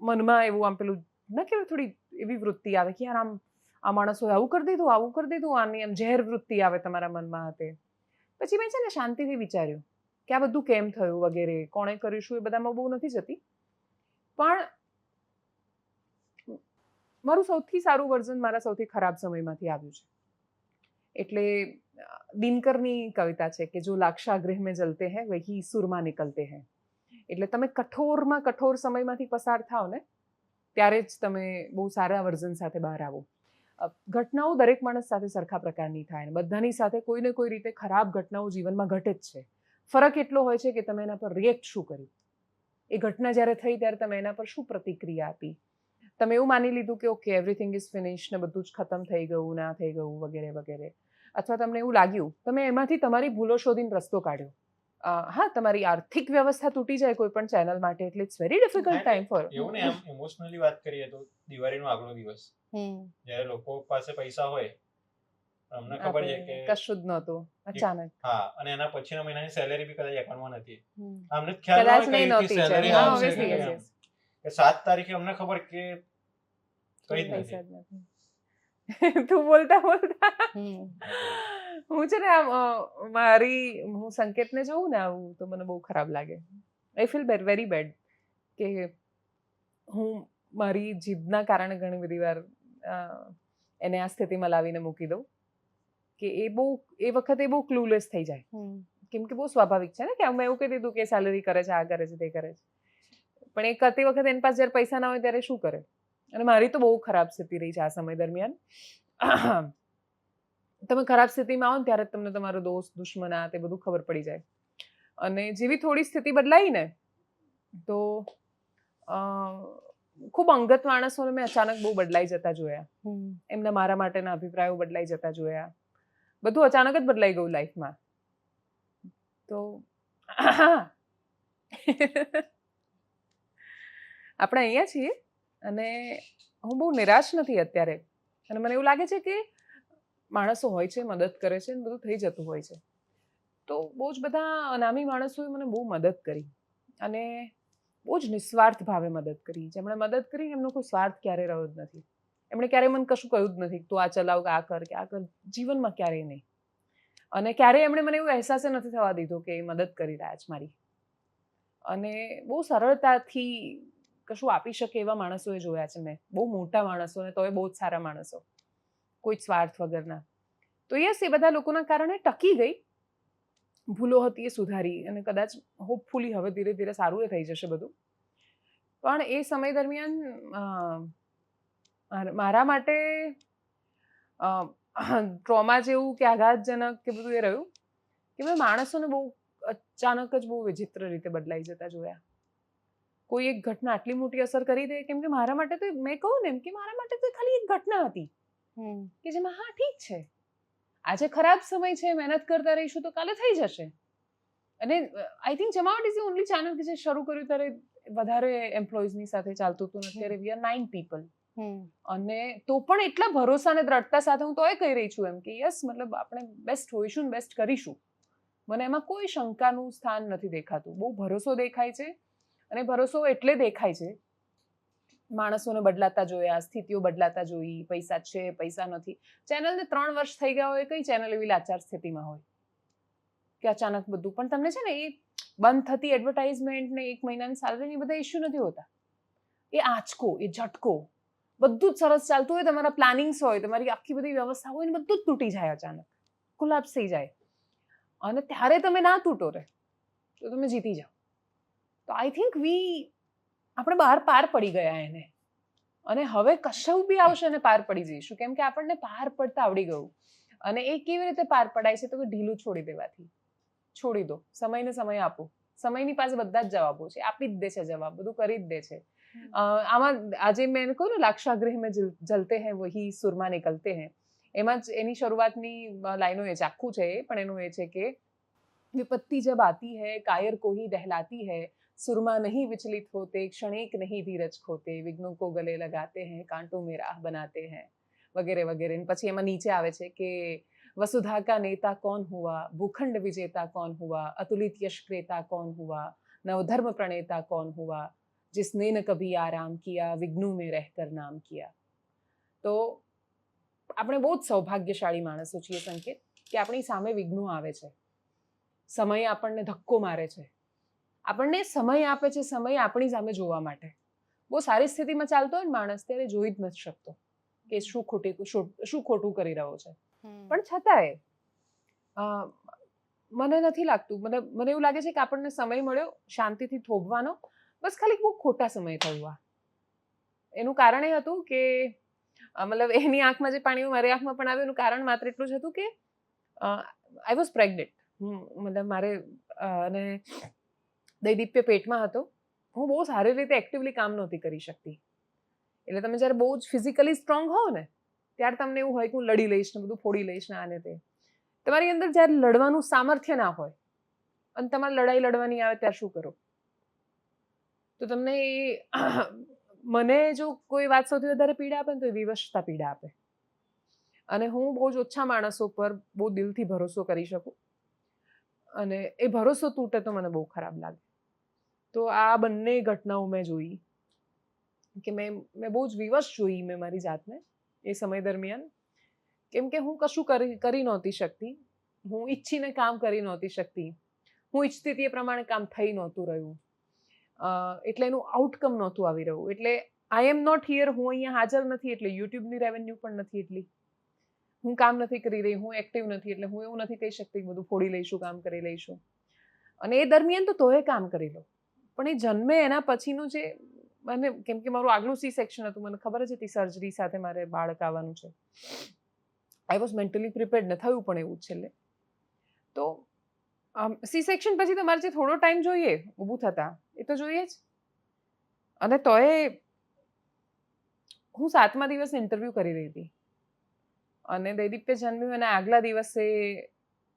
મનમાં એવું આમ પેલું ના કહેવાય, થોડી એવી વૃત્તિ આવે કે યાર આ માણસોએ આવું કરી દીધું, આની આમ ઝેર વૃત્તિ આવે તમારા મનમાં હતી. પછી મેં છે ને શાંતિથી વિચાર્યું કે આ બધું કેમ થયું વગેરે, કોણે કર્યું, શું, એ બધામાં બહુ નથી જતી. પણ મારું સૌથી સારું વર્ઝન મારા સૌથી ખરાબ સમયમાંથી આવ્યું છે. એટલે દિનકરની કવિતા છે કે જો લાક્ષા ગૃહ મેં જલતે હૈ વહી સુરમાં નિકલતે હૈ. એટલે તમે કઠોરમાં કઠોર સમયમાંથી પસાર થાવ ને ત્યારે જ તમે બહુ સારા વર્ઝન સાથે બહાર આવો. ઘટનાઓ દરેક માણસ સાથે સરખા પ્રકારની થાય, બધાની સાથે કોઈ ને કોઈ રીતે ખરાબ ઘટનાઓ જીવનમાં ઘટે જ છે. ફરક એટલો હોય છે કે તમે એના પર રિએક્ટ શું કર્યું. એ ઘટના જ્યારે થઈ ત્યારે તમે એના પર શું પ્રતિક્રિયા આપી. તમે એવું માની લીધું કે ઓકે એવરીથિંગ ઇઝ ફિનિશ ને બધું જ ખતમ થઈ ગયું, ના થઈ ગયું વગેરે વગેરે. અથવા તમને એવું લાગ્યું, તમે એમાંથી તમારી ભૂલો શોધીને રસ્તો કાઢ્યો. હા, તમારી આર્થિક વ્યવસ્થા તૂટી જાય કોઈ પણ ચેનલ માટે એટલે it's very difficult time for. એવું ને આમ ઇમોશનલી વાત કરીએ તો દિવાળીનો આગલો દિવસ જ્યારે લોકો પાસે પૈસા હોય, અમને ખબર છે કે કશું જ નહોતું અચાનક. હા, અને એના પછીના મહિનાની સેલેરી બી કદાચ એકાઉન્ટમાં નથી. અમને ખ્યાલ ન હોય કે સેલેરી આવશે કે 7 તારીખે અમને ખબર કે કઈ જ નથી. તું બોલતા હું છે ને હું સંકેતને જોઉં ને આવું તો મને બહુ ખરાબ લાગે. આઈ ફીલ વેરી બેડ કે હું મારી જીદના કારણે ઘણી બધી વાર એને આ સ્થિતિમાં લાવીને મૂકી દઉં. કે એ વખતે બહુ ક્લુલેસ થઈ જાય, કેમ કે બહુ સ્વાભાવિક છે ને કે અમે એવું કહી દીધું કે સેલરી કરે છે, આ કરે છે, તે કરે છે, પણ એ કરતી વખતે એની પાસે જ્યારે પૈસા ના હોય ત્યારે શું કરે. અને મારી તો બહુ ખરાબ સ્થિતિ રહી છે આ સમય દરમિયાન. તમે ખરાબ સ્થિતિમાં આવો ને ત્યારે તમને તમારો દોસ્ત દુશ્મન આ તે બધું ખબર પડી જાય. અને જેવી થોડી સ્થિતિ બદલાઈ ને તો ખૂબ અંગત માણસોને મેં અચાનક બહુ બદલાઈ જતા જોયા, એમના મારા માટેના અભિપ્રાયો બદલાઈ જતા જોયા, બધું અચાનક જ બદલાઈ ગયું લાઈફમાં. તો આપણે અહીંયા છીએ અને હું બહુ નિરાશ નથી અત્યારે, અને મને એવું લાગે છે કે માણસો હોય છે, મદદ કરે છે, બધું થઈ જતું હોય છે. તો બહુ જ બધા અનામી માણસોએ મને બહુ મદદ કરી અને બહુ જ નિસ્વાર્થ ભાવે મદદ કરી. જેમણે મદદ કરી એમનો કોઈ સ્વાર્થ ક્યારેય રહ્યો જ નથી. એમણે ક્યારેય મને કશું કહ્યું જ નથી, તું આ ચલાવ, કે આ કર, કે આ કર, જીવનમાં ક્યારેય નહીં. અને ક્યારેય એમણે મને એવું અહેસાસ નથી થવા દીધો કે એ મદદ કરી રહ્યા છે મારી. અને બહુ સરળતાથી કશું આપી શકે એવા માણસોએ જોયા છે મેં, બહુ મોટા માણસો ને તોય બહુ જ સારા માણસો, કોઈ સ્વાર્થ વગરના. તો યસ, એ બધા લોકોના કારણે ટકી ગઈ. ભૂલો હતી એ સુધારી અને કદાચ હોપફુલી હવે ધીરે ધીરે સારું એ થઈ જશે બધું. પણ એ સમય દરમિયાન મારા માટે ટ્રોમા જેવું કે આઘાતજનક કે બધું એ રહ્યું કે મેં માણસોને બહુ અચાનક જ બહુ વિચિત્ર રીતે બદલાઈ જતા જોયા. કોઈ એક ઘટના આટલી મોટી અસર કરી દે, કેમ કે મારા માટે તો મેં કહું ને એમ કે મારા માટે તો ખાલી એક ઘટના હતી કે જેમાં હા ઠીક છે, આજે ખરાબ સમય છે, મહેનત કરતા રહીશું તો કાલે થઈ જશે. અને આઈ થિંક જમાવટ ઇઝ ધ ઓનલી ચેનલ કે જે શરૂ કર્યું ત્યારે વધારે એમ્પ્લોઈઝની સાથે ચાલતું હતું. અત્યારે વી આર 9 પીપલ. અને તો પણ એટલા ભરોસા અને દ્રઢતા સાથે હું તોય કહી રહી છું એમ કે યસ, મતલબ આપણે બેસ્ટ હોઈશું ને બેસ્ટ કરીશું. મને એમાં કોઈ શંકાનું સ્થાન નથી દેખાતું. બહુ ભરોસો દેખાય છે, અને ભરોસો એટલે દેખાય છે માણસોને બદલાતા જોયા, સ્થિતિઓ બદલાતા જોઈ, પૈસા છે, પૈસા નથી. ચેનલને 3 વર્ષ થઈ ગયા હોય, કઈ ચેનલ એવી લાચાર સ્થિતિમાં હોય કે અચાનક બધું. પણ તમને છે ને એ બંધ થતી એડવર્ટાઇઝમેન્ટ ને 1 મહિનાની સેલરી બધા ઇશ્યુ નથી હોતા. એ આંચકો, એ ઝટકો, બધું જ સરસ ચાલતું હોય, તમારા પ્લાનિંગ્સ હોય, તમારી આખી બધી વ્યવસ્થા હોય ને બધું જ તૂટી જાય, અચાનક કોલાપ્સ થઈ જાય. અને ત્યારે તમે ના તૂટો રે તો તમે જીતી જાઓ. તો આઈ થિંક આપણે બહાર પાર પડી ગયા એને, અને હવે કશું બી આવશે ને પાર પડી જઈશું, કેમ કે આપણને પાર પડતા આવડી ગયું. અને એ કેવી રીતે પાર પડાય છે તો કે ઢીલું છોડી દેવાથી. છોડી દો, સમયને સમય આપો. સમયની પાસે બધા જ જવાબો છે, આપી જ દે છે જવાબ, બધું કરી જ દે છે. આમાં આજે મેં કહું ને લાક્ષાગૃહ મેં જલતે હૈ વહી સુરમાં નિકલતે હૈ, એમાં જ એની શરૂઆતની લાઈનો એ છે, આખું છે પણ એનું એ છે કે વિપત્તિ જબ આતી હૈ કાયર કો હી દહલાતી હૈ, सुरमा नहीं विचलित होते, क्षणिक नहीं धीरज खोते, विघ्नों को गले लगाते हैं, कांटों में राह बनाते हैं, वगैरह वगैरह. પછી એમાં નીચે આવે છે કે वसुधा का नेता कौन हुआ, भूखंड विजेता कौन हुआ, अतुलित यश क्रेता कौन हुआ, नवधर्म प्रणेता कौन हुआ, जिसने न कभी आराम किया, विघ्नों में रहकर नाम किया. તો આપણે બહુ જ સૌભાગ્યશાળી માણસો છીએ સંકેત, કે આપણી સામે વિઘ્નો આવે છે, સમય આપણને ધક્કો મારે છે, આપણને સમય આપે છે, સમય આપણી સામે જોવા માટે. બહુ સારી સ્થિતિમાં ચાલતો હોય ને માણસ ત્યારે જોઈ જ નથી શકતો કે શું ખોટું કરી રહ્યો છે. પણ છતાંય મને નથી લાગતું, મને એવું લાગે છે કે આપણને સમય મળ્યો શાંતિથી થોભવાનો, બસ ખાલી બહુ ખોટા સમય થયું. એનું કારણ એ હતું કે મતલબ એની આંખમાં જે પાણી મારી આંખમાં પણ આવ્યું, એનું કારણ માત્ર એટલું જ હતું કે આઈ વોઝ પ્રેગ્નેન્ટ. મતલબ મારે અને દૈદીપ્ય પેટમાં હતો. હું બહુ સારી રીતે એક્ટિવલી કામ નહોતી કરી શકતી. એટલે તમે જ્યારે બહુ જ ફિઝિકલી સ્ટ્રોંગ હોવ ને ત્યારે તમને એવું હોય કે હું લડી લઈશ ને બધું ફોડી લઈશ ને આને તે. તમારી અંદર જ્યારે લડવાનું સામર્થ્ય ના હોય અને તમારે લડાઈ લડવાની આવે ત્યારે શું કરો? તો તમને મને જો કોઈ વાત સૌથી વધારે પીડા આપે ને તો એ વિવશતા પીડા આપે. અને હું બહુ જ ઓછા માણસો પર બહુ દિલથી ભરોસો કરી શકું, અને એ ભરોસો તૂટે તો મને બહુ ખરાબ લાગે. તો આ બંને ઘટનાઓ મેં જોઈ કે મેં બહુ જ વિવશ જોઈ મેં મારી જાતને એ સમય દરમિયાન, કેમ કે હું કશું કરી નહોતી શકતી, હું ઈચ્છીને કામ કરી નહોતી શકતી, હું ઈચ્છતી હતી એ પ્રમાણે કામ થઈ નહોતું રહ્યું, એટલે એનું આઉટકમ નહોતું આવી રહ્યું. એટલે આઈ એમ નોટ હિયર, હું અહીંયા હાજર નથી એટલે યુટ્યુબની રેવન્યુ પણ નથી એટલી, હું કામ નથી કરી રહી, હું એક્ટિવ નથી, એટલે હું એવું નથી કહી શકતી કે બધું ફોડી લઈશું, કામ કરી લઈશું. અને એ દરમિયાન તો તોય કામ કરી લો. પણ એ જન્મે એના પછીનું જે મને, કેમ કે મારું આગલું સી સેક્શન હતું, મને ખબર જ હતી સર્જરી સાથે મારે બાળક આવવાનું છે. આઈ વોઝ મેન્ટલી પ્રિપેર્ડ, ને થયું પણ એવું જ છેલ્લે. તો સી સેક્શન પછી તમારે જે થોડો ટાઈમ જોઈએ ઊભું થતા, એ તો જોઈએ જ. અને તોય હું 7મા દિવસે ઇન્ટરવ્યૂ કરી રહી હતી અને દૈદીપ્ય જન્મ્યું એના આગલા દિવસે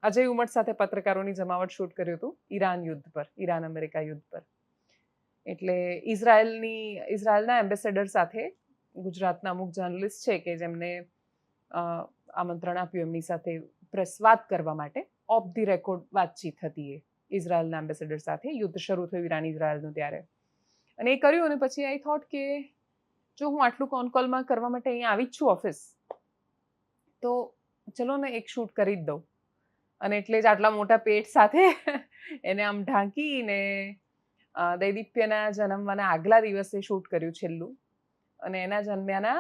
અજય ઉમટ સાથે પત્રકારોની જમાવટ શૂટ કર્યું હતું ઈરાન યુદ્ધ પર, ઈરાન અમેરિકા યુદ્ધ પર. એટલે ઇઝરાયલના એમ્બેસેડર સાથે ગુજરાતના અમુક જર્નલિસ્ટ છે કે જેમને આમંત્રણ આપ્યું એમની સાથે પ્રેસ વાત કરવા માટે. ઓફ ધી રેકોર્ડ વાતચીત હતી એ ઇઝરાયલના એમ્બેસેડર સાથે. યુદ્ધ શરૂ થયું ઈરાન ઇઝરાયલનું ત્યારે. અને એ કર્યું અને પછી આઈ થોટ કે જો હું આટલું કોન કોલમાં કરવા માટે અહીંયા આવી જ છું ઓફિસ, તો ચલો ને એક શૂટ કરી જ દઉં. અને એટલે જ આટલા મોટા પેટ સાથે એને આમ ઢાંકીને દૈદીપ્યના જન્મવાના આગલા દિવસે શૂટ કર્યું છેલ્લું. અને એના જન્મ્યાના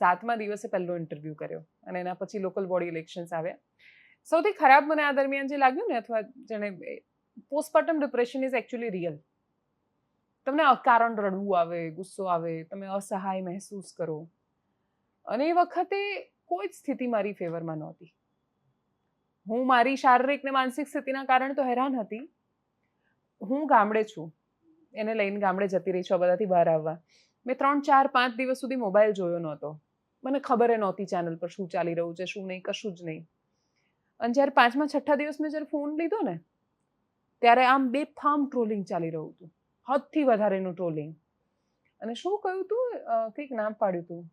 7મા દિવસે પહેલો ઇન્ટરવ્યૂ કર્યો. અને એના પછી લોકલ બોડી ઇલેક્શન્સ આવ્યા. સૌથી ખરાબ મને આ દરમિયાન જે લાગ્યું ને, અથવા જેને postmortem depression is actually real. તમને અકારણ રડવું આવે, ગુસ્સો આવે, તમે અસહાય મહેસૂસ કરો. અને એ વખતે કોઈ જ સ્થિતિ મારી ફેવરમાં નહોતી. હું મારી શારીરિક ને માનસિક સ્થિતિના કારણે તો હેરાન હતી. હું ગામડે છું, એને લઈને ગામડે જતી રહી છું આ બધાથી બહાર આવવા. મેં 3, 4, 5 દિવસ સુધી મોબાઈલ જોયો નહોતો. મને ખબર નહોતી ચેનલ પર શું ચાલી રહ્યું છે, શું નહીં, કશું જ નહીં. અને જ્યારે 5મા 6ઠા દિવસ મેં જ્યારે ફોન લીધો ને, ત્યારે આમ બેફામ ટ્રોલિંગ ચાલી રહ્યું હતું, હદથી વધારેનું ટ્રોલિંગ. અને શું કહ્યું તું, કંઈક નામ પાડ્યું હતું,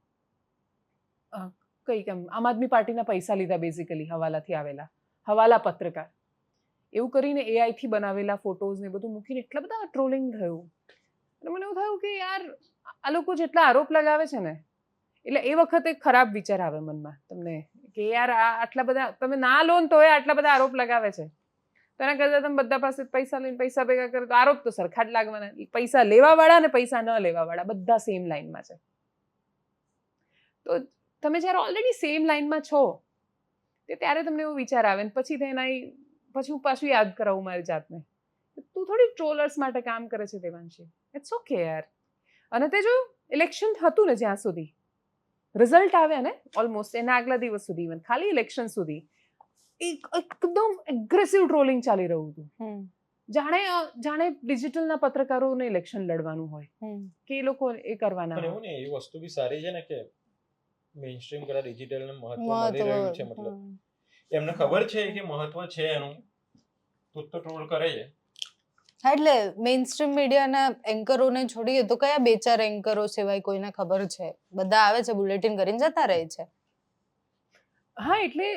કંઈક આમ આદમી પાર્ટીના પૈસા લીધા બેઝિકલી, હવાલાથી આવેલા, હવાલા પત્રકાર એવું કરીને એઆઈથી બનાવેલા ફોટોઝ ને બધું મૂકીને એટલા બધા ટ્રોલિંગ થયું. અને મને એવું થયું કે યાર આ લોકો જેટલા આરોપ લગાવે છે ને, એટલે એ વખતે ખરાબ વિચાર આવે મનમાં તમને કે યાર આ આટલા બધા તમે ના લો ને તોય આટલા બધા આરોપ લગાવે છે, તો એના કરતાં તમે બધા પાસે પૈસા લઈને પૈસા ભેગા કરો તો આરોપ તો સરખા જ લાગવાના. પૈસા લેવાવાળા ને પૈસા ન લેવાવાળા બધા સેમ લાઈનમાં છે. તો તમે જ્યારે ઓલરેડી સેમ લાઈનમાં છો ત્યારે તમને એવો વિચાર આવે ને પછી હું પાછું યાદ કરાવું મારી જાતને, તું થોડી ટ્રોલર્સ માટે કામ કરે છે દેવાંશી, ઇટ્સ ઓકે યાર. અને તે જો ઇલેક્શન હતું ને જ્યાં સુધી રિઝલ્ટ આવ્યા ને ઓલમોસ્ટ એના આગલા દિવસ સુધી, ઇવન ખાલી ઇલેક્શન સુધી એકદમ એગ્રેસિવ ટ્રોલિંગ ચાલી રહ્યું હતું. જાણે ડિજિટલના પત્રકારોને ઇલેક્શન લડવાનું હોય કે એ લોકો એ કરવાના હોય. એવું ને, એ વસ્તુ બી સારી છે ને કે મેઇનસ્ટ્રીમ કરા ડિજિટલને મહત્વ મળી રહ્યું છે. મતલબ એમને ખબર છે કે મહત્વ છે એનું, તો ટ્રોલ કરે છે. હા, એટલે મેઇનસ્ટ્રીમ મીડિયાના એન્કરોને છોડીએ તો કયા 2-4 એન્કરો સિવાય કોઈને ખબર છે? બધા આવે છે, બુલેટિન કરીને જતા રહે છે. હા એટલે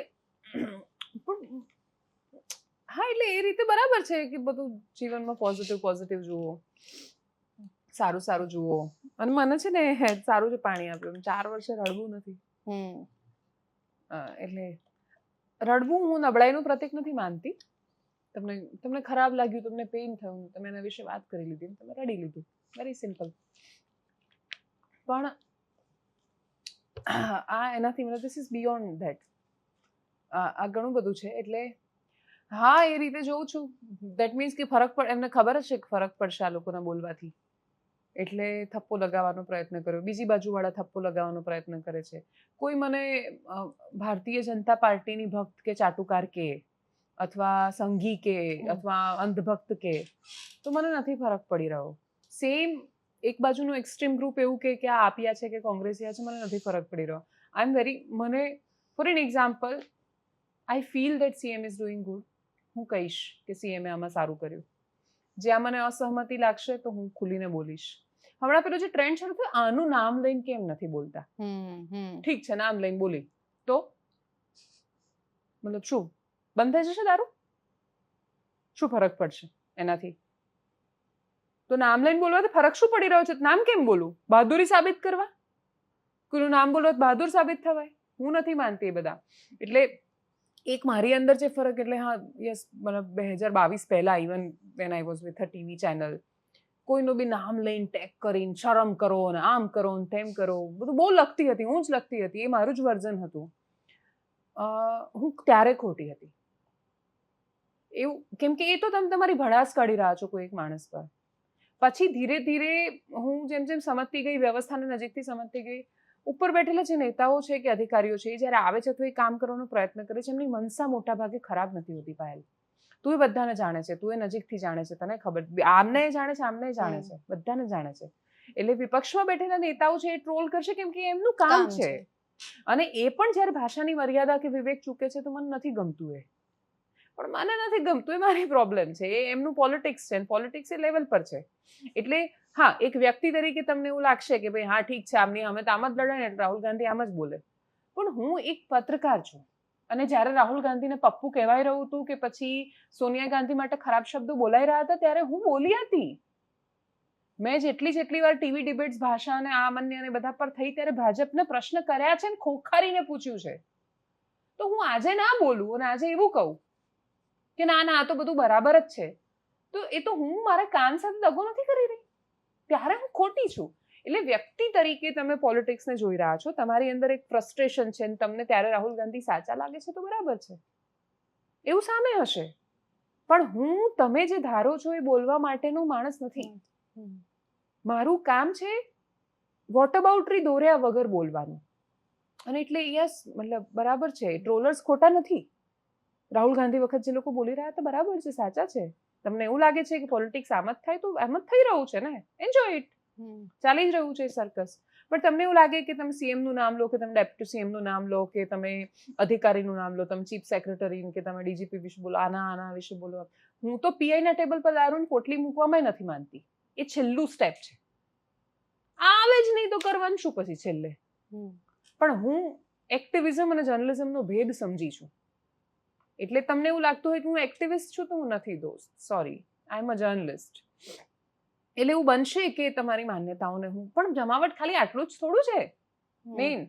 એ રીતે બરાબર છે કે બધું જીવનમાં પોઝિટિવ જુઓ, સારું જુઓ. અને મને છે ને સારું જ પાણી આપ્યું. 4 વર્ષે રડવું નથી. એટલે રડવું હું નબળાઈનું પ્રતીક નથી માનતી. તમને ખરાબ લાગ્યું, તમને પેઇન થયું, તમે એના વિશે વાત કરી લીધી, તમે રડી લીધું, વેરી સિમ્પલ. પણ આ એનાથી મને ધીસ ઇઝ બિયોન્ડ ધેટ. આ ઘણું બધું છે. એટલે હા, એ રીતે જોઉં છું. દેટ મીન્સ કે એમને ખબર જ છે કે ફરક પડશે આ લોકોના બોલવાથી, એટલે થપ્પો લગાવવાનો પ્રયત્ન કર્યો. બીજી બાજુવાળા થપ્પો લગાવવાનો પ્રયત્ન કરે છે. કોઈ મને ભારતીય જનતા પાર્ટીની ભક્ત કે ચાટુકાર કે અથવા સંઘી કે અથવા અંધભક્ત કે, તો મને નથી ફરક પડી રહ્યો. સેમ એક બાજુનું એક્સ્ટ્રીમ ગ્રુપ એવું કે આ આપ્યા છે કે કોંગ્રેસિયા છે, મને નથી ફરક પડી રહ્યો. મને for an example, I feel that CM is doing good. હું કહીશ કે સીએમએ આમાં સારું કર્યું. જ્યાં મને અસહમતિ લાગશે તો હું ખુલીને બોલીશ. હમણાં પેલો જે ટ્રેન્ડ શરૂ થયો, આનું નામ લઈને કેમ નથી બોલતા? ઠીક છે, નામ લઈને બોલી તો મતલબ શું બંધ થઈ જશે દારૂ? શું ફરક પડશે એનાથી? તો નામ લઈને બોલવાથી ફરક શું પડી રહ્યો છે? નામ કેમ બોલું? બહાદુરી સાબિત કરવા? કોઈનું નામ બોલવાથી બહાદુર સાબિત થવાય? હું નથી માનતી એ બધા. એટલે એક મારી અંદર જે ફરક, એટલે હા યસ, મતલબ 2022 પહેલા, even when I was with a TV channel, કોઈનું બી નામ લઈને ટેગ કરીને શરમ કરો ને આમ કરો ને તેમ કરો, બધું બહુ લખતી હતી, હું જ લખતી હતી, એ મારું જ વર્ઝન હતું. હું ત્યારે ખોટી હતી એવું, કેમ કે એ તો તમે તમારી ભડાસ કાઢી રહ્યા છો કોઈ એક માણસ પર. પછી ધીરે ધીરે હું જેમ જેમ સમજતી ગઈ, વ્યવસ્થાને નજીકથી સમજતી ગઈ, ઉપર બેઠેલા જે નેતાઓ છે કે અધિકારીઓ છે એ જ્યારે આવે છે તો એ કામ કરવાનો પ્રયત્ન કરે છે, એમની મનસા મોટા ભાગે ખરાબ નથી હોતી. પાયલ, તું એ બધાને જાણે છે, તું એ નજીકથી જાણે છે, તને ખબર, આમને જાણે છે, આમને જાણે છે, બધાને જાણે છે. એટલે વિપક્ષમાં બેઠેલા નેતાઓ છે એ ટ્રોલ કરશે કેમ કે એમનું કામ છે. અને એ પણ જ્યારે ભાષાની મર્યાદા કે વિવેક ચૂકે છે તો મને નથી ગમતું. એ પણ મને નથી ગમતું, એ મારી પ્રોબ્લેમ છે. એ એમનું પોલિટિક્સ છે, પોલિટિક્સ એ લેવલ પર છે. એટલે હા, એક વ્યક્તિ તરીકે તમને એવું લાગશે કે ભાઈ હા ઠીક છે, આમની અમે તો આમ જ લડાય ને, રાહુલ ગાંધી આમ જ બોલે. પણ હું એક પત્રકાર છું, અને જ્યારે રાહુલ ગાંધીને પપ્પુ કહેવાય રહ્યું હતું કે પછી સોનિયા ગાંધી માટે ખરાબ શબ્દો બોલાઈ રહ્યા હતા, ત્યારે હું બોલી હતી. મેં જેટલી વાર ટીવી ડિબેટ્સ ભાષા અને આ અન્ય અને બધા પર થઈ ત્યારે ભાજપને પ્રશ્ન કર્યા છે ને ખોખારીને પૂછ્યું છે. તો હું આજે ના બોલું અને આજે એવું કહું કે ના ના આ તો બધું બરાબર જ છે, તો એ તો હું મારા કામ સાથે દગો નથી કરી રહી, ત્યારે હું ખોટી છું. એટલે વ્યક્તિ તરીકે તમે પોલિટિક્સને જોઈ રહ્યા છો, તમારી અંદર એક ફ્રસ્ટ્રેશન છે અને તમને ત્યારે રાહુલ ગાંધી સાચા લાગે છે તો બરાબર છે, એવું સામે હશે. પણ હું તમે જે ધારો છો એ બોલવા માટેનો માણસ નથી. મારું કામ છે વોટ અબાઉટરી દોર્યા વગર બોલવાનું. અને એટલે યસ, મતલબ બરાબર છે, ટ્રોલર્સ ખોટા નથી. રાહુલ ગાંધી વખત જે લોકો બોલી રહ્યા હતા બરાબર છે, સાચા છે. તમને એવું લાગે છે કે પોલિટિક્સ આમ જ થાય તો આમ જ થઈ રહ્યું છે ને, એન્જોય ઇટ, ચાલી જ રહ્યું છે સર્કસ. પણ તમને એવું લાગે કે તમે સીએમ નું નામ લો, કે તમે ડેપ્યુટી સીએમ નું નામ લો, કે તમે અધિકારીનું નામ લો, તમે ચીફ સેક્રેટરી કે તમે ડીજીપી વિશે બોલો, આના વિશે બોલો. હું તો પીઆઈ ના ટેબલ પર દારૂની પોટલી મૂકવામાં નથી માનતી. એ છેલ્લું સ્ટેપ છે. આવે જ નહીં તો કરવાનું શું પછી છેલ્લે. પણ હું એક્ટિવિઝમ અને જર્નલિઝમનો ભેદ સમજી છું. એટલે તમને એવું લાગતું હોય કે હું એક્ટિવિસ્ટ છું, તો હું નથી દોસ્ત, સોરી, આઈ એમ અ જર્નલિસ્ટ. એટલે એવું બનશે કે તમારી માન્યતાઓને હું પણ જમાવટ ખાલી આટલું જ થોડું છે મેઇન,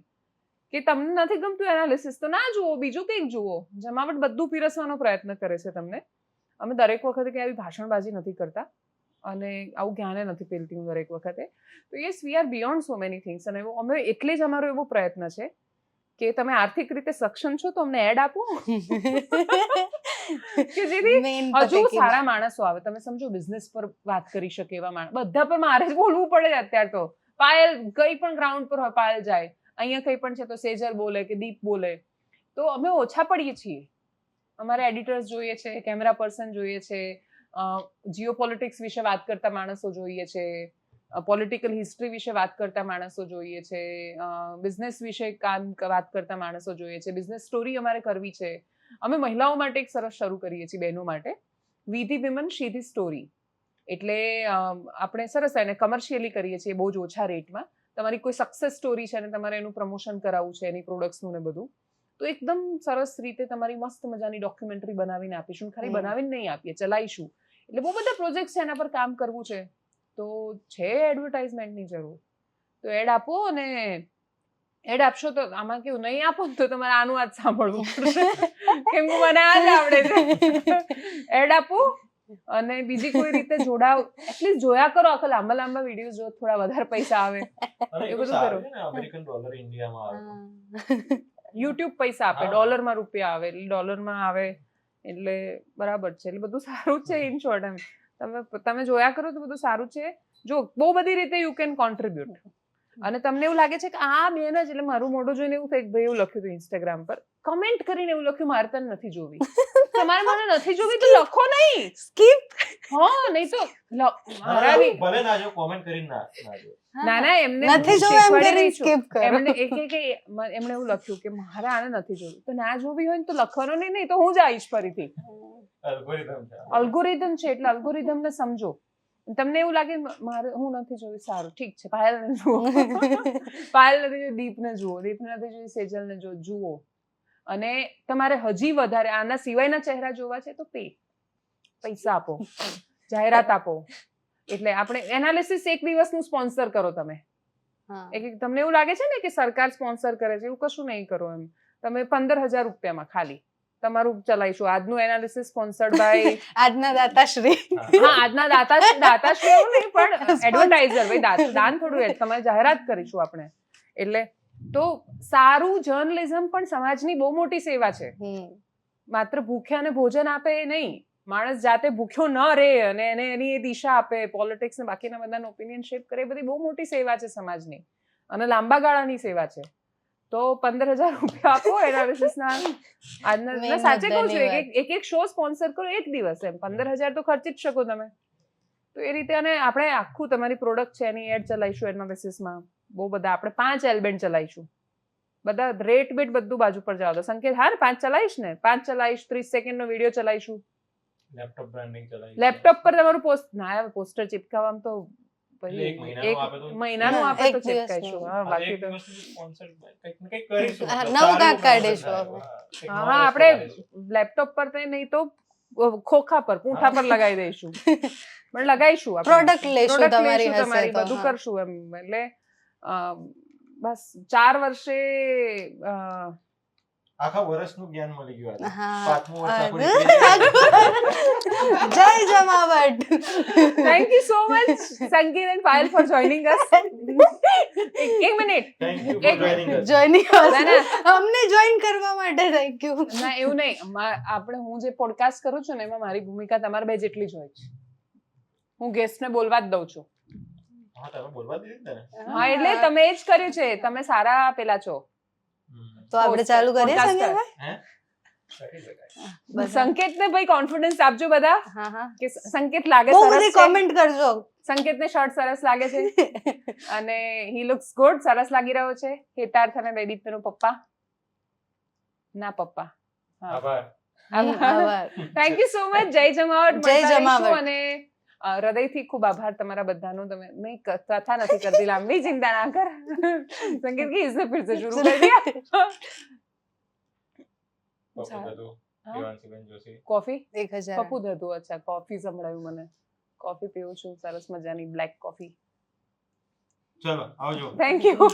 કે તમને નથી ગમતું એનાલિસિસ તો ના જુઓ, બીજું કંઈક જુઓ. જમાવટ બધું પીરસવાનો પ્રયત્ન કરે છે તમને. અમે દરેક વખતે કે આવી ભાષણબાજી નથી કરતા અને આવું જ્ઞાને નથી પેલતી હું દરેક વખતે. તો yes, we are beyond so many things. અને અમે એટલે જ અમારો એવો પ્રયત્ન છે કે તમે આર્થિક રીતે સક્ષમ છો તો અમને એડ આપો કે જેથી હજુ સારા માણસો આવે. તમે સમજો બિઝનેસ પર વાત કરી શકે એવા માણસ, બધા પર મારે જ બોલવું પડે અત્યારે તો. પાયલ કઈ પણ ગ્રાઉન્ડ પર હોય, પાયલ જાય, અહીંયા કઈ પણ છે તો સેજલ બોલે કે દીપ બોલે, તો અમે ઓછા પડીએ છીએ. અમારે એડિટર્સ જોઈએ છે, કેમેરા પર્સન જોઈએ છે, જીઓ પોલિટિક્સ વિશે વાત કરતા માણસો જોઈએ છે, પોલિટિકલ હિસ્ટ્રી વિશે વાત કરતા માણસો જોઈએ છે, બિઝનેસ વિશે વાત કરતા માણસો જોઈએ છે, બિઝનેસ સ્ટોરી અમારે કરવી છે. અમે મહિલાઓ માટે એક સરસ શરૂ કરીએ છીએ, બહેનો માટે, we the women she the story. એટલે આપણે સરસ એને કમર્શિયલી કરીએ છીએ બહુ જ ઓછા રેટમાં. તમારી કોઈ સક્સેસ સ્ટોરી છે અને તમારે એનું પ્રમોશન કરાવવું છે, એની પ્રોડક્ટ્સનું ને બધું, તો એકદમ સરસ રીતે તમારી મસ્ત મજાની ડોક્યુમેન્ટરી બનાવીને આપીશું. ખાલી બનાવીને નહીં આપીએ, ચલાવીશું. એટલે બહુ બધા પ્રોજેક્ટ છે, એના પર કામ કરવું છે. તો છે એડવર્ટાઇઝમેન્ટની જરૂર તો એડ આપો, અને એડ આપશો તો આમાં કેવું, નહીં આપો તો તમારે આનું આજ સાંભળવું પડશે કેમ કે મને આ જ આવડે છે. એડ આપો અને બીજી કોઈ રીતે જોડાવ, એટલીસ્ટ જોયા કરો, આખા લાંબા લાંબા વિડીયો જો, થોડા વધારે પૈસા આવે એ બધું કરો. અમેરિકન ડોલર ઇન્ડિયામાં આવે, યુટ્યુબ પૈસા આપે, ડોલરમાં રૂપિયા આવે, એટલે ડોલરમાં આવે, એટલે બરાબર છે. એટલે બધું સારું છે ઇન શોર્ટ. એમ તમે જોયા કરો તો બધું સારું છે. જો બહુ બધી રીતે યુ કેન કોન્ટ્રીબ્યુટ. અને તમને એવું લાગે છે કે આ બેન જ, એટલે મારું મોઢું જોઈને એવું કંઈક ભાઈ એવું લખ્યું હતું ઇન્સ્ટાગ્રામ પર, કમેન્ટ કરીને એવું લખ્યું મારે તને નથી જોવી. તમારે મને નથી જોવી તો લખો નહીં, સ્કીપ. હા, નહીં તો ભલે ના જો, કોમેન્ટ કરીને ના જો. ના ના, એમને નથી જોવું એમ કરીને સ્કીપ કરો. એમને એમણે એવું લખ્યું કે મારે આને નથી જોવું, તો ના જોવી હોય ને તો લખવાનું નહીં તો હું જ આવીશ ફરીથી. અલ્ગોરિધમ છે, એટલે અલ્ગોરિધમને સમજો. તમને એવું લાગે મારે હું નથી જોવી, સારું ઠીક છે, પાયલને જુઓ, પાયલ નથી જોઈ, દીપને જુઓ, દીપને નથી જોઈ, સેજલને જુઓ. અને તમારે હજી વધારે આના સિવાયના ચહેરા જોવા છે તો પૈસા આપો, જાહેરાત આપો. એટલે આપણે એનાલિસિસ એક દિવસનું સ્પોન્સર કરો તમે. તમને એવું લાગે છે ને કે સરકાર સ્પોન્સર કરે છે, એવું કશું નહીં કરો. એમ તમે 15,000 રૂપિયામાં ખાલી તમારું ચલાવીશું આજનું એનાલિસિસ, સ્પોન્સર્ડ બાય આજના દાતાશ્રી. હા, આજના દાતાશ્રી એવું નહીં, પણ એડવર્ટાઇઝર ભાઈ, દાન થોડું તમારી જાહેરાત કરીશું આપણે. એટલે તો સારું જર્નલિઝમ પણ સમાજની બહુ મોટી સેવા છે. માત્ર ભૂખ્યાને ભોજન આપે એ નહીં, માણસ જાતે ભૂખ્યો ન રહે અને એને એની એ દિશા આપે, પોલિટિક્સ ને બાકીના બધાનો ઓપિનિયન શેપ કરે, એ બધી બહુ મોટી સેવા છે સમાજની અને લાંબા ગાળાની સેવા છે. તો 15,000 રૂપિયા આપો એનાલિસિસના. આજના સાચે કહું છું, એક શો સ્પોન્સર કરો એક દિવસ, એમ 15,000 તો ખર્ચી જ શકો તમે. તો એ રીતે, અને આપણે આખું તમારી પ્રોડક્ટ છે એની એડ ચલાવીશું એનાલિસિસમાં, બહુ બધા આપણે 5 એલિમેન્ટ ચલાવીશું, બધા રેટ બેટ બધું બાજુ પર જાવ દો. સંકેત હા ને 5 ચલાવીશ ને, 5 ચલાવીશ, 30 સેકન્ડનો વિડીયો ચલાવીશું. લેપટોપ બ્રાન્ડિંગ ચલાવી, લેપટોપ પર તમારું પોસ્ટર ચિપકાવવામાં તો એક મહિનાનું આપે તો એક ચિપકાઈશું. હા, બાકી તો કંઈક કરીશું. નવું કાંઈક કાઢીશું આપણે. હા, આપણે લેપટોપ પર નહીં તો ખોખા પર, પૂંઠા પર લગાવી દઈશું, પણ લગાવીશું આપણે. પ્રોડક્ટ લેશું તમારી હશે તમારી, તો, બધું હા. કરશું એમ. એટલે બસ 4 વર્ષે આખા વર્ષનું જ્ઞાન મળી ગયું આજે. હા. 5મું વર્ષ આખું નીકળી ગયું. જય Jamawat. Thank you so much Sangeet and Payal for joining us. એક મિનિટ, Thank you for joining us. Joining ના, ના. અમને જોઈન કરવા માટે થેન્ક યુ. ના એવું નહીં, હું જે પોડકાસ્ટ કરું છું ને એમાં મારી ભૂમિકા તમારા બે જેટલી જ હોય છે. હું ગેસ્ટને બોલવા જ દઉં છું. હા, તમે બોલવા દીધી ને. હા, એટલે તમે એ જ કર્યું છે, તમે સારા પેલા છો. તો આપણે ચાલુ કરીએ Podcaster. સંગીતભાઈ? કરી શકાય. બધા. સંકેતને ભાઈ કોન્ફિડન્સ આપજો બધા, હા હા, કે સંકેત લાગે બહુ સરસ બધી છે. કોમેન્ટ કરજો. સંકેતને શર્ટ સરસ લાગે છે અને હી લુક્સ ગુડ, સરસ લાગી રહ્યો છે. હેતાર્થ અને દૈદીપ્યનો પપ્પા ના પપ્પા. આભાર. આભાર. Thank you so much. જય જમાવટ. જય મળતા જમાવટ. રહીશું અને હૃદયથી ખૂબ આભાર તમારા બધાનો. તમે મેં કથા નથી કરતી લાંબી, ચિંતા ના કર. સંકેત કી ઇસે ફિર સે શુरू कर दिया. પપ્પુ દત્તુ, દેવાંશીબેન જોશી. કોફી 1000. પપ્પુ દત્તુ. અચ્છા, કોફી સંભળાયું મને. કોફી પીવું છું, સરસ મજાની બ્લેક કોફી. ચલો આવજો. Thank you.